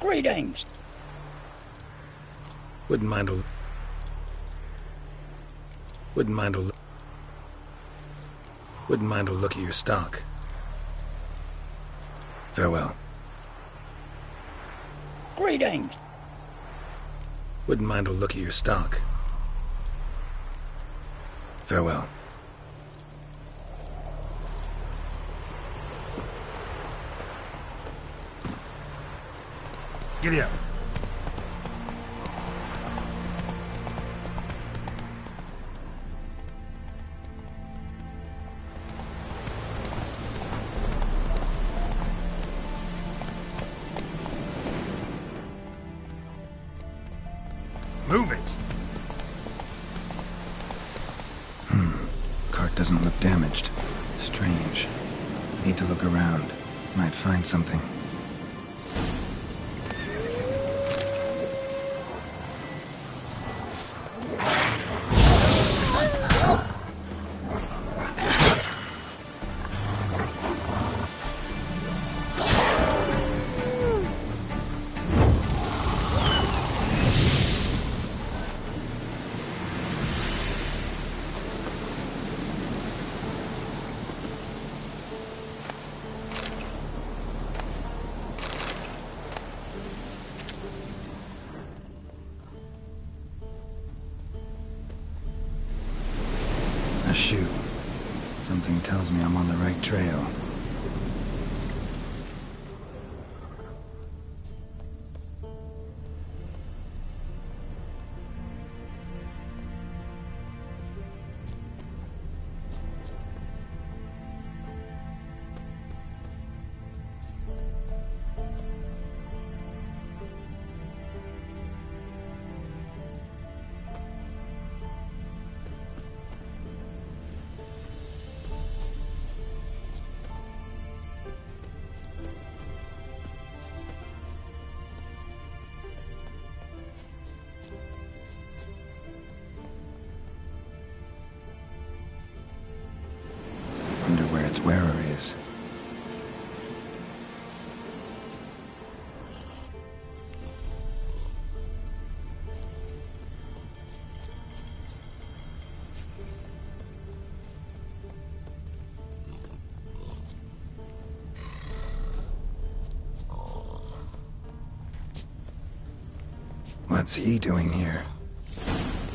Greetings. Wouldn't mind a look at your stock. Farewell. Greetings. Wouldn't mind a look at your stock. Farewell. Giddy up. Move it! Cart doesn't look damaged. Strange. Need to look around. Might find something. A shoe. Something tells me I'm on the right trail. Wonder where its wearer is. What's he doing here?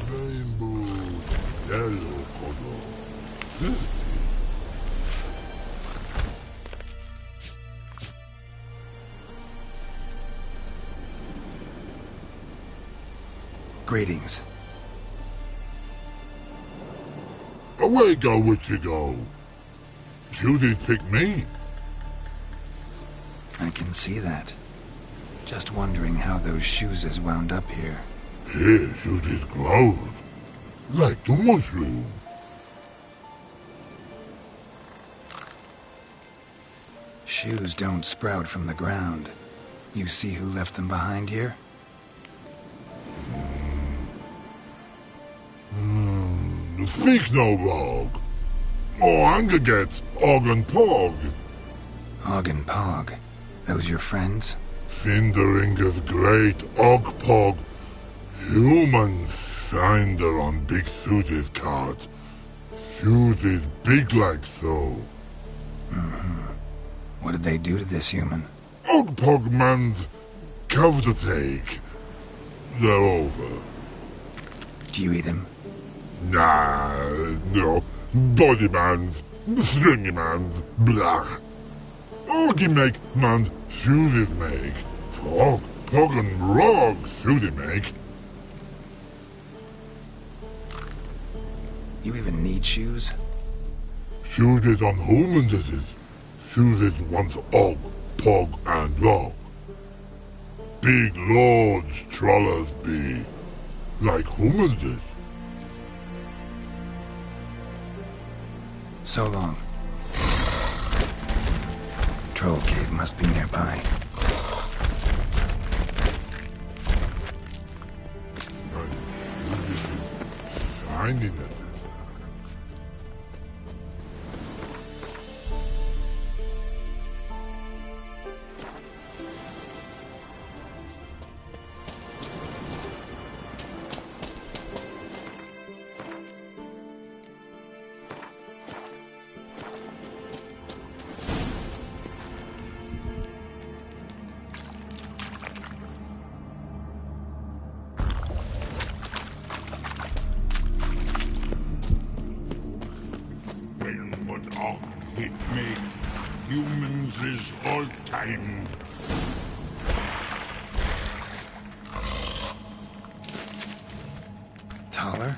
Rainbow yellow color. Greetings. Away go, witchy go. You did pick me. I can see that. Just wondering how those shoes has wound up here. Yes, you did glow. Like the mushroom. Shoes don't sprout from the ground. You see who left them behind here? Speak no log. Oh, anger gets Og and Pog. Og and Pog. Those your friends? Finderinger's great Og Pog. Human finder on big suited cart. Suited big like so. What did they do to this human? Og Pog man's cover to take. They're over. Do you eat him? Nah, no. Body man's, stringy man's, blach. Oggy make man's suited make. Frog, Pog and Rog suited make. You even need shoes? Suited on humans it is. Suited once Og, Pog and Rog. Big lords trollers be. Like humans is. So long. Troll cave must be nearby. Finding it. Hit me. Humans is all time. Taller?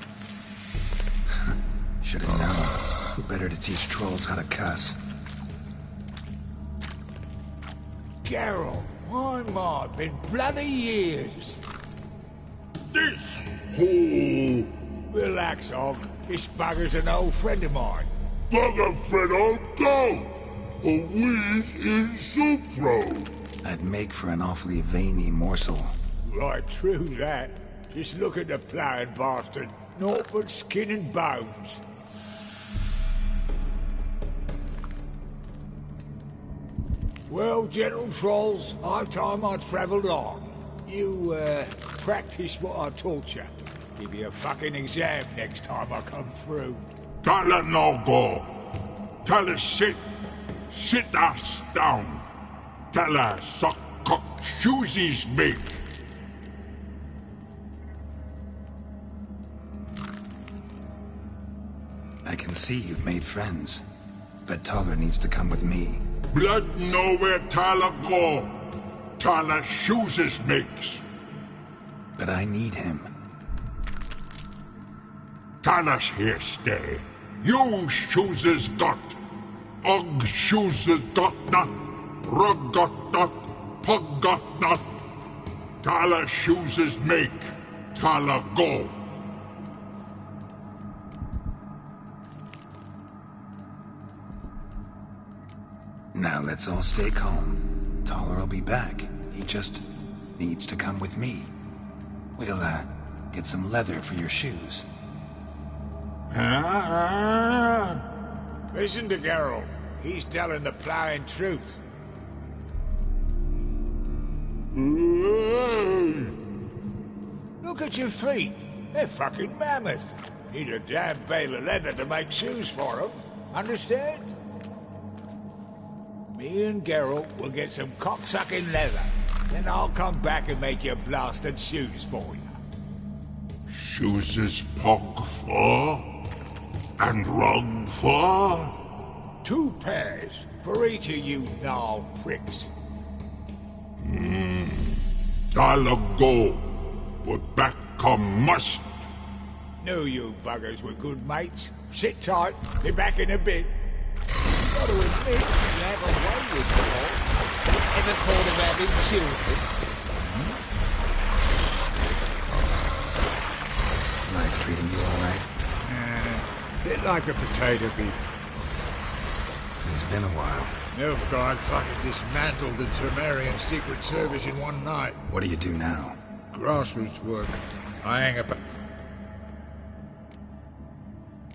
Should have known. Who better to teach trolls how to cuss? Geralt, why, my, been bloody years. This Oh, Relax, Og. This bugger's an old friend of mine. bugger friend old dog. A whiz in soup throw. I'd make for an awfully veiny morsel. Right, true that. Just look at the ploughing bastard. Naught but skin and bones. Well, General Trolls, high time I travelled on. You, practice what I taught you. Give you a fucking exam next time I come through. Tala no go. Tala sit. Sit us down. Tala suck cock shoesies make. I can see you've made friends, but Taller needs to come with me. Blood know where Tala go. Tala shoeses makes. But I need him. Tala's here stay. You shoeses got. Og shoeses got not. Rug got not. Pug got not. Tala shoeses make. Tala go. Now let's all stay calm. Taller will be back. He just needs to come with me. We'll, get some leather for your shoes. Listen to Geralt. He's telling the ploughing truth. Look at your feet. They're fucking mammoth. Need a damn bale of leather to make shoes for them. Understand? Me and Geralt will get some cocksucking leather. Then I'll come back and make you blasted shoes for you. Shoeses pock for? And rug for? 2 pairs for each of you gnarled pricks. Tala go. But back come must. Knew you buggers were good mates. Sit tight. Be back in a bit. Gotta admit, you have a way with the all. Ever thought of having children? Life treating you all right? Bit like a potato beat. It's been a while. Nilfgaard fucking dismantled the Tremerian Secret Service in one night. What do you do now? Grassroots work. I hang about.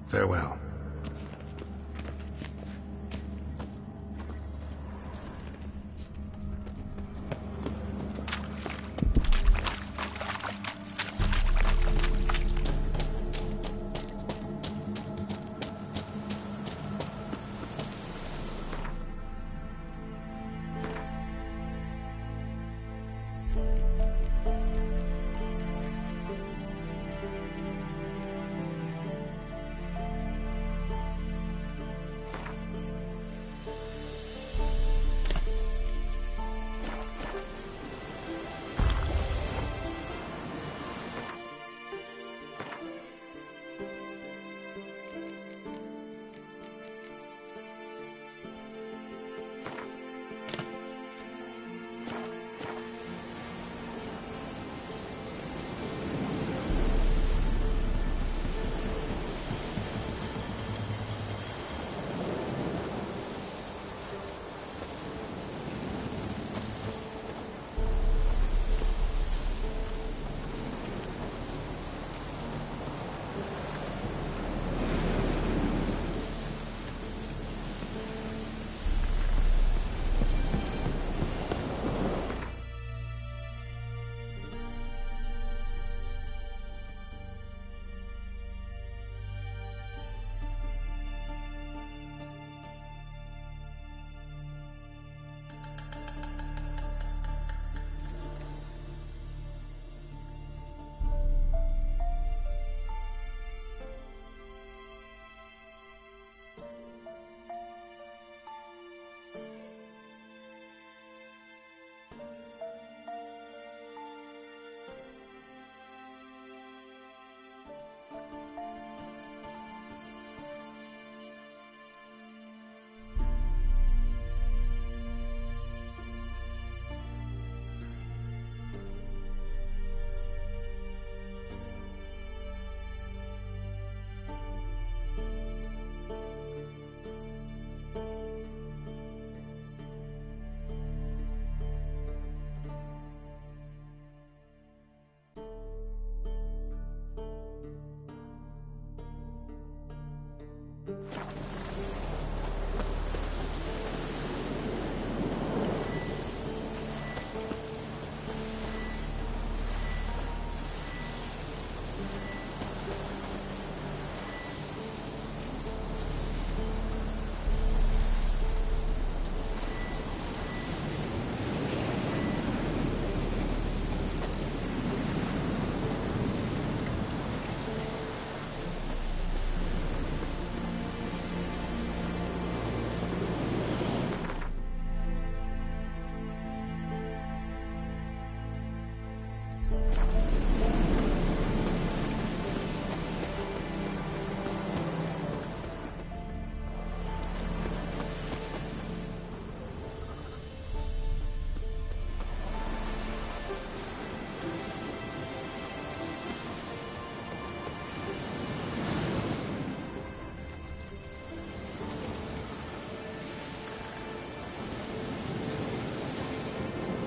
Farewell.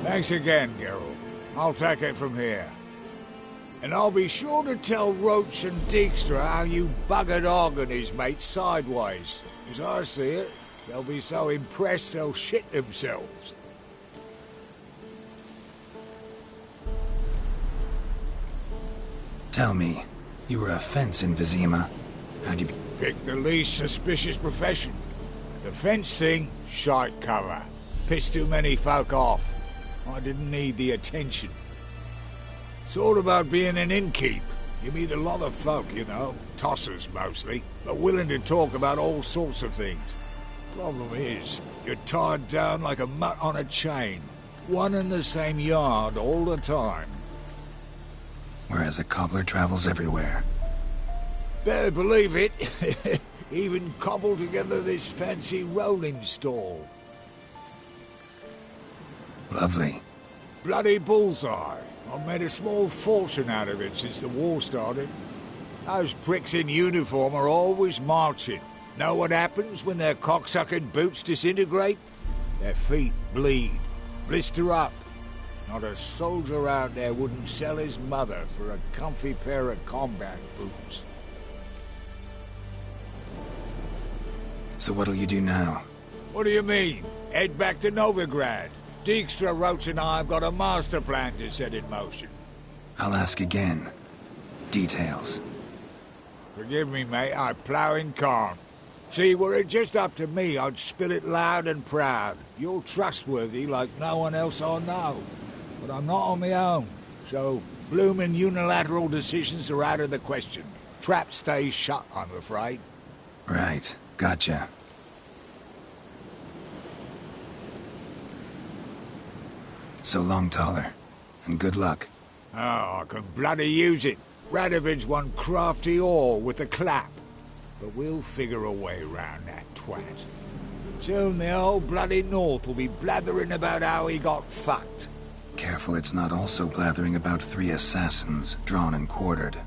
Thanks again, Geralt. I'll take it from here. And I'll be sure to tell Roach and Dijkstra how you buggered Og and his mates sideways. As I see it, they'll be so impressed they'll shit themselves. Tell me, you were a fence in Vizima. How'd you... Pick the least suspicious profession. The fence thing, shite cover. Pissed too many folk off. I didn't need the attention. It's all about being an innkeep. You meet a lot of folk, you know, tossers mostly, but willing to talk about all sorts of things. Problem is, you're tied down like a mutt on a chain. One and the same yard all the time. Whereas a cobbler travels everywhere. Better believe it. Even cobbled together this fancy rolling stall. Lovely. Bloody bullseye. I've made a small fortune out of it since the war started. Those pricks in uniform are always marching. Know what happens when their cocksucking boots disintegrate? Their feet bleed, blister up. Not a soldier out there wouldn't sell his mother for a comfy pair of combat boots. So what'll you do now? What do you mean? Head back to Novigrad. Dijkstra, Roach and I have got a master plan to set in motion. I'll ask again. Details. Forgive me, mate, I ploughing can't. See, were it just up to me, I'd spill it loud and proud. You're trustworthy like no one else I know. But I'm not on my own, so bloomin' unilateral decisions are out of the question. Trap stays shut, I'm afraid. Right, gotcha. So long, Taller, and good luck. Oh, I can bloody use it. Radovid's one crafty ore with a clap. But we'll figure a way round that twat. Soon the whole bloody North will be blathering about how he got fucked. Careful it's not also blathering about 3 assassins, drawn and quartered.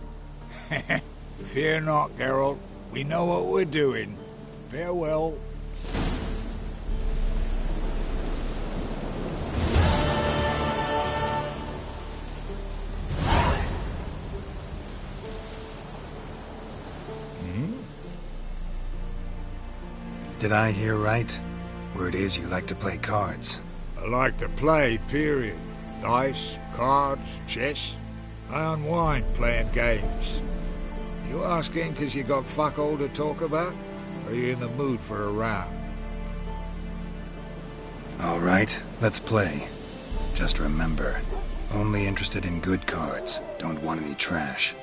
Fear not, Geralt. We know what we're doing. Farewell. Did I hear right? Word is you like to play cards. I like to play, period. Dice, cards, chess. I unwind playing games. You asking because you got fuck all to talk about? Or are you in the mood for a round? All right, let's play. Just remember, only interested in good cards. Don't want any trash.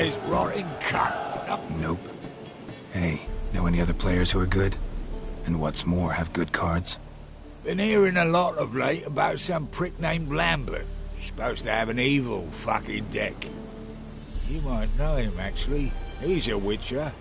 this rotting cunt. Nope. Hey, know any other players who are good? And what's more, have good cards? Been hearing a lot of late about some prick named Lambert. Supposed to have an evil fucking deck. You might know him, actually. He's a witcher.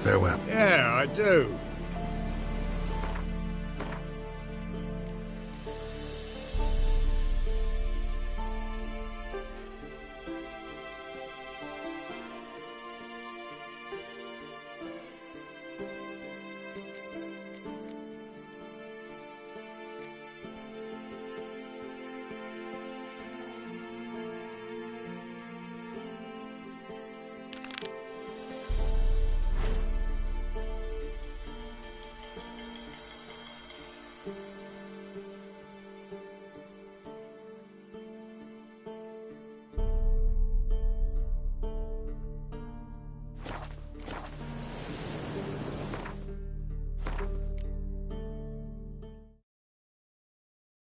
Farewell. Yeah, I do.